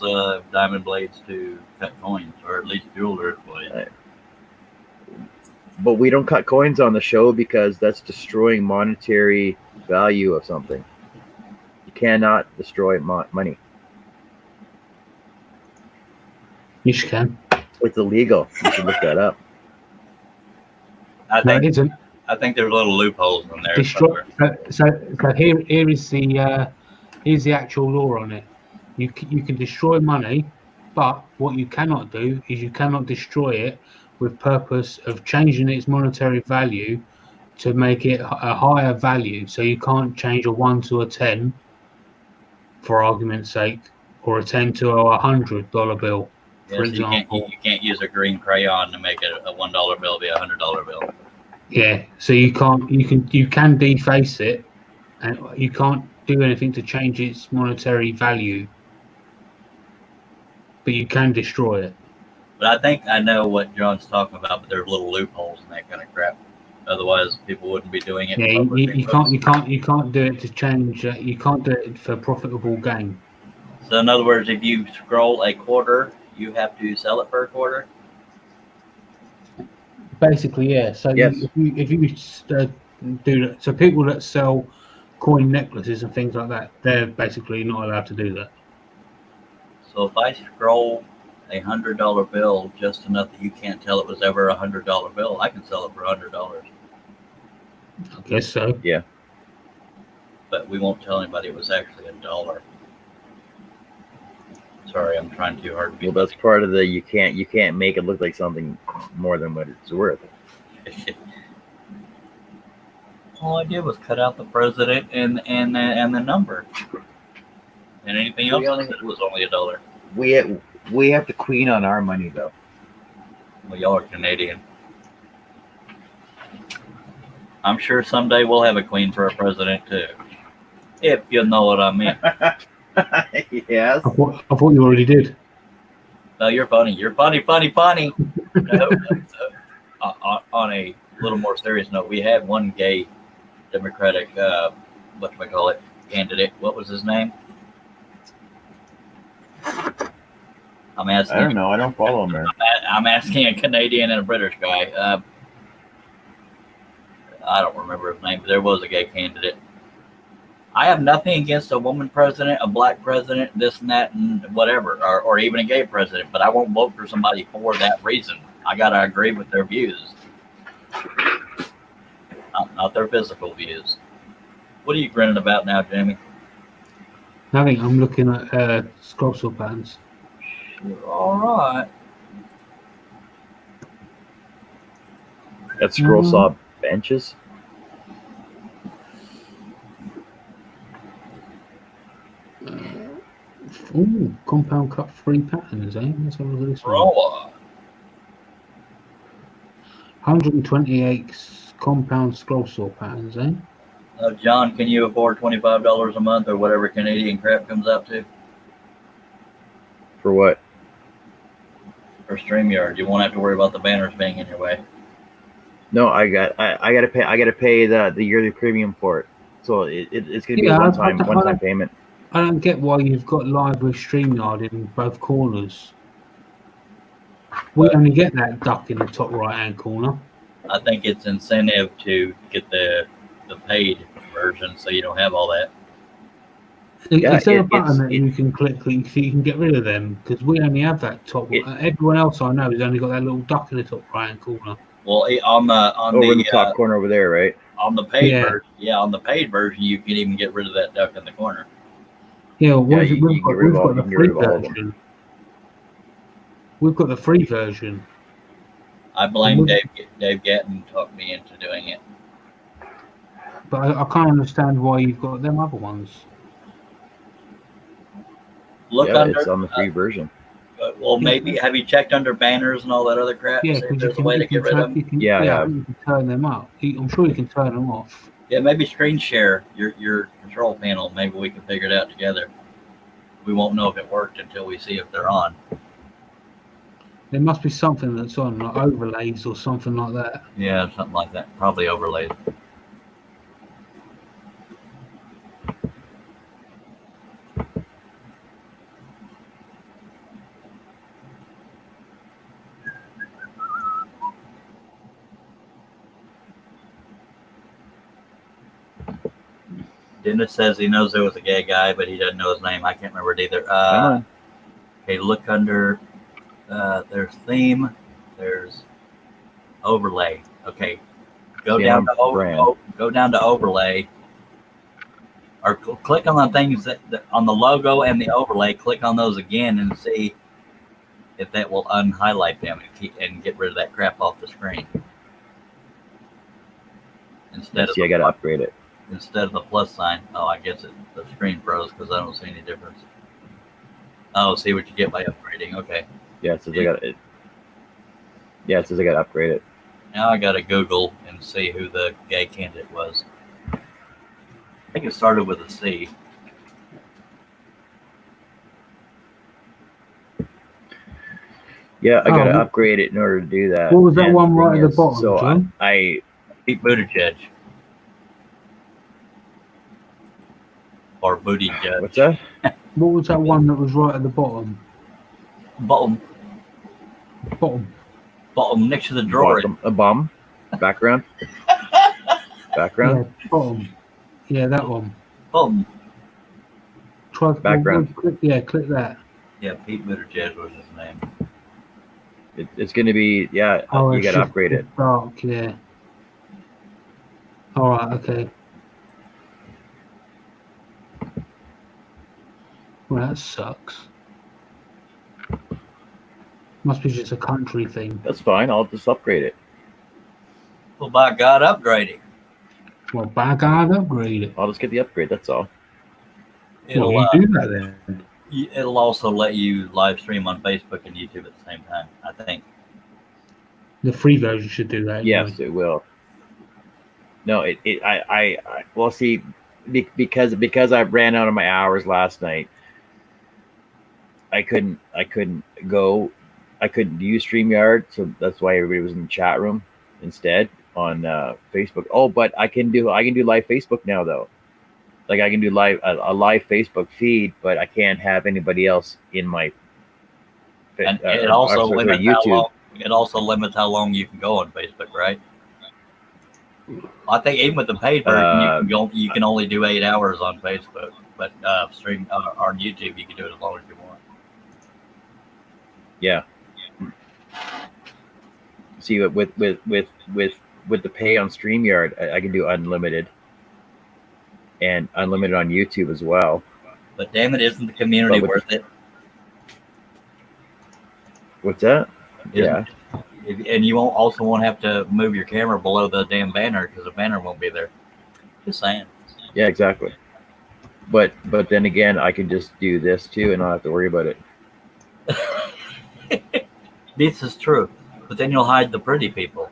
diamond blades to cut coins, or at least jewelers blades. But we don't cut coins on the show because that's destroying monetary value of something. You cannot destroy money. Yes, you can. It's illegal. You should look that up. I No, it think isn't. I think there's little loopholes in there. Destroy. somewhere. So here is the here's the actual law on it. You can destroy money, but what you cannot do is you cannot destroy it with purpose of changing its monetary value to make it a higher value. So you can't change a 1 to a 10, for argument's sake, or a 10 to a $100 bill, Yeah, for so example. you can't use a green crayon to make it a $1 bill be a $100 bill. Yeah, so you can deface it, and you can't do anything to change its monetary value, but you can destroy it. But I think I know what John's talking about. But there's little loopholes and that kind of crap. Otherwise, people wouldn't be doing it. Yeah, you can't do it to change. You can't do it for profitable gain. So in other words, if you scroll a quarter, you have to sell it for a quarter. Basically, yeah. So Yes. if you do that, so people that sell coin necklaces and things like that, they're basically not allowed to do that. So if I scroll a $100 bill just enough that you can't tell it was ever a $100 bill, I can sell it for $100. I guess so. But we won't tell anybody it was actually $1. Sorry, I'm trying too hard to be. Well, that's part of the you can't make it look like something more than what it's worth. All I did was cut out the president and the number, and anything else I said was only $1. We have the queen on our money though. Well, y'all are Canadian. I'm sure someday we'll have a queen for a president too, if you know what I mean. Yes. I thought you already did. No, you're funny. You're funny. No, on a little more serious note, we had one gay Democratic, candidate. What was his name? I'm asking. I don't know. I don't follow him there. I'm asking a Canadian and a British guy. I don't remember his name, but there was a gay candidate. I have nothing against a woman president, a black president, this and that, and whatever, or even a gay president, but I won't vote for somebody for that reason. I got to agree with their views, not their physical views. What are you grinning about now, Jamie? Nothing. I'm looking at scroll saw patterns. All right. That scroll saw benches. Ooh, compound cut 3 patterns, eh? Let's have a look at this one. Roll. 128 compound scroll saw patterns, eh? John, can you afford $25 a month or whatever Canadian crap comes out to For what? for StreamYard? You won't have to worry about the banners being in your way. No, I gotta pay the yearly premium for it. So it's gonna be Yeah, a one time payment. I don't get why you've got live with StreamYard in both corners. We only get that duck in the top right hand corner. I think it's incentive to get the paid version, so you don't have all that. Yeah, Is there a it's- button that you can click so you can get rid of them? Because we only have that top. Everyone else I know has only got that little duck in the top right hand corner. Well, on Over in the top corner over there, right? on the paid Yeah. version, on the paid version, you can even get rid of that duck in the corner. Yeah, well, you we've can get rid of all- got you the can get free rid of all of them. version. We've got the free version. I blame Mhm. Dave Gatton talked me into doing it. But I can't understand why you've got them other ones. Look Yeah, under. it's on the free version. Well, maybe have you checked under banners and all that other crap? Yeah, See if because there's a way to get rid of them. Yeah, I have. you can turn them up. I'm sure you can turn them off. Yeah, maybe screen share your control panel. Maybe we can figure it out together. We won't know if it worked until we see if they're on. There must be something that's on, like overlays or something like that. Yeah, something like that. Probably overlaid. Dennis says he knows there was a gay guy, but he doesn't know his name. I can't remember it either. Come on. Okay, look under. There's theme. There's overlay. Okay, go down to go down to overlay, or click on the things that on the logo and the overlay. Click on those again and see if that will unhighlight them and get rid of that crap off the screen. I gotta upgrade it. Instead of the plus sign. Oh, I guess the screen froze because I don't see any difference. Oh, see what you get by upgrading. Okay. Yeah, it says I got it. Yeah, it says I gotta upgrade it. Now I gotta Google and see who the gay candidate was. I think it started with a C. Yeah, I gotta upgrade it in order to do that. What was that And one right thing at the is, bottom, So John? I Pete Buttigieg. Or Booty Judge. what's that? What was that one that was right at the bottom? Bottom next to the drawer. Bottom, a bum. Background. Background. Yeah, bottom. Yeah, that one. Bottom. Try Background. Click that. Yeah, Pete Buttigieg was his name. It's gonna be you it's gotta just upgrade it. Dark, yeah. All right, okay. Well, that sucks. Must be just a country thing. That's fine. I'll just upgrade it. Well, by God, upgrade it. Well, by God, upgrade it. I'll just get the upgrade. That's all. It'll Well, you do that then. it'll also let you live stream on Facebook and YouTube at the same time. I think. The free version should do that. Yes, it will. No, I well, see, because I ran out of my hours last night. I couldn't use StreamYard, so that's why everybody was in the chat room instead on Facebook. Oh, but I can do live Facebook now though. Like I can do a live Facebook feed, but I can't have anybody else in my. And it also limits YouTube. how long you can go on Facebook, right? I think even with the paid version, you can only do 8 hours on Facebook, but stream on YouTube, you can do it as long as you want. Yeah. See, with the pay on StreamYard, I can do unlimited, and unlimited on YouTube as well. But damn it, isn't the community worth it? What's that? Yeah. And you won't have to move your camera below the damn banner because the banner won't be there. Just saying. Yeah, exactly. But then again, I can just do this too and not have to worry about it. This is true. But then you'll hide the pretty people.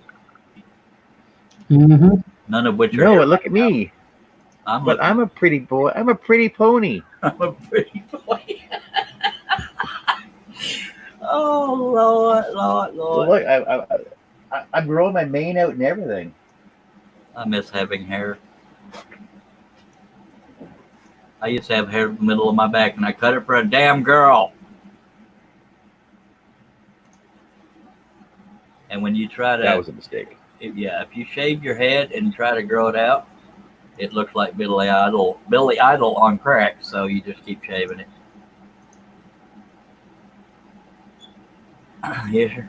Mm-hmm. None of which are. No, look at me. I'm a pretty boy. I'm a pretty pony. I'm a pretty boy. Oh, Lord. Look, I'm growing my mane out and everything. I miss having hair. I used to have hair in the middle of my back, and I cut it for a damn girl. And when you try to... That was a mistake. If you shave your head and try to grow it out, it looks like Billy Idol on crack, so you just keep shaving it. Yes, sir.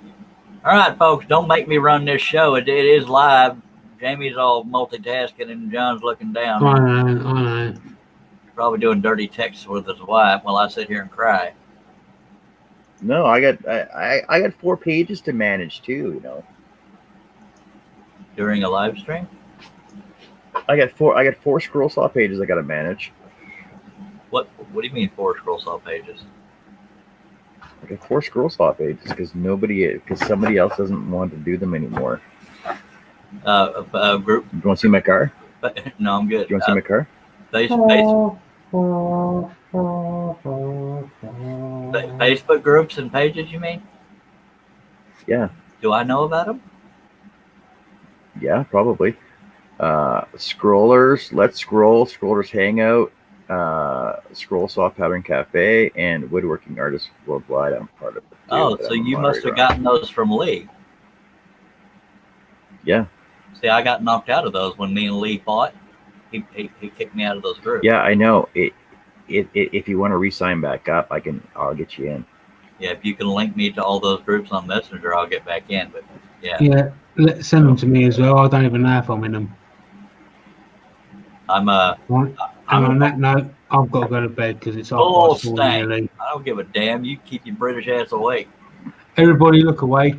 All right, folks, don't make me run this show. It is live. Jamie's all multitasking and John's looking down. I know. Probably doing dirty texts with his wife while I sit here and cry. No, I got 4 pages to manage too, you know. During a live stream? I got 4 scroll saw pages I got to manage. What do you mean 4 scroll saw pages? I got 4 scroll saw pages because somebody else doesn't want to do them anymore. Group. You want to see my car? No, I'm good. Do you want to see my car? Facebook groups and pages, you mean? Yeah. Do I know about them? Yeah, probably. Scrollers, Let's Scroll, Scrollers Hangout, Scroll Saw Pattern Cafe, and Woodworking Artists Worldwide. I'm part of it. Oh, so you must have gotten those from Lee. Yeah. See, I got knocked out of those when me and Lee fought. He kicked me out of those groups. Yeah, I know. If you want to re-sign back up, I'll get you in. Yeah, if you can link me to all those groups on Messenger, I'll get back in. But yeah. Yeah, send them to me as well. I don't even know if I'm in them. And on that note, I've got to go to bed because it's all stank. I don't give a damn. You keep your British ass awake. Everybody look away.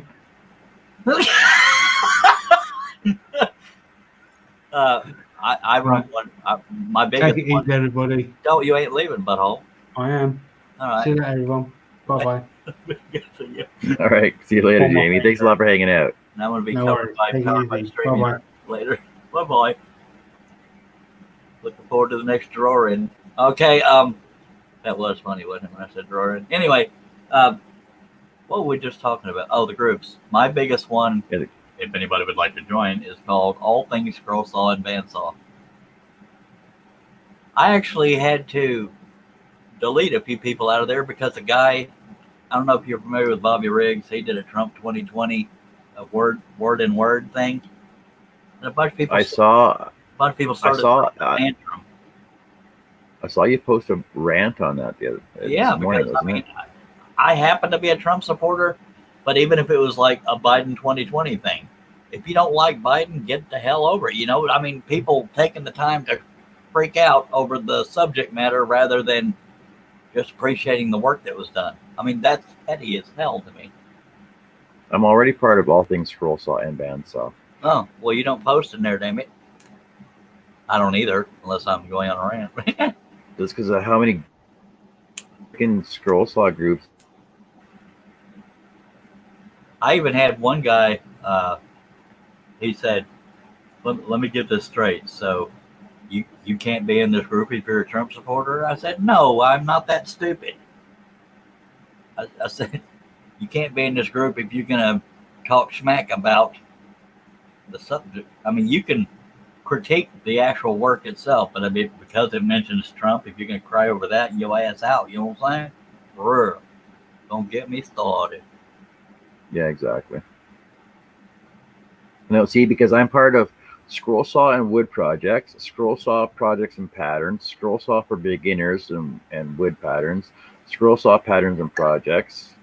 I run one. My biggest Take it easy, everybody. No, you ain't leaving, butthole. I am. All right. See you later, everyone. Bye-bye. All right. See you later, Jamie. Thanks a lot for hanging out. And I'm going to be covered by streaming later. Bye-bye. Looking forward to the next drawer in. Okay. That was funny, wasn't it, when I said drawer in? Anyway, what were we just talking about? Oh, the groups. My biggest one, if anybody would like to join, is called All Things Scroll Saw and Bandsaw. I actually had to delete a few people out of there because the guy, I don't know if you're familiar with Bobby Riggs, he did a Trump 2020 word thing. And a bunch of people started tantrum. I saw you post a rant on that the other morning. Because I happen to be a Trump supporter, but even if it was like a Biden 2020 thing, if you don't like Biden, get the hell over it. You know, I mean, people taking the time to freak out over the subject matter rather than just appreciating the work that was done. I mean, that's petty as hell to me. I'm already part of All Things Scroll Saw and Bandsaw. Oh, well, you don't post in there, damn it. I don't either, unless I'm going on a rant. Just because of how many fucking Scroll Saw groups. I even had one guy, he said, let me get this straight. So you can't be in this group if you're a Trump supporter? I said, no, I'm not that stupid. I said, you can't be in this group if you're going to talk smack about the subject. I mean, you can critique the actual work itself, but I mean, because it mentions Trump, if you're going to cry over that, your ass out. You know what I'm saying? Brr. Don't get me started. Yeah, exactly. No, see, because I'm part of Scroll saw and wood projects, scroll saw projects and patterns, scroll saw for beginners and wood patterns, scroll saw patterns and projects,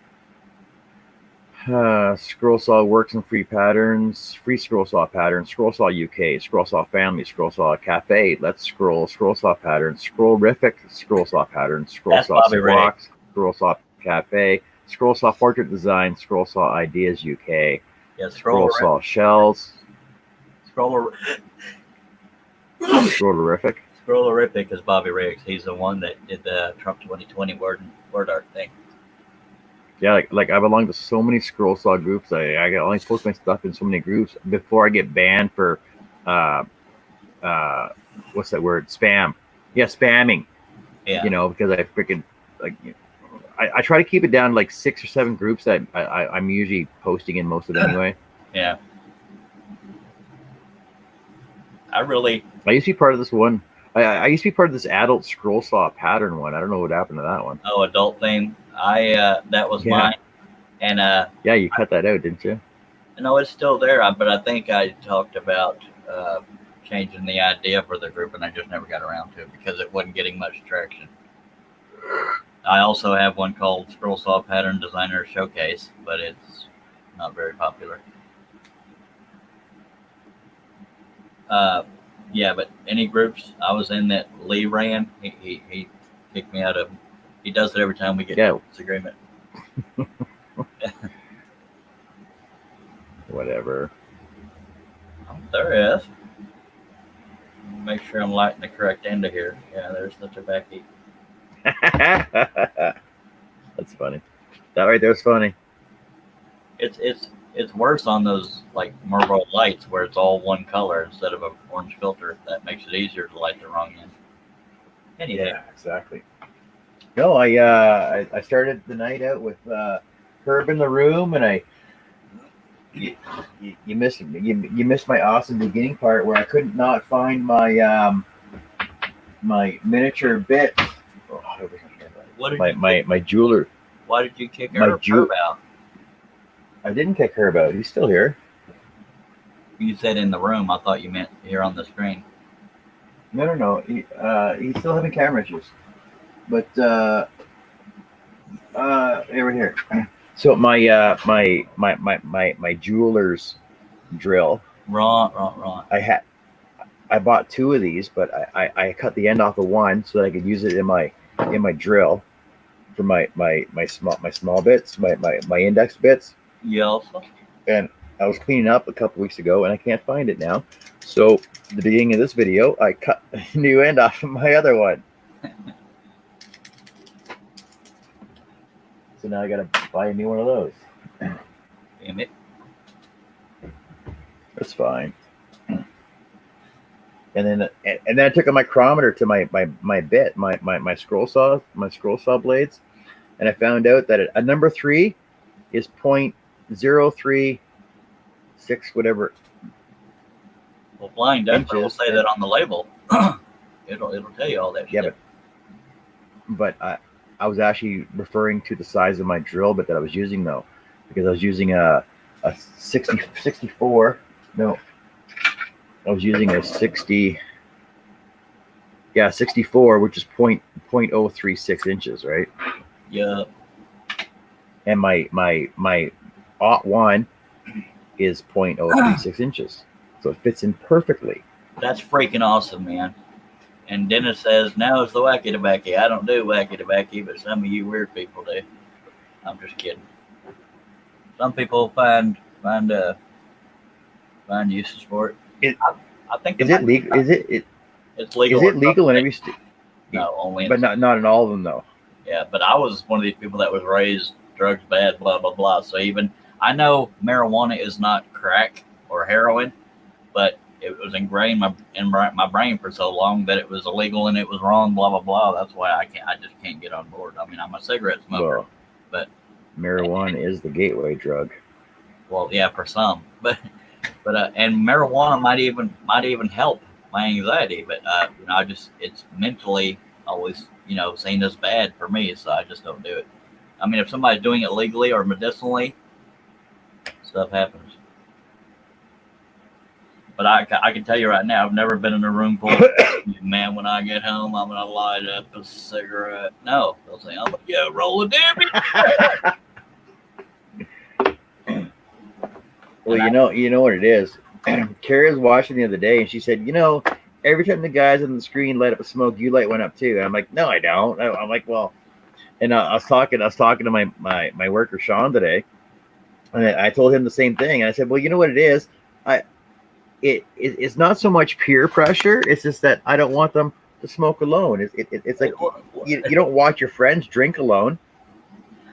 scroll saw works and free patterns, free scroll saw patterns, scroll saw UK, scroll saw family, scroll saw cafe, let's scroll, scroll saw patterns, scrollrific, scroll saw patterns, scroll That's saw Bobby Ray. squawks, scroll saw cafe, scroll saw portrait design, scroll saw ideas UK, Yeah, scroll saw shells, Scroller. scrollerific. Scrollerific is Bobby Riggs. He's the one that did the Trump 2020 word art thing. Yeah, like I belong to so many scroll saw groups. I only post my stuff in so many groups before I get banned for what's that word? Spam. Yeah, spamming. Yeah. You know, because I freaking like I try to keep it down to like 6 or 7 groups that I'm usually posting in most of them anyway. Yeah. I used to be part of this one. I used to be part of this adult scroll saw pattern one. I don't know what happened to that one. Oh, adult theme. That was mine. And yeah, you cut that out, didn't you? No, it's still there. But I think I talked about changing the idea for the group, and I just never got around to it because it wasn't getting much traction. I also have one called Scroll Saw Pattern Designer Showcase, but it's not very popular. Yeah, but any groups I was in that Lee ran, he kicked me out of. He does it every time we get into a disagreement. Whatever. There is. Make sure I'm lighting the correct end of here. Yeah, there's the tobacco. That's funny. That right there's funny. It's worse on those like Marlboro lights where it's all one color instead of an orange filter. That makes it easier to light the wrong end. Anything. Yeah, exactly. No, I started the night out with Herb in the room, and you missed my awesome beginning part where I couldn't not find my my miniature bit. Oh, what did my jeweler. Why did you kick Herb out? I didn't kick Herb out. He's still here. You said in the room. I thought you meant here on the screen. No. He's still having camera issues. But over here. So my jeweler's drill. Wrong. I bought 2 of these, but I cut the end off of one so that I could use it in my drill for my small bits, my index bits. Yes. And I was cleaning up a couple weeks ago, and I can't find it now. So at the beginning of this video, I cut a new end off of my other one. So now I gotta buy a new one of those. Damn it. That's fine. And then I took a micrometer to my bit, my scroll saw blades, and I found out that a number 3 is 0.036 whatever. Well, Blind Denver will say that on the label. it'll tell you all that shit. Yeah, but I was actually referring to the size of my drill bit that I was using though, because I was using a 64. No, I was using a 60. Yeah, 64, which is 0.036 inches, right? Yeah. And my OT1 is 0.036 inches, so it fits in perfectly. That's freaking awesome, man. And Dennis says, now is the wacky tobacco. I don't do wacky tobacco, but some of you weird people do. I'm just kidding. Some people find uses for it. I think is it legal? It's legal. Is it legal in every state? No, only. But not in all of them though. Yeah, but I was one of these people that was raised drugs bad, blah blah blah. So even I know marijuana is not crack or heroin, but it was ingrained in my brain for so long that it was illegal and it was wrong, blah blah blah. That's why I just can't get on board. I mean, I'm a cigarette smoker, but marijuana is the gateway drug. Well, yeah, for some, but and marijuana might even help my anxiety, but it's mentally always seen as bad for me, so I just don't do it. I mean, if somebody's doing it legally or medicinally, stuff happens. But I can tell you right now, I've never been in a room full of man, when I get home, I'm going to light up a cigarette. No. They'll say, I'm going to roll a Debbie. Well, you know what it is. Carrie was watching the other day, and she said, every time the guys on the screen light up a smoke, you light one up too. And I'm like, no, I don't. I'm like, well, and I was talking to my worker Sean today, and I told him the same thing. And I said, well, you know what it is. It's not so much peer pressure. It's just that I don't want them to smoke alone. It's like you don't watch your friends drink alone.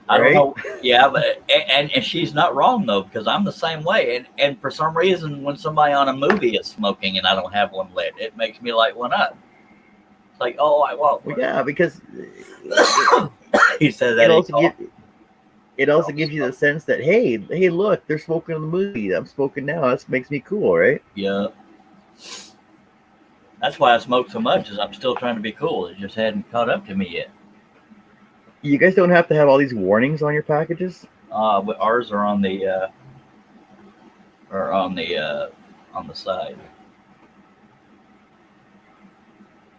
I don't know. Yeah, but and she's not wrong though, because I'm the same way. And for some reason, when somebody on a movie is smoking and I don't have one lit, it makes me light one up. It's like, oh, I want one. Well, yeah, because he said that. It also gives you the sense that hey, look, they're smoking in the movie. I'm smoking now. That makes me cool, right? Yeah. That's why I smoke so much, is I'm still trying to be cool. It just hadn't caught up to me yet. You guys don't have to have all these warnings on your packages? Ours are on the side.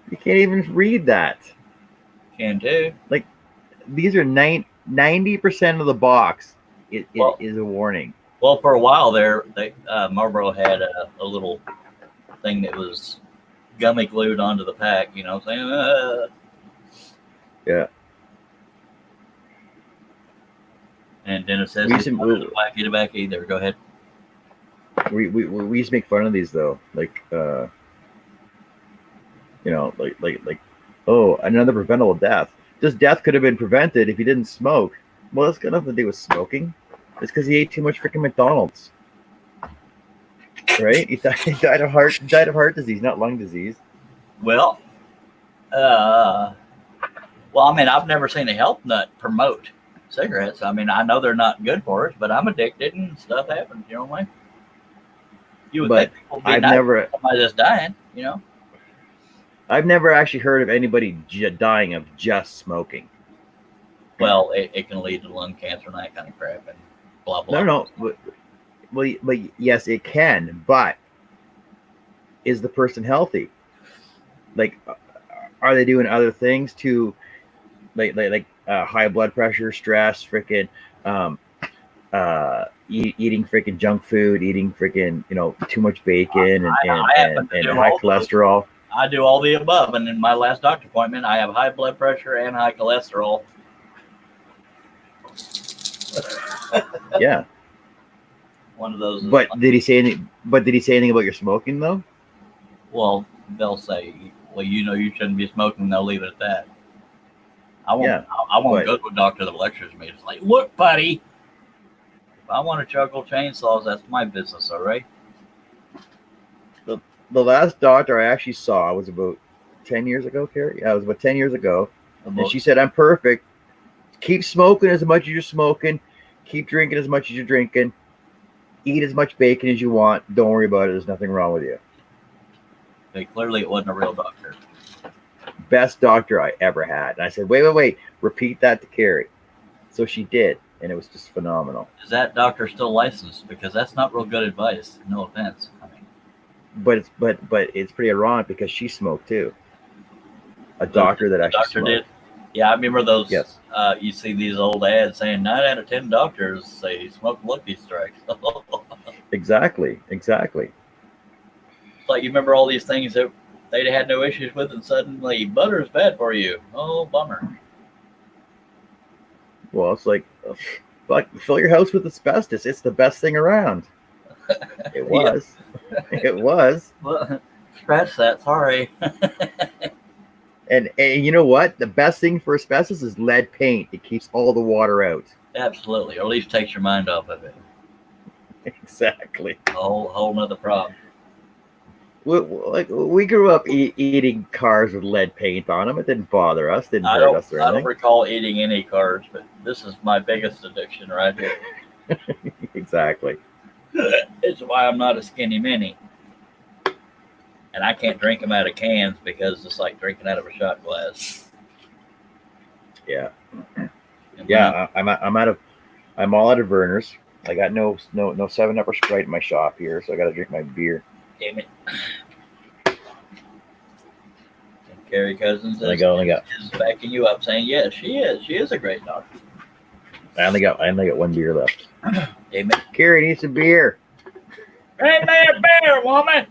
You can't even read that. Can do. Like, these are 90% of the box is a warning. Well, for a while there, Marlboro had a little thing that was gummy glued onto the pack. You know what I'm saying? Yeah. And then it says wacky tobacco either. Go ahead. We used to make fun of these though, like like oh, another preventable death. This death could have been prevented if you didn't smoke. Well, that's got nothing to do with smoking. It's because he ate too much freaking McDonald's. Right? He died of heart disease, not lung disease. Well, I mean, I've never seen a health nut promote cigarettes. I mean, I know they're not good for us, but I'm addicted and stuff happens. You know what I mean? You would think people would be somebody that's dying. You know? I've never actually heard of anybody dying of just smoking. Well, it can lead to lung cancer and that kind of crap and blah blah. No. But yes, it can. But is the person healthy? Like, are they doing other things to, like high blood pressure, stress, freaking, eating freaking junk food, eating freaking too much bacon and high cholesterol? I do all the above, and in my last doctor appointment, I have high blood pressure and high cholesterol. Yeah. One of those. But did he say anything? But did he say anything about your smoking though? Well, they'll say, "Well, you shouldn't be smoking." And they'll leave it at that. I won't go to a doctor that lectures me. It's like, look, buddy, if I want to juggle chainsaws, that's my business, all right? The last doctor I actually saw was about 10 years ago, Carrie. Yeah, it was about 10 years ago. And she said, I'm perfect. Keep smoking as much as you're smoking. Keep drinking as much as you're drinking. Eat as much bacon as you want. Don't worry about it. There's nothing wrong with you. But clearly it wasn't a real doctor. Best doctor I ever had. And I said, wait. Repeat that to Carrie. So she did. And it was just phenomenal. Is that doctor still licensed? Because that's not real good advice. No offense. I mean, but it's pretty ironic because she smoked too. A doctor that actually smoked. Did. Yeah, I remember those. Yes. You see these old ads saying 9 out of 10 doctors say smoke Lucky Strikes. Exactly. It's like you remember all these things that they had no issues with, and suddenly butter is bad for you. Oh, bummer. Well, it's like fill your house with asbestos. It's the best thing around. It was. It was. Well, scratch that. Sorry. And you know what? The best thing for asbestos is lead paint. It keeps all the water out. Absolutely, or at least takes your mind off of it. Exactly. A whole nother problem. We grew up eating cars with lead paint on them. It didn't bother us. Didn't hurt us or anything. I don't recall eating any cars, but this is my biggest addiction right here. Exactly. It's why I'm not a skinny mini. And I can't drink them out of cans because it's like drinking out of a shot glass. Yeah. Yeah, I'm all out of Vernors. I got no 7-Up or Sprite in my shop here, so I got to drink my beer. Damn it. And Carrie Cousins I only got is backing you up, saying, yes, she is. She is a great doctor. I only got one beer left. Damn it. Carrie needs some beer. Bring me a beer, woman.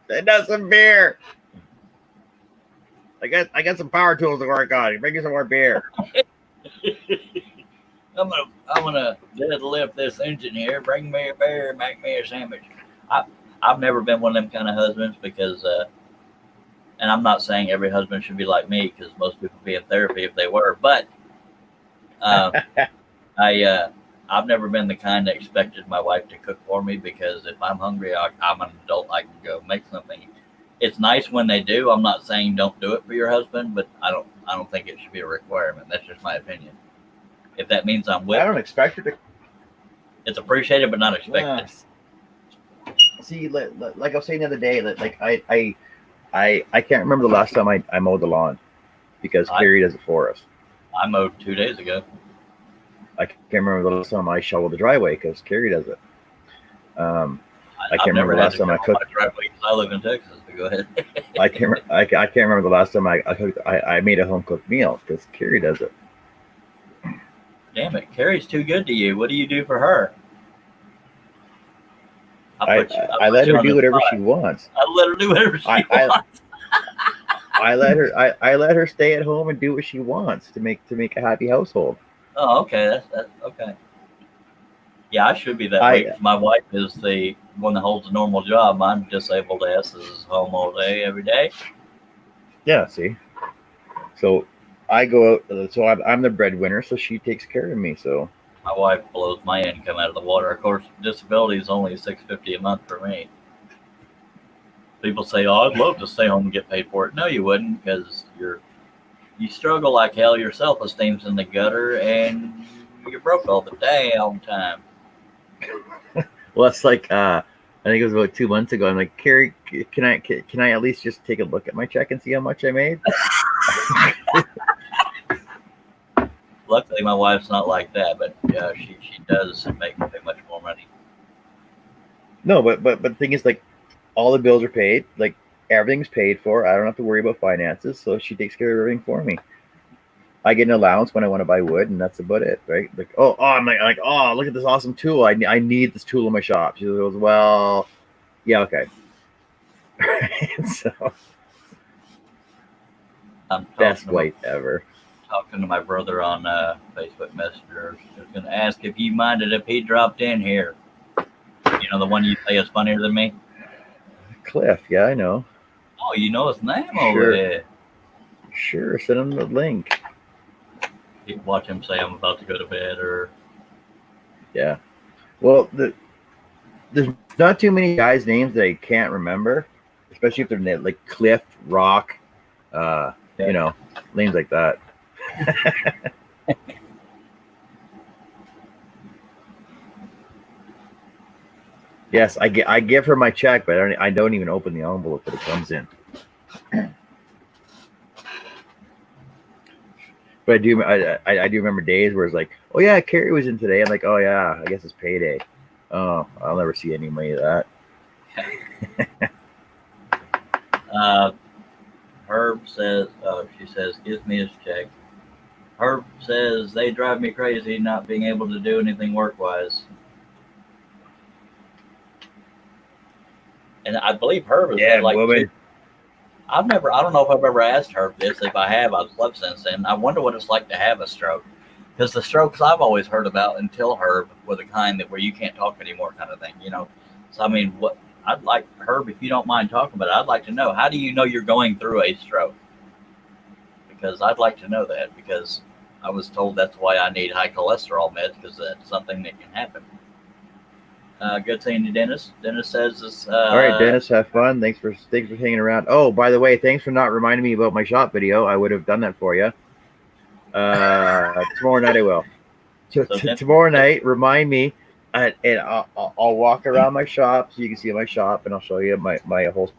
Send us some beer. I got some power tools to work on. Bring me some more beer. I'm gonna deadlift this engine here. Bring me a beer. Make me a sandwich. I've never been one of them kind of husbands because, and I'm not saying every husband should be like me because most people would be in therapy if they were. But I've never been the kind that expected my wife to cook for me because if I'm hungry, I'm an adult. I can go make something. It's nice when they do. I'm not saying don't do it for your husband, but I don't think it should be a requirement. That's just my opinion. If that means I'm I with, don't expect her to. it's appreciated but not expected. See, like I was saying the other day, like I can't remember the last time I mowed the lawn because Carrie does it for us. I mowed 2 days ago. I can't remember the last time I shoveled the driveway because Carrie does it. I can't remember the last time I cooked. My driveway 'cause I live in Texas. But go ahead. I can't remember the last time I cooked. I made a home cooked meal because Carrie does it. Damn it, Carrie's too good to you. What do you do for her? I let her do whatever she wants. I let her do whatever she wants. I let her stay at home and do what she wants to make a happy household. Oh, okay. That's okay. Yeah, I should be that way. 'Cause my wife is the one that holds a normal job. I'm disabled ass is home all day, every day. Yeah, see. So I go out. So I'm the breadwinner. So she takes care of me. So my wife blows my income out of the water. Of course, disability is only $650 a month for me. People say, "Oh, I'd love to stay home and get paid for it." No, you wouldn't, because you struggle like hell. Your self-esteem's in the gutter, and you're broke all the damn time. Well, it's like I think it was about 2 months ago. I'm like, Carrie, can I at least just take a look at my check and see how much I made? Luckily, my wife's not like that, but she does make much more money. No, but the thing is, like, all the bills are paid. Like, everything's paid for. I don't have to worry about finances, so she takes care of everything for me. I get an allowance when I want to buy wood, and that's about it, right? Like, I'm like, oh, look at this awesome tool. I need this tool in my shop. She goes, well, yeah, okay. So, best wife ever. Talking to my brother on Facebook Messenger. I was going to ask if you minded if he dropped in here. You know, the one you say is funnier than me? Cliff, yeah, I know. Oh, you know his name over there. Sure, send him the link. You watch him say I'm about to go to bed, or yeah. Well, there's not too many guys' names that I can't remember, especially if they're like Cliff, Rock, you know, names like that. Yes, I give her my check, but I don't even open the envelope that it comes in. But I do remember days where it's like, oh yeah, Carrie was in today. I'm like, oh yeah, I guess it's payday. Oh, I'll never see any money of that. Herb says, she says, gives me his check. Herb says they drive me crazy not being able to do anything work-wise. And I believe Herb is like, woman. I don't know if I've ever asked Herb this. If I have, I've slept since then. I wonder what it's like to have a stroke. Because the strokes I've always heard about until Herb were the kind that where you can't talk anymore kind of thing, you know? So, I mean, what I'd like, Herb, if you don't mind talking about it, I'd like to know, how do you know you're going through a stroke? Because I'd like to know that, because I was told that's why I need high cholesterol meds, because that's something that can happen. Good seeing you, Dennis. Dennis says this. All right, Dennis, have fun. Thanks for hanging around. Oh, by the way, thanks for not reminding me about my shop video. I would have done that for you. Tomorrow night I will. Tomorrow night, remind me, and I'll walk around my shop so you can see my shop, and I'll show you my whole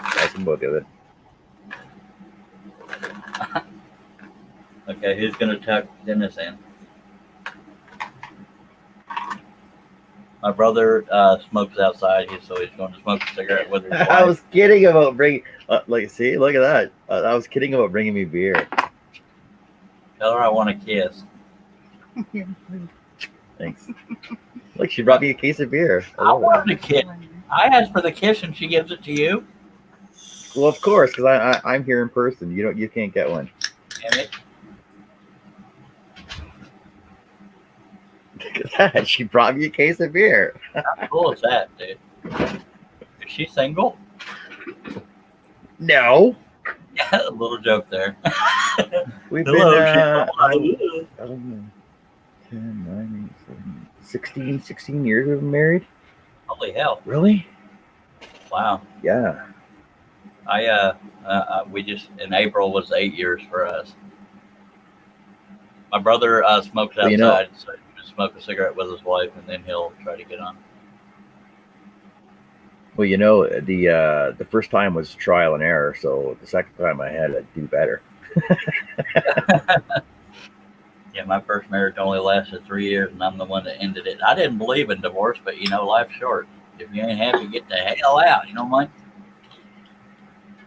awesome book of it. Okay, who's gonna tuck Dennis in? My brother smokes outside, so he's going to smoke a cigarette with his wife. I was kidding about bringing. See, look at that. I was kidding about bringing me beer. Tell her I want a kiss. Thanks. Look, she brought me a case of beer. I wanted a kiss. I asked for the kiss, and she gives it to you. Well, of course, because I'm here in person. You can't get one. Damn it. Look at that. She brought me a case of beer. How cool is that, dude? Is she single? No. Yeah, a little joke there. We've Hello, been, I she- don't know, 10, 9, 8, 16 years we've been married. Holy hell! Really? Wow. Yeah. We just in April was 8 years for us. My brother smokes outside, Well, so he just smoke a cigarette with his wife, and then he'll try to get on. Well, the first time was trial and error, so the second time I had to do better. Yeah, my first marriage only lasted 3 years, and I'm the one that ended it. I didn't believe in divorce, but life's short. If you ain't happy, get the hell out. You know what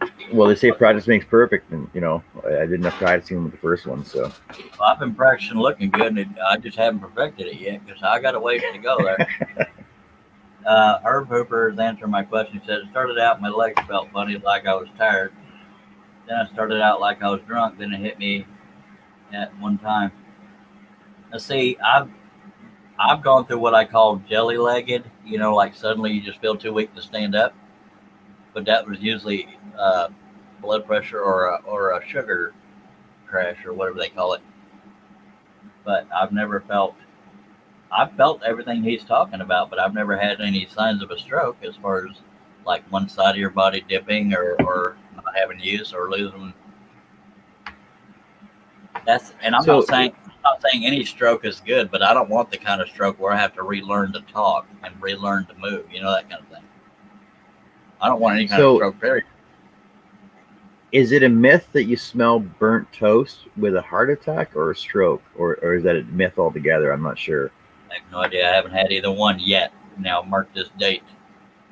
I mean? Well, they say practice makes perfect, and I didn't have practicing with the first one, so. Well, I've been practicing looking good, and I just haven't perfected it yet because I got a ways to go there. Herb Hooper is answering my question. He said, it started out my legs felt funny, like I was tired. Then I started out like I was drunk. Then it hit me at one time. Now, see, I've gone through what I call jelly-legged. Like suddenly you just feel too weak to stand up. But that was usually blood pressure or a sugar crash or whatever they call it. But I've felt everything he's talking about, but I've never had any signs of a stroke as far as like one side of your body dipping or not having use or losing. I'm not saying any stroke is good, but I don't want the kind of stroke where I have to relearn to talk and relearn to move, that kind of thing. I don't want any kind of stroke, period. Is it a myth that you smell burnt toast with a heart attack or a stroke, or is that a myth altogether? I'm not sure. I have no idea. I haven't had either one yet. Now, mark this date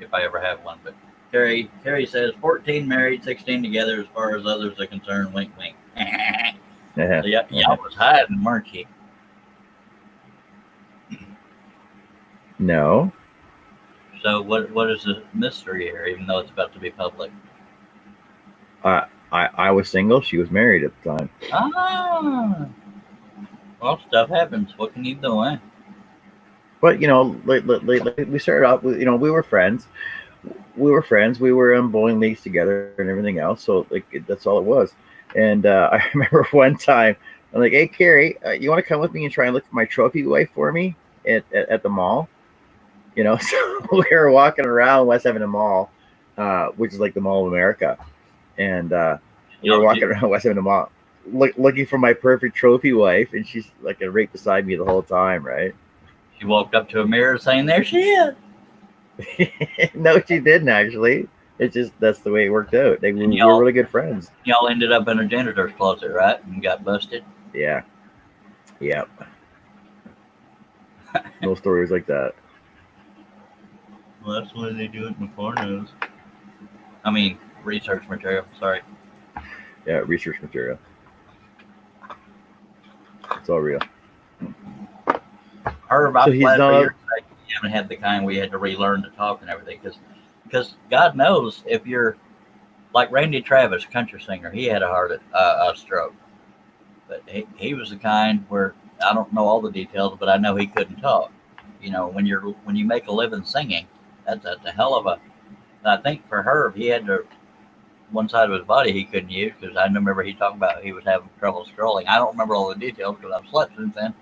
if I ever have one. But Carrie says 14 married, 16 together as far as others are concerned. Wink, wink. So y'all was hiding, weren't you? No. So what is the mystery here, even though it's about to be public? I was single. She was married at the time. Ah. Well, stuff happens. What can you do, eh? But we started off with we were friends. We were in bowling leagues together and everything else. So that's all it was. And I remember one time I'm like, "Hey, Carrie, you want to come with me and try and look for my trophy wife for me at the mall?" So we were walking around West Hampton Mall, which is like the Mall of America, and we were walking around West Hampton Mall, looking for my perfect trophy wife, and she's like right beside me the whole time, right? She walked up to a mirror saying, "There she is." No, she didn't actually. It's just that's the way it worked out. We were really good friends. Y'all ended up in a janitor's closet, right? And got busted. Yeah. Yep. No stories like that. Well, that's the way they do it in the pornos. I mean, research material. Sorry. Yeah, research material. It's all real. Herb, I'm glad for your sake you haven't had the kind where you had to relearn to talk and everything, because God knows if you're like Randy Travis, country singer, he had a stroke, but he was the kind where I don't know all the details, but I know he couldn't talk. When you make a living singing, that's a hell of a. I think for Herb, he had one side of his body he couldn't use because I remember he talked about he was having trouble scrolling. I don't remember all the details because I've slept since then.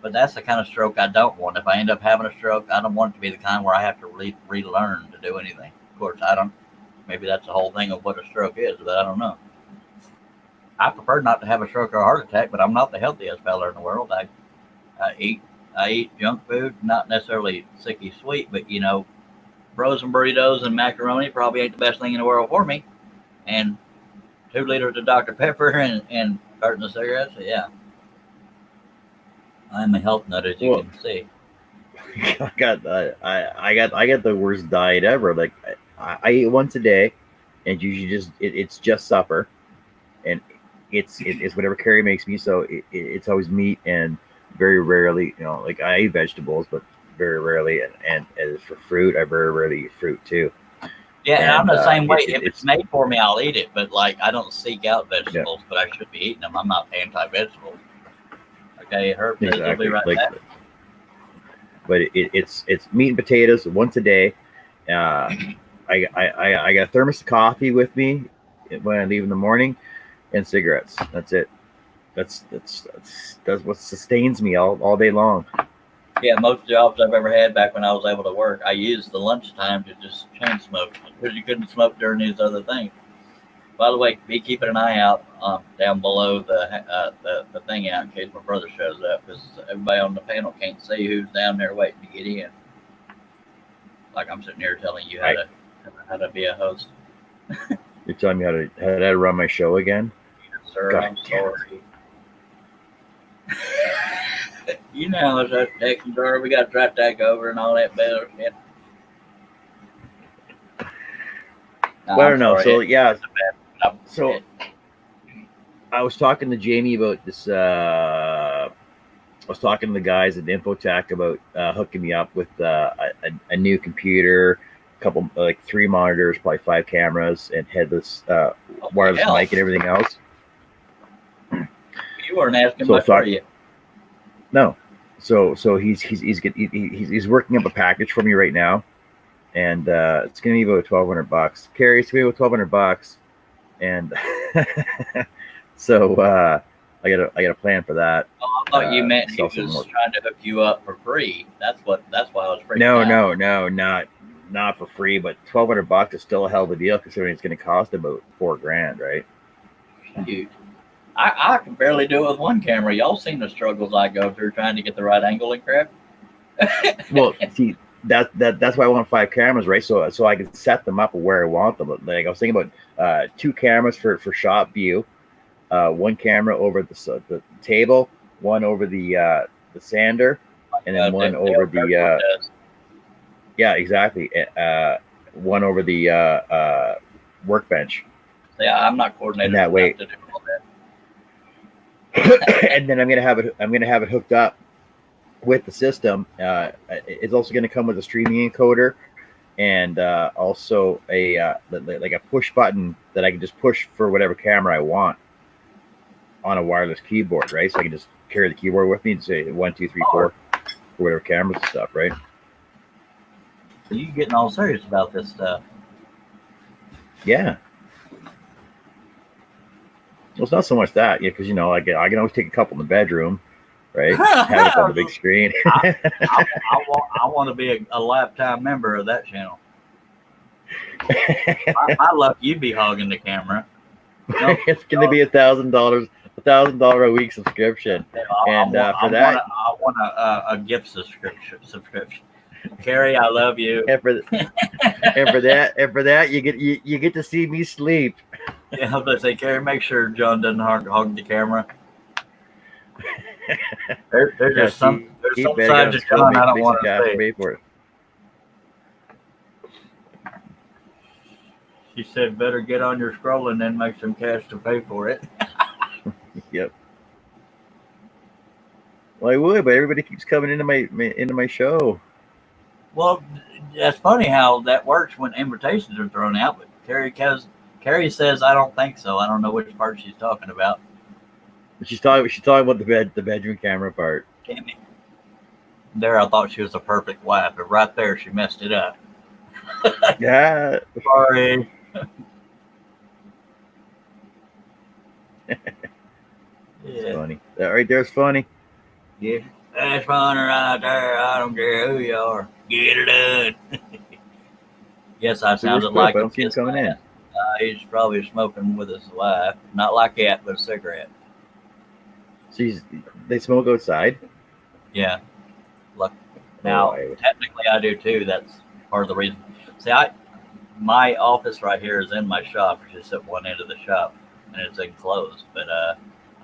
But that's the kind of stroke I don't want. If I end up having a stroke, I don't want it to be the kind where I have to relearn to do anything. Of course, maybe that's the whole thing of what a stroke is, but I don't know. I prefer not to have a stroke or a heart attack, but I'm not the healthiest fella in the world. I eat junk food, not necessarily sicky sweet, but frozen burritos and macaroni probably ain't the best thing in the world for me. And 2 liters of Dr. Pepper and carton of cigarettes, yeah. I'm a health nut, as you can see. I got the worst diet ever. Like I eat once a day, and usually it's just supper, and it's whatever Carrie makes me. So it's always meat, and very rarely, like I eat vegetables, but very rarely. And as for fruit, I very rarely eat fruit too. Yeah, and I'm And the same way. it, If it's it's made for me, I'll eat it. But like, I don't seek out yeah, vegetables, but I should be eating them. I'm not anti-vegetable. Okay, Herb says he'll be exactly. right Like, back. but it's meat and potatoes once a day. Uh, I got a thermos of coffee with me when I leave in the morning, and cigarettes. That's it. That's what sustains me all day long. Yeah, most jobs I've ever had back when I was able to work, I used the lunchtime to just chain smoke because you couldn't smoke during these other things. By the way, be keeping an eye out down below the thing out in case my brother shows up because everybody on the panel can't see who's down there waiting to get in. Like I'm sitting here telling you how to be a host. You're telling me how to run my show again? Sir, God I'm damn it. sorry. You know how much that taking, sir. We got to try to take over and all that better shit. No, Well, I I'm don't know. sorry. So yeah, I'm- so I was talking to Jamie about this. I was talking to the guys at Infotech about hooking me up with a new computer, a couple like 3 monitors, probably 5 cameras, and headless wireless hell. mic and everything else. You weren't asking So much, sorry. were you? No, so he's working up a package for me right now, and it's gonna be about $1,200. Carrie, it's gonna be about $1,200, and so I got a plan for that. Oh, I thought you meant he sell some was more. trying to hook you up for free. That's why I was freaking No, out. no, not for free, but $1,200 is still a hell of a deal considering it's going to cost about $4,000, right? Dude, I can barely do it with one camera. Y'all seen the struggles I go through trying to get the right angle and crap. Well, see, that's why I want 5 cameras, right? So I can set them up where I want them. Like I was thinking about 2 cameras for shot view, 1 camera over the table, 1 over the sander, and then 1 over the yeah, exactly. 1 over the workbench. Yeah, I'm not coordinated In that way. enough to do all that. And then I'm gonna have it hooked up with the system. It's also gonna come with a streaming encoder and also a like a push button that I can just push for whatever camera I want on a wireless keyboard, right? So I can just carry the keyboard with me and say 1, 2, 3, 4 for whatever cameras and stuff, right? So you getting all serious about this stuff? Yeah. Well, it's not so much that, because I can always take a couple in the bedroom, right? Have it on the big screen. I want to be a lifetime member of that channel. I love you be hogging the camera. No, It's going to be $1,000 a week subscription, and for that, I want a gift subscription. Carrie, I love you. and for that, you get to see me sleep. Yeah, I was going to say, Carrie, make sure John doesn't hog the camera. There's just some sides of John I don't want to see. For it. She said, better get on your scrolling and make some cash to pay for it. Yep. Well, I would, but everybody keeps coming into my show. Well, that's funny how that works when invitations are thrown out. But Carrie says, I don't think so. I don't know which part she's talking about. She's talking about the bedroom camera part. Damn it. There, I thought she was a perfect wife, but right there, she messed it up. Yeah. Sorry. It's funny. That right there's funny. Yeah, that's funny right there. I don't care who you are. Get it done. Yes, I sounded like I don't see him coming in. He's probably smoking with his wife. Not like that, but a cigarette. So they smoke outside? Yeah. Look, now, technically I do too. That's part of the reason. See, my office right here is in my shop. It's just at one end of the shop, and it's enclosed. But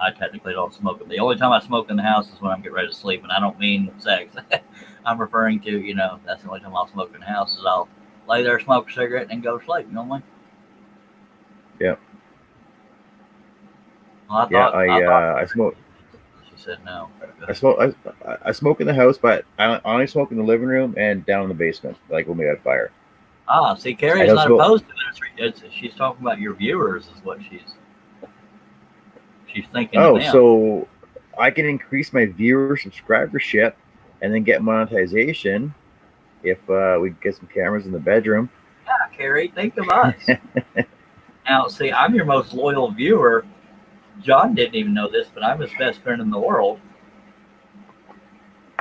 I technically don't smoke. The only time I smoke in the house is when I'm getting ready to sleep, and I don't mean sex. I'm referring to, that's the only time I'll smoke in the house is I'll lay there, smoke a cigarette, and go to sleep. You know what I mean? Yeah. Well, Yeah, I thought I smoke. she said no. I smoke in the house, but I only smoke in the living room and down in the basement, like when we had fire. See, I Carrie's don't not smoke. opposed to it. She's talking about your viewers, is what she's thinking of Oh, them. so I can increase my viewer subscribership and then get monetization if we get some cameras in the bedroom. Yeah, Carrie, think of us. Now, see, I'm your most loyal viewer. John didn't even know this, but I'm his best friend in the world.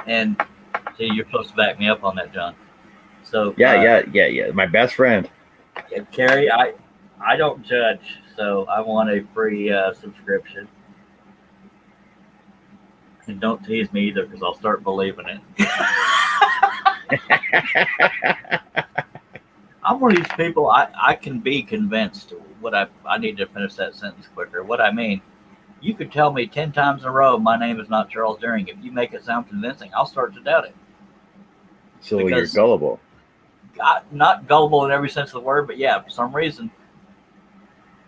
And see, you're supposed to back me up on that, John. So Yeah. My best friend. Carrie, I don't judge, so I want a free subscription. And don't tease me either, because I'll start believing it. I'm one of these people. I can be convinced. I need to finish that sentence quicker. What I mean, you could tell me 10 times in a row my name is not Charles Deering. If you make it sound convincing, I'll start to doubt it. So you're gullible. Not gullible in every sense of the word, but yeah, for some reason.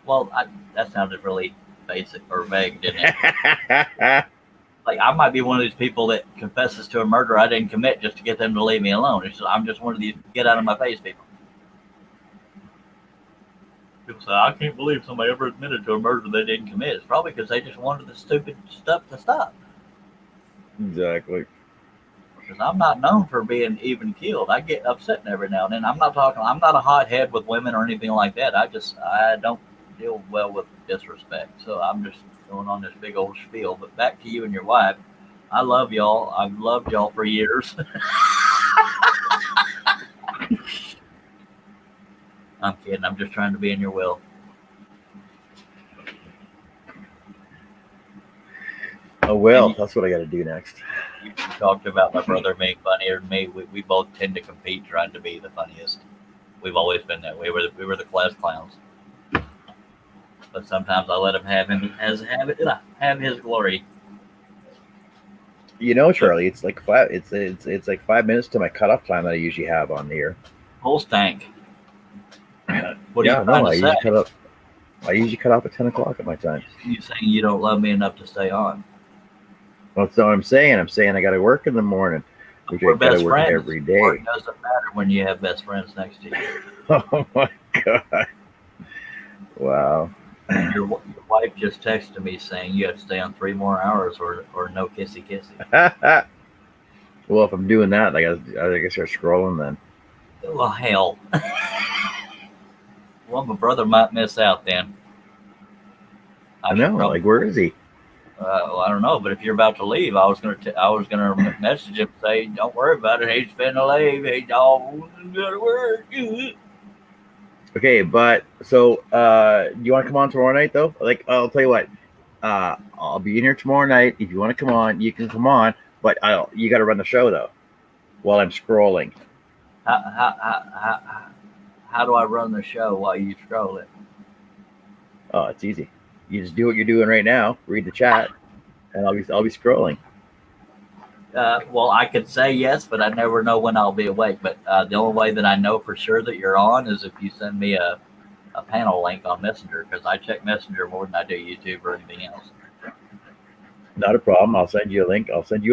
Well, that sounded really basic or vague, didn't it? Like, I might be one of these people that confesses to a murder I didn't commit just to get them to leave me alone. I'm just one of these get out of my face people. People say, I can't believe somebody ever admitted to a murder they didn't commit. It's probably because they just wanted the stupid stuff to stop. Exactly. Because I'm not known for being even keeled. I get upset every now and then. I'm not a hothead with women or anything like that. I don't deal well with disrespect. So I'm just going on this big old spiel. But back to you and your wife. I love y'all. I've loved y'all for years. I'm kidding. I'm just trying to be in your will. Oh, well, that's what I got to do next. You talked about my brother being funnier than me. We both tend to compete trying to be the funniest. We've always been that way. We were the class clowns. But sometimes I let him have his glory. Charlie, it's like it's like 5 minutes to my cutoff time that I usually have on the air. Whole stank. What Yeah, are you trying to say? I usually cut off at 10 o'clock at my time. You saying you don't love me enough to stay on? Well, that's not what I'm saying. I'm saying I got to work in the morning, which I got to work every day. It doesn't matter when you have best friends next to you. Oh my god! Wow. Your wife just texted me saying you have to stay on 3 more hours or no kissy. Well, if I'm doing that, I guess start scrolling then. Well, hell. Well, my brother might miss out then. I know. Like, where is he? Well, I don't know, but if you're about to leave, I was gonna message him and say, "Don't worry about it. He's finna leave. He's all gotta work." Okay, but so do you want to come on tomorrow night though? Like, I'll tell you what. I'll be in here tomorrow night. If you want to come on, you can come on. But you got to run the show though, while I'm scrolling. How do I run the show while you scroll it? Oh, it's easy. You just do what you're doing right now. Read the chat, and I'll be scrolling. Well, I could say yes, but I never know when I'll be awake. But the only way that I know for sure that you're on is if you send me a panel link on Messenger, because I check Messenger more than I do YouTube or anything else. Not a problem. I'll send you a link. I'll send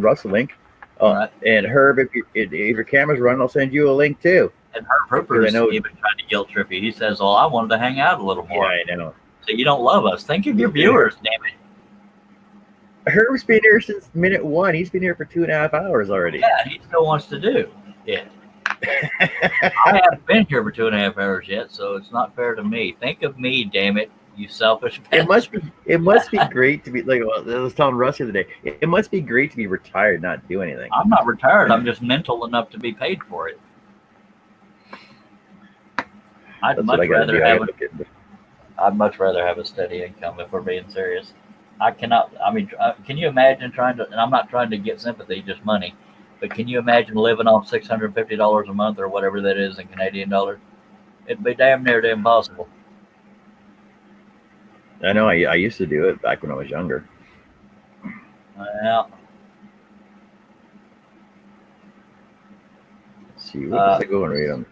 Russ a link. Right. And Herb, if your camera's running, I'll send you a link too. And Herb Hooper is even trying to guilt trip you. He says, "Well, I wanted to hang out a little more." Yeah, I know. So you don't love us. Think of your viewers, damn it. Herb's been here since minute 1. He's been here for 2.5 hours already. Yeah, he still wants to do it. I haven't been here for 2.5 hours yet, so it's not fair to me. Think of me, damn it, you selfish bastard. It must be great to be like I was telling Russ the other day. It must be great to be retired, not do anything. I'm not retired. I'm just mental enough to be paid for it. I'd much rather have a steady income if we're being serious. I cannot. I mean, can you imagine trying to? And I'm not trying to get sympathy, just money. But can you imagine living on $650 a month or whatever that is in Canadian dollars? It'd be damn near impossible. I know. I used to do it back when I was younger. Well, see. What does it go and read them?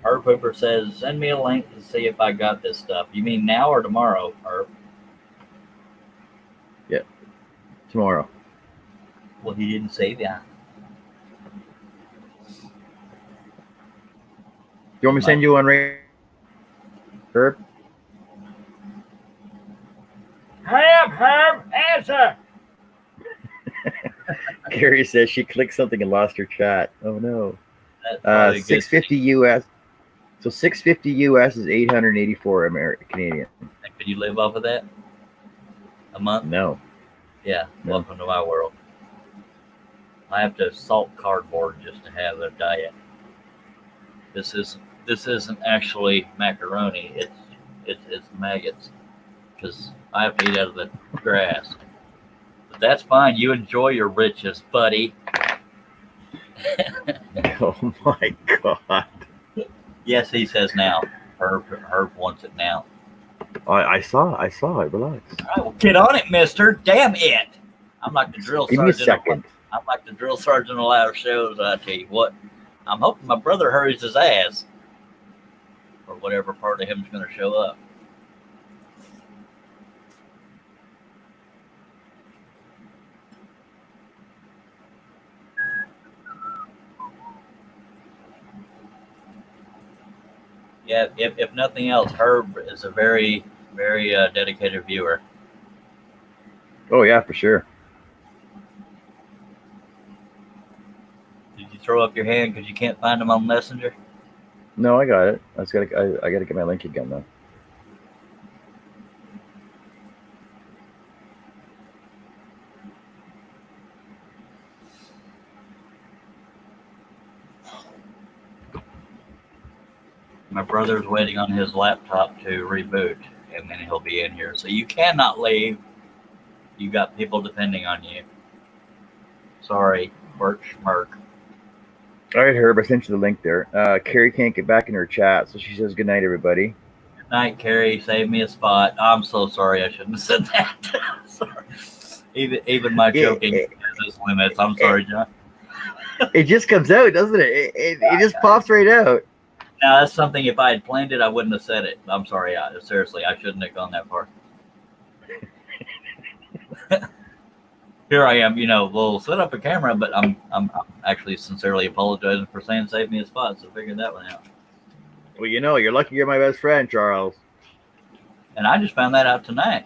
Herb Hooper says, send me a link to see if I got this stuff. You mean now or tomorrow, Herb? Tomorrow. Well, he didn't say that. You want me to send you one right? Herb? Herb, answer! Carrie says she clicked something and lost her chat. Oh no. That's probably good. 650 US. So 650 US is 884 American Canadian. Could you live off of that? A month? No. Yeah, No. welcome to my world. I have to salt cardboard just to have a diet. This isn't actually macaroni. It's maggots because I have to eat out of the grass. But that's fine. You enjoy your riches, buddy. Oh my god. Yes, he says now. Herb wants it now. I saw it. Relax. All right, well, get on it, mister. Damn it. I'm like the drill Give me a sergeant. second. I'm like the drill sergeant of a lot of shows. I tell you what, I'm hoping my brother hurries his ass, or whatever part of him's going to show up. Yeah, if nothing else, Herb is a very, very dedicated viewer. Oh yeah, for sure. Did you throw up your hand because you can't find him on Messenger? No, I got it. I gotta get my link again though. My brother's waiting on his laptop to reboot, and then he'll be in here. So you cannot leave. You got people depending on you. Sorry, Bert Schmirk. All right, Herb, I sent you the link there. Carrie can't get back in her chat, so she says good night, everybody. Good night, Carrie. Save me a spot. I'm so sorry. I shouldn't have said that. Sorry. Even my joking has limits. I'm sorry, John. It just comes out, doesn't it? It just pops right out. Now, that's something, if I had planned it, I wouldn't have said it. I'm sorry. Seriously, I shouldn't have gone that far. Here I am, we'll set up a camera, but I'm actually sincerely apologizing for saying save me a spot, so figure that one out. Well, you're lucky you're my best friend, Charles. And I just found that out tonight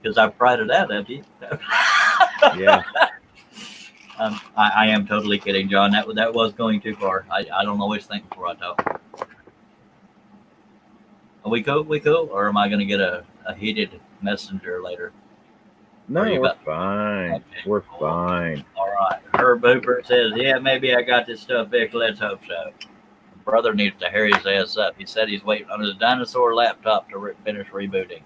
because I pried it out at you. Yeah. I am totally kidding, John. That was going too far. I don't always think before I talk. Are we cool? Or am I going to get a heated messenger later? No, Or you we're got- fine. Okay, We're cool. fine. All right. Herb Hooper says, yeah, maybe I got this stuff fixed. Let's hope so. Brother needs to hurry his ass up. He said he's waiting on his dinosaur laptop to finish rebooting.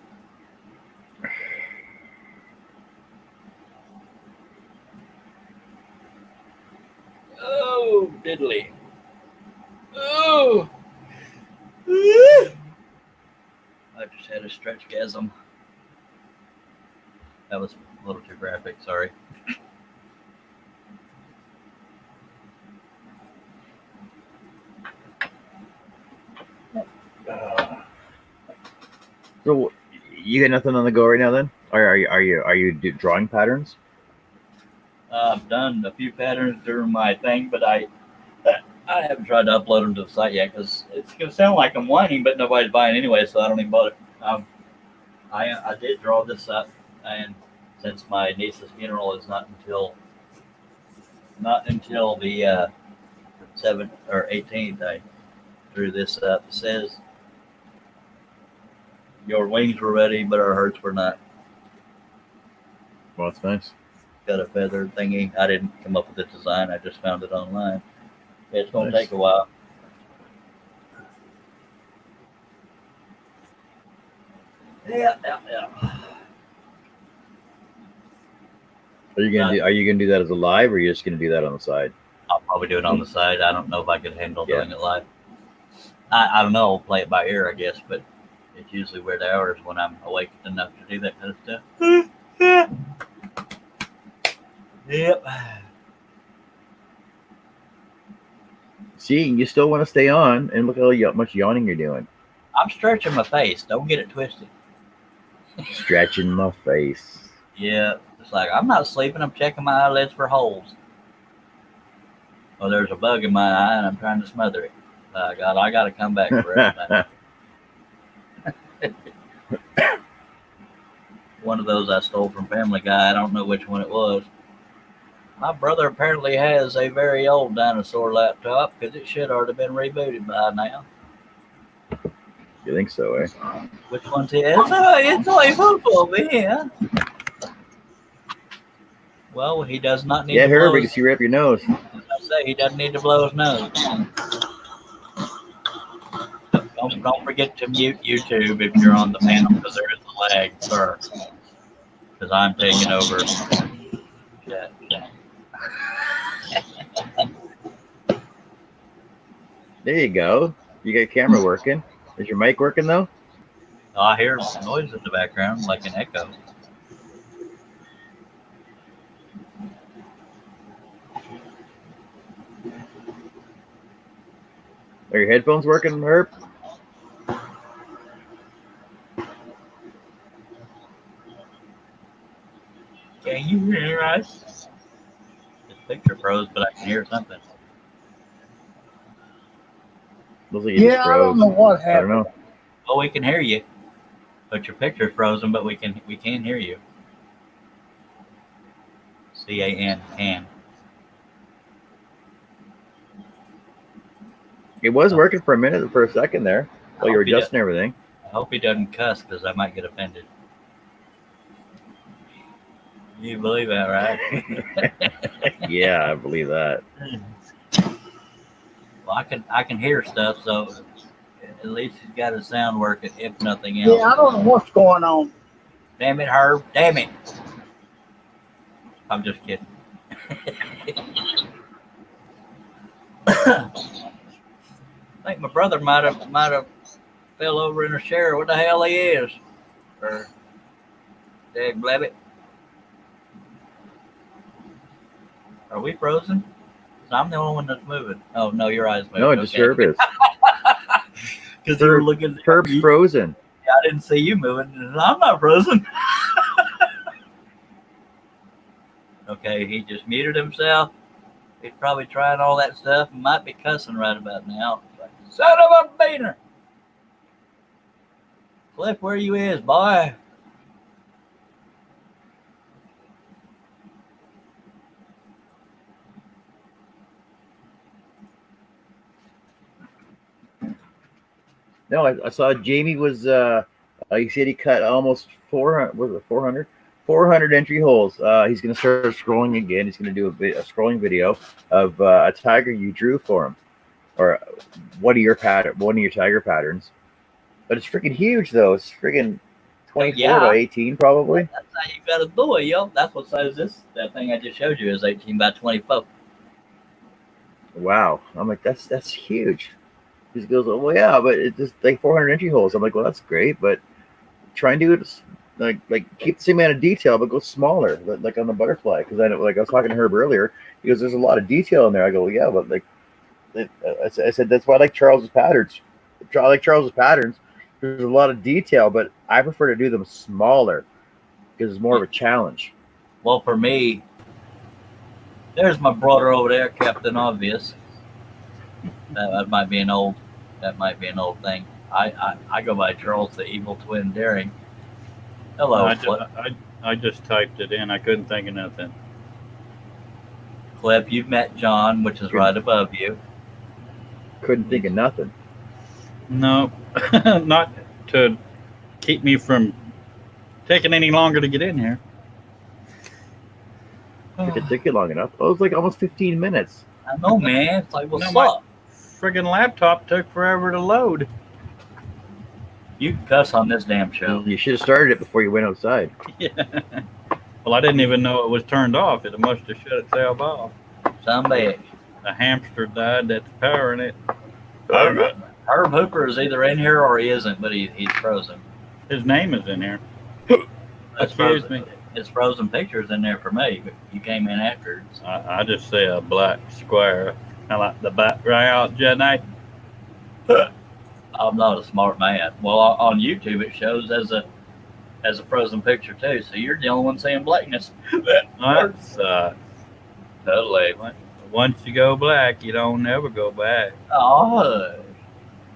Oh, diddly. Oh. I just had a stretchgasm. That was a little too graphic, sorry. So you got nothing on the go right now, then? Or are you drawing patterns? I've done a few patterns during my thing, but I haven't tried to upload them to the site yet because it's gonna sound like I'm whining, but nobody's buying anyway, so I don't even bother. I did draw this up, and since my niece's funeral is not until the 7th or 18th, I drew this up. It says, "Your wings were ready, but our hearts were not." Well, that's nice. Got a feather thingy. I didn't come up with the design. I just found it online. It's gonna Nice. take a while. Yeah. Are you gonna do that as a live, or are you just gonna do that on the side? I'll probably do it on the side. I don't know if I could handle Yeah. doing it live. I don't know. I'll play it by ear, I guess, but it's usually weird hours when I'm awake enough to do that kind of stuff. Yep. See, you still want to stay on, and look how much yawning you're doing. I'm stretching my face. Don't get it twisted. Stretching my face. Yeah, it's like I'm not sleeping. I'm checking my eyelids for holes. Well, there's a bug in my eye, and I'm trying to smother it. God, I got to come back for everything. One of those I stole from Family Guy. I don't know which one it was. My brother apparently has a very old dinosaur laptop because it should already been rebooted by now. You think so, eh? Which one's it? It's a football, man. Well, he does not need Yeah, to blow Herbie, his, can you up your nose? as I say, he doesn't need to blow his nose. Don't forget to mute YouTube if you're on the panel because there is a lag, sir. Because I'm taking over. Yeah. There you go. You got your camera working. Is your mic working though? Oh, I hear noise in the background, like an echo. Are your headphones working, Herb? Can you hear us? This picture froze, but I can hear something. Looks like you just I froze. don't know what I happened. don't know. Well, we can hear you, but your picture's frozen. But we can hear you. CAN can. It was working for a minute, for a second there, while you were hope he adjusting everything. I hope he doesn't cuss because I might get offended. You believe that, right? Yeah, I believe that. Well, I can hear stuff, so at least he's got his sound working, if nothing else. Yeah, I don't know what's going on. Damn it, Herb! Damn it! I'm just kidding. I think my brother might have fell over in a chair. What the hell he is? Or Dag Blabbit. Are we frozen? I'm the only one that's moving. Oh no, your eyes moving. No, just Herb is. Because you were looking. Herb's frozen. I didn't see you moving. I'm not frozen. Okay, he just muted himself. He's probably trying all that stuff and might be cussing right about now. Son of a beaner! Cliff, where you is, boy? No, I saw Jamie was. He said he cut almost 400. Was it 400? 400 entry holes. He's going to start scrolling again. He's going to do a scrolling video of a tiger you drew for him, or one of your tiger patterns. But it's freaking huge, though. It's freaking 24 by 18, probably. That's how you got to do it, yo. That's what size that thing I just showed you is 18 by 24. Wow. I'm like, that's huge. He goes, oh, well, yeah, but it's just like 400 entry holes. I'm like, well, that's great, but try and do it like keep the same amount of detail, but go smaller, like on the butterfly. Because I was talking to Herb earlier. He goes, there's a lot of detail in there. I go, well, yeah, but I said that's why I like Charles's patterns. I like Charles's patterns. There's a lot of detail, but I prefer to do them smaller because it's more of a challenge. Well, for me, there's my brother over there, Captain Obvious. That might be an old thing. I go by Charles the Evil Twin Daring. Hello, I just typed it in. I couldn't think of nothing. Cliff. You've met John, which is right above you. Couldn't think of nothing. No, not to keep me from taking any longer to get in here. It could take you long enough. Oh, it was like almost 15 minutes. I know, man. It's like, what's No, up? Friggin' laptop took forever to load. You can cuss on this damn show. You should have started it before you went outside. Yeah. Well, I didn't even know it was turned off. It must have shut itself off. Some bitch. The hamster died. That's powering it. Herb Hooper is either in here or he isn't, but he's frozen. His name is in here. That's Excuse frozen. me. His frozen picture's in there for me, but you came in after. I just say a black square. I like the background, Jenny. I'm not a smart man. Well, on YouTube it shows as a frozen picture too. So you're the only one seeing blackness. That's Totally. once you go black, you don't never go back. Oh,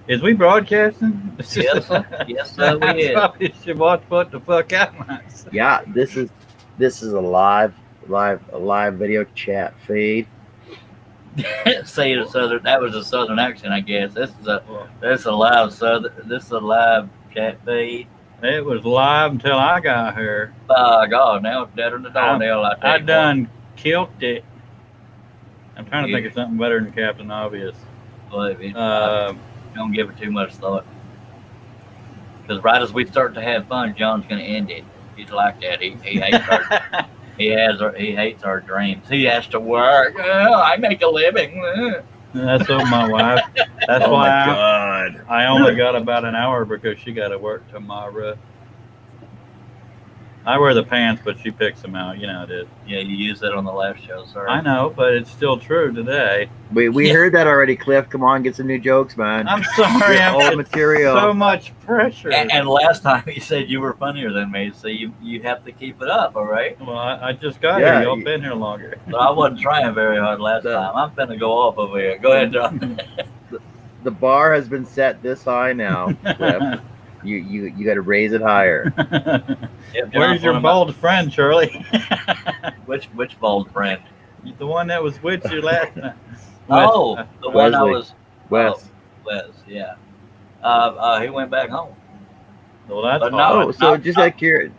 Is we broadcasting? yes, sir. Yes, sir, we is. Probably should watch what the fuck I might say. Yeah, this is a live video chat feed. Say the southern. That was a southern accent, I guess. This is a live southern. This is a live chat feed. It was live until I got here. By God, now it's deader than a doornail. I done killed it. I'm trying to think of something better than Captain Obvious. Believe me. Don't give it too much thought. Because right as we start to have fun, John's going to end it. He's like that. He hates our he hates our dreams. He has to work. I make a living. That's what my wife. That's Oh why my God. I only got about an hour because she got to work tomorrow. I wear the pants, but she picks them out. You know it is. Yeah, you used that on the last show, sir. I know, but it's still true today. We heard that already, Cliff. Come on, get some new jokes, man. I'm sorry. Get I'm old material. so much pressure. And last time you said you were funnier than me, so you have to keep it up, all right? Well, I just got Yeah, here. Y'all been here longer. But I wasn't trying very hard last No. time. I'm finna go off over here. Go ahead, John. The bar has been set this high now, Cliff. You got to raise it higher. Yep, John, Where's your one of my- bald friend, Charlie? Which bald friend? The one that was with you last time. Oh, the one I Wesley. was. Wes. Wes, yeah. He went back home. Well, that's But no, hard. Oh, so not- just not- out of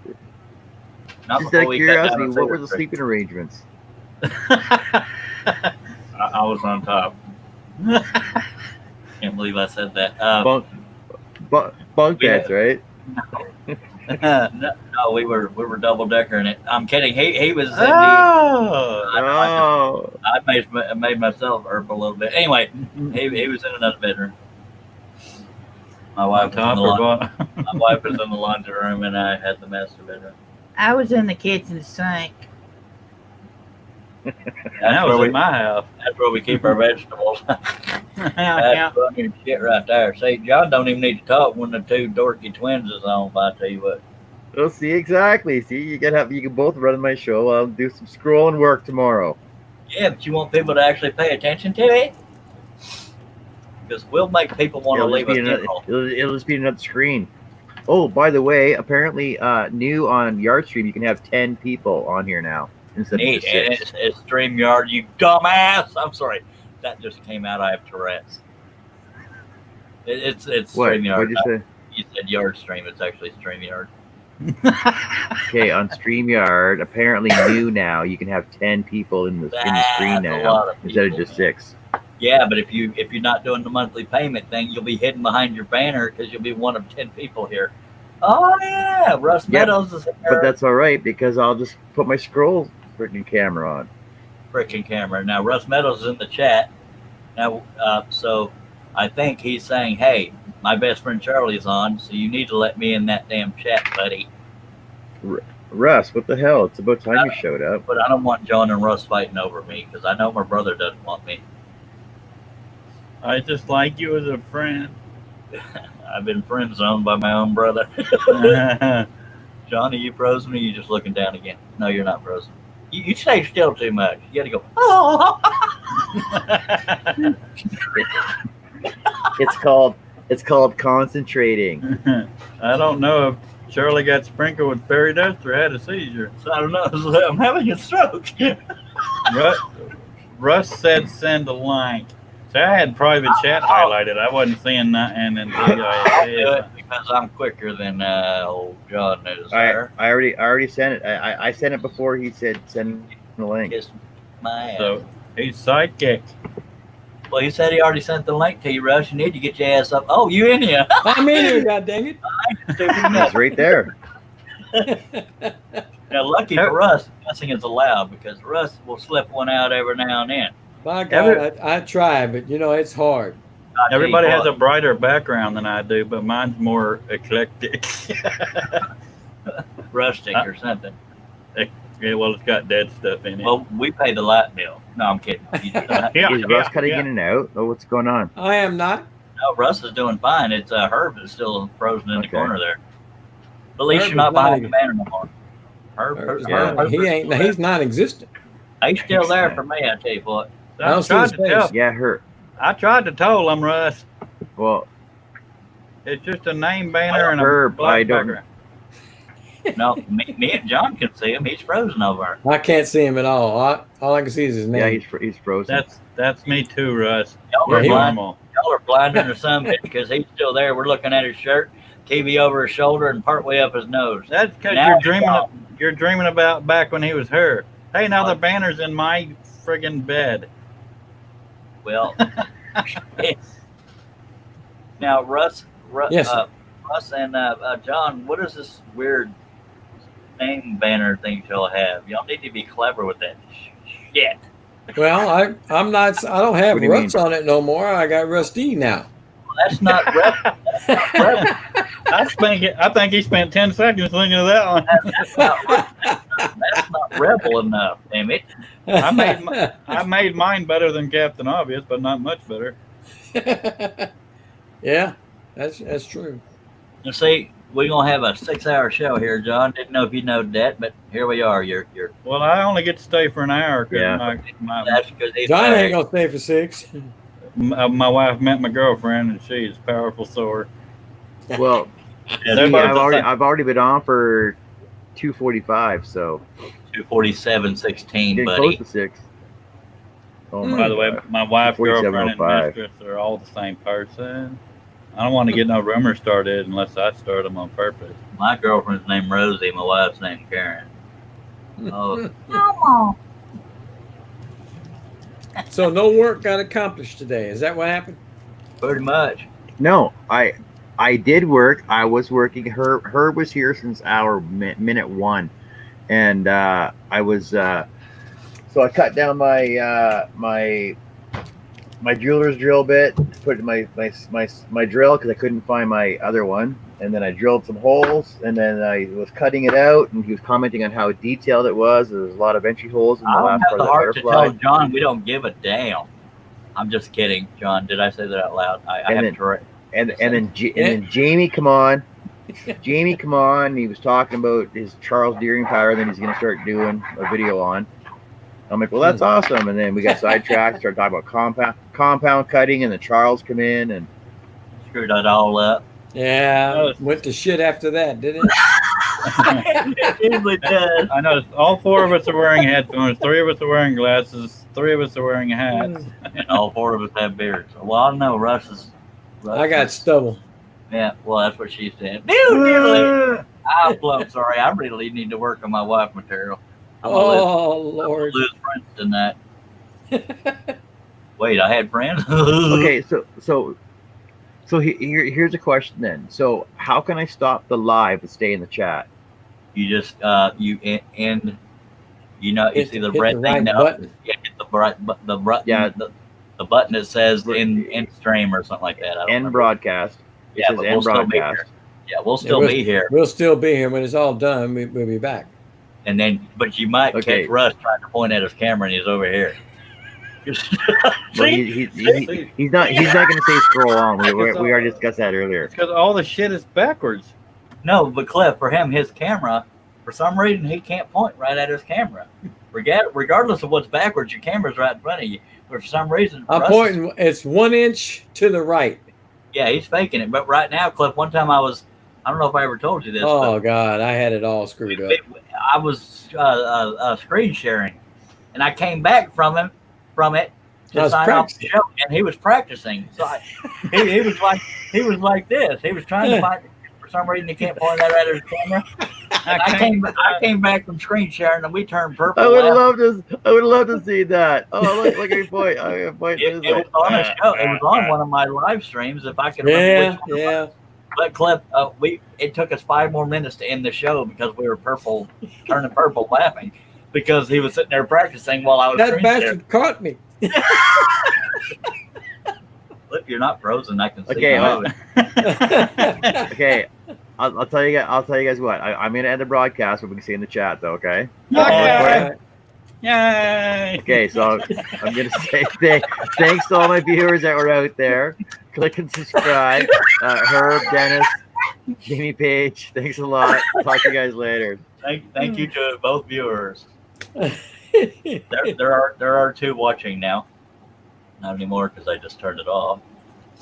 Not just before out of we cut down curiosity, the what were the cigarette. sleeping arrangements? I was on top. Can't believe I said that. Bunk Yeah. beds, right? no, we were double deckering it. I'm kidding. He was in the. Oh. I made myself irp a little bit. Anyway, he was in another bedroom. My wife was in Top the or laundry. bottom? My wife was in the laundry room, and I had the master bedroom. I was in the kitchen sink. That was in my house. That's where we keep our vegetables. Yeah. That's funny shit right there. See, John don't even need to talk when the two dorky twins is on. I tell you what. Well, see, exactly. See, you can both run my show. I'll do some scrolling work tomorrow. Yeah, but you want people to actually pay attention to it? Because we'll make people want to leave us general. It'll just be another screen. Oh, by the way, apparently, new on Yardstream, you can have 10 people on here now instead of Neat. just And 6. it's StreamYard, you dumbass. I'm sorry. That just came out. I have Tourette's. It's What? StreamYard. What'd you say? You said Yard Stream. It's actually StreamYard. Okay, on StreamYard, apparently new now, you can have 10 people in the screen That's a now lot of instead of people. just 6. Yeah, but if you're not doing the monthly payment thing, you'll be hidden behind your banner because you'll be one of 10 people here. Oh yeah, Russ Yeah, Meadows is But here. that's all right because I'll just put my scroll freaking camera on. Freaking camera. Now Russ Meadows is in the chat. Now, so I think he's saying, "Hey, my best friend Charlie's on, so you need to let me in that damn chat, buddy." Russ, what the hell? It's about time you showed up. But I don't want John and Russ fighting over me because I know my brother doesn't want me. I just like you as a friend. I've been friend zoned by my own brother. John, are you frozen or are you just looking down again? No, you're not frozen. You stay still too much. You got to go. Oh. It's called concentrating. I don't know if Charlie got sprinkled with fairy dust or had a seizure. So I don't know. I'm having a stroke. Russ said send a link. So I had private chat highlighted. I wasn't seeing that, and then I'll do it because I'm quicker than old John is. I already sent it. I sent it before he said send the link. Kiss my ass. So he's psychic. Well, he said he already sent the link to you, Russ. You need to get your ass up. Oh, you in here? I'm in here, god dang it. It's right there. Now, lucky for Russ, cussing is allowed because Russ will slip one out every now and then. My God, I try, but you know, it's hard. I tell you Everybody has what, a brighter background than I do, but mine's more eclectic. rustic or something. Yeah, well, it's got dead stuff in it. Well, we pay the light bill. No, I'm kidding. Yeah, Is Russ cutting yeah. in and out? Oh, what's going on? I am not. No, Russ is doing fine. It's Herb is still frozen in the Okay. corner there. But at least Herb you're not is not behind even- the banner no more. Herb, He's non-existent. He's still there for me. I tell you what. I don't I see tried his to face. tell. Yeah, her. I tried to tell him, Russ. Well, It's just a name banner and a Herb, black I don't- background. No, me and John can see him. He's frozen over. I can't see him at all. All I can see is his yeah, name. he's frozen. That's me too, Russ. Y'all Yeah, are he- blind. Normal. Y'all are blinding or something because he's still there. We're looking at his shirt, TV over his shoulder, and partway up his nose. That's because Now you're he's dreaming. gone. You're dreaming about back when he was her. Hey, now the banner's in my friggin' bed. Well, now Russ, Yes. Russ and John, what is this weird name banner thing y'all have? Y'all need to be clever with that shit. Well, I'm not. I don't have What do you Ruts on it no more. I got Rusty now. That's not rep. I think he spent 10 seconds thinking of that one. That's not rebel enough. Damn it. I made mine better than Captain Obvious, but not much better. Yeah, that's true. You see, we're gonna have a 6-hour show here, John. Didn't know if you know that, but here we are. You're Well, I only get to stay for an hour because Yeah. that's because he's John married. ain't gonna stay for 6. my wife met my girlfriend, and she's powerful sore. Well, Yeah, see, they're both the same. I've already been on for 2:45, so 247.16, getting buddy. close to 6. Oh Hmm. my By the way, God. my wife, girlfriend, and 47.05. mistress are all the same person. I don't want to get no rumors started unless I start them on purpose. My girlfriend's named Rosie. My wife's named Karen. Oh, Mama. So no work got accomplished today. Is that what happened? pretty much. No, I did work. I was working. Herb was here since minute 1, and I was so I cut down my my jeweler's drill bit, put in my drill because I couldn't find my other one, and then I drilled some holes, and then I was cutting it out, and he was commenting on how detailed it was. There was a lot of entry holes in the I don't last have part the of the heart to butterfly. tell John we don't give a damn. I'm just kidding, John. Did I say that out loud? I And have then- to correct. And then Jamie, come on. Jamie, come on. He was talking about his Charles Deering power, then he's going to start doing a video on. I'm like, well, that's awesome. And then we got sidetracked, started talking about compound cutting, and the Charles come in. And Screwed it all up. Yeah, went to shit after that, didn't it? It usually does. I noticed all 4 of us are wearing headphones, 3 of us are wearing glasses, 3 of us are wearing hats. And all 4 of us have beards. Well, I know Russ is. I got stubble. Yeah, well, that's what she said. I'm sorry. I really need to work on my wife material. I'm gonna Oh Lord. lose friends in that. Wait, I had friends. okay, so here's a question then. So how can I stop the live but stay in the chat? You just you end. You know, you see the Hit red the thing right now. button. Yeah, hit the button. Yeah. The button that says in stream or something like that. I don't End remember. broadcast. It Yeah, says but end we'll still be broadcast. Yeah, we'll still be here. We'll still be here when it's all done. We'll be back. And then, but you might Okay. catch Russ trying to point at his camera, and he's over here. Well, See? he's not going to say scroll on. We already discussed that earlier. Because all the shit is backwards. No, but Cliff, for him, his camera, for some reason, he can't point right at his camera. Regardless of what's backwards, your camera's right in front of you. But for some reason, I'm Russ- pointing. It's 1 inch to the right. Yeah, he's faking it. But right now, Cliff, one time I don't know if I ever told you this. Oh God, I had it all screwed up. I was screen sharing, and I came back from it I to was sign off the practicing. show, and he was practicing. So he was like this. He was trying to find. For some reason, he can't point that at his camera. And I came back from screen sharing, and we turned purple. I would laughing. love to see that. Oh, look at your point. I point It this was on a show. It was on one of my live streams. If I can remember Yeah, which one it yeah. was. But Cliff, it took us 5 more minutes to end the show because we were turning purple, laughing because he was sitting there practicing while I was That screen sharing. bastard caught me. Cliff, you're not frozen. I can see. Okay, you moving. Okay, I'll tell you. I'll tell you guys what. I'm gonna end the broadcast, but we can see in the chat though. Okay. Yay! Yay! Okay. So I'm gonna say thanks to all my viewers that were out there. Click and subscribe. Herb, Dennis, Jamie Page. Thanks a lot. Talk to you guys later. Thank you to both viewers. There are 2 watching now. Not anymore because I just turned it off.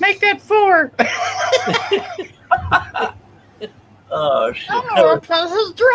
Make that 4. Oh shit! I'm gonna replace his drive.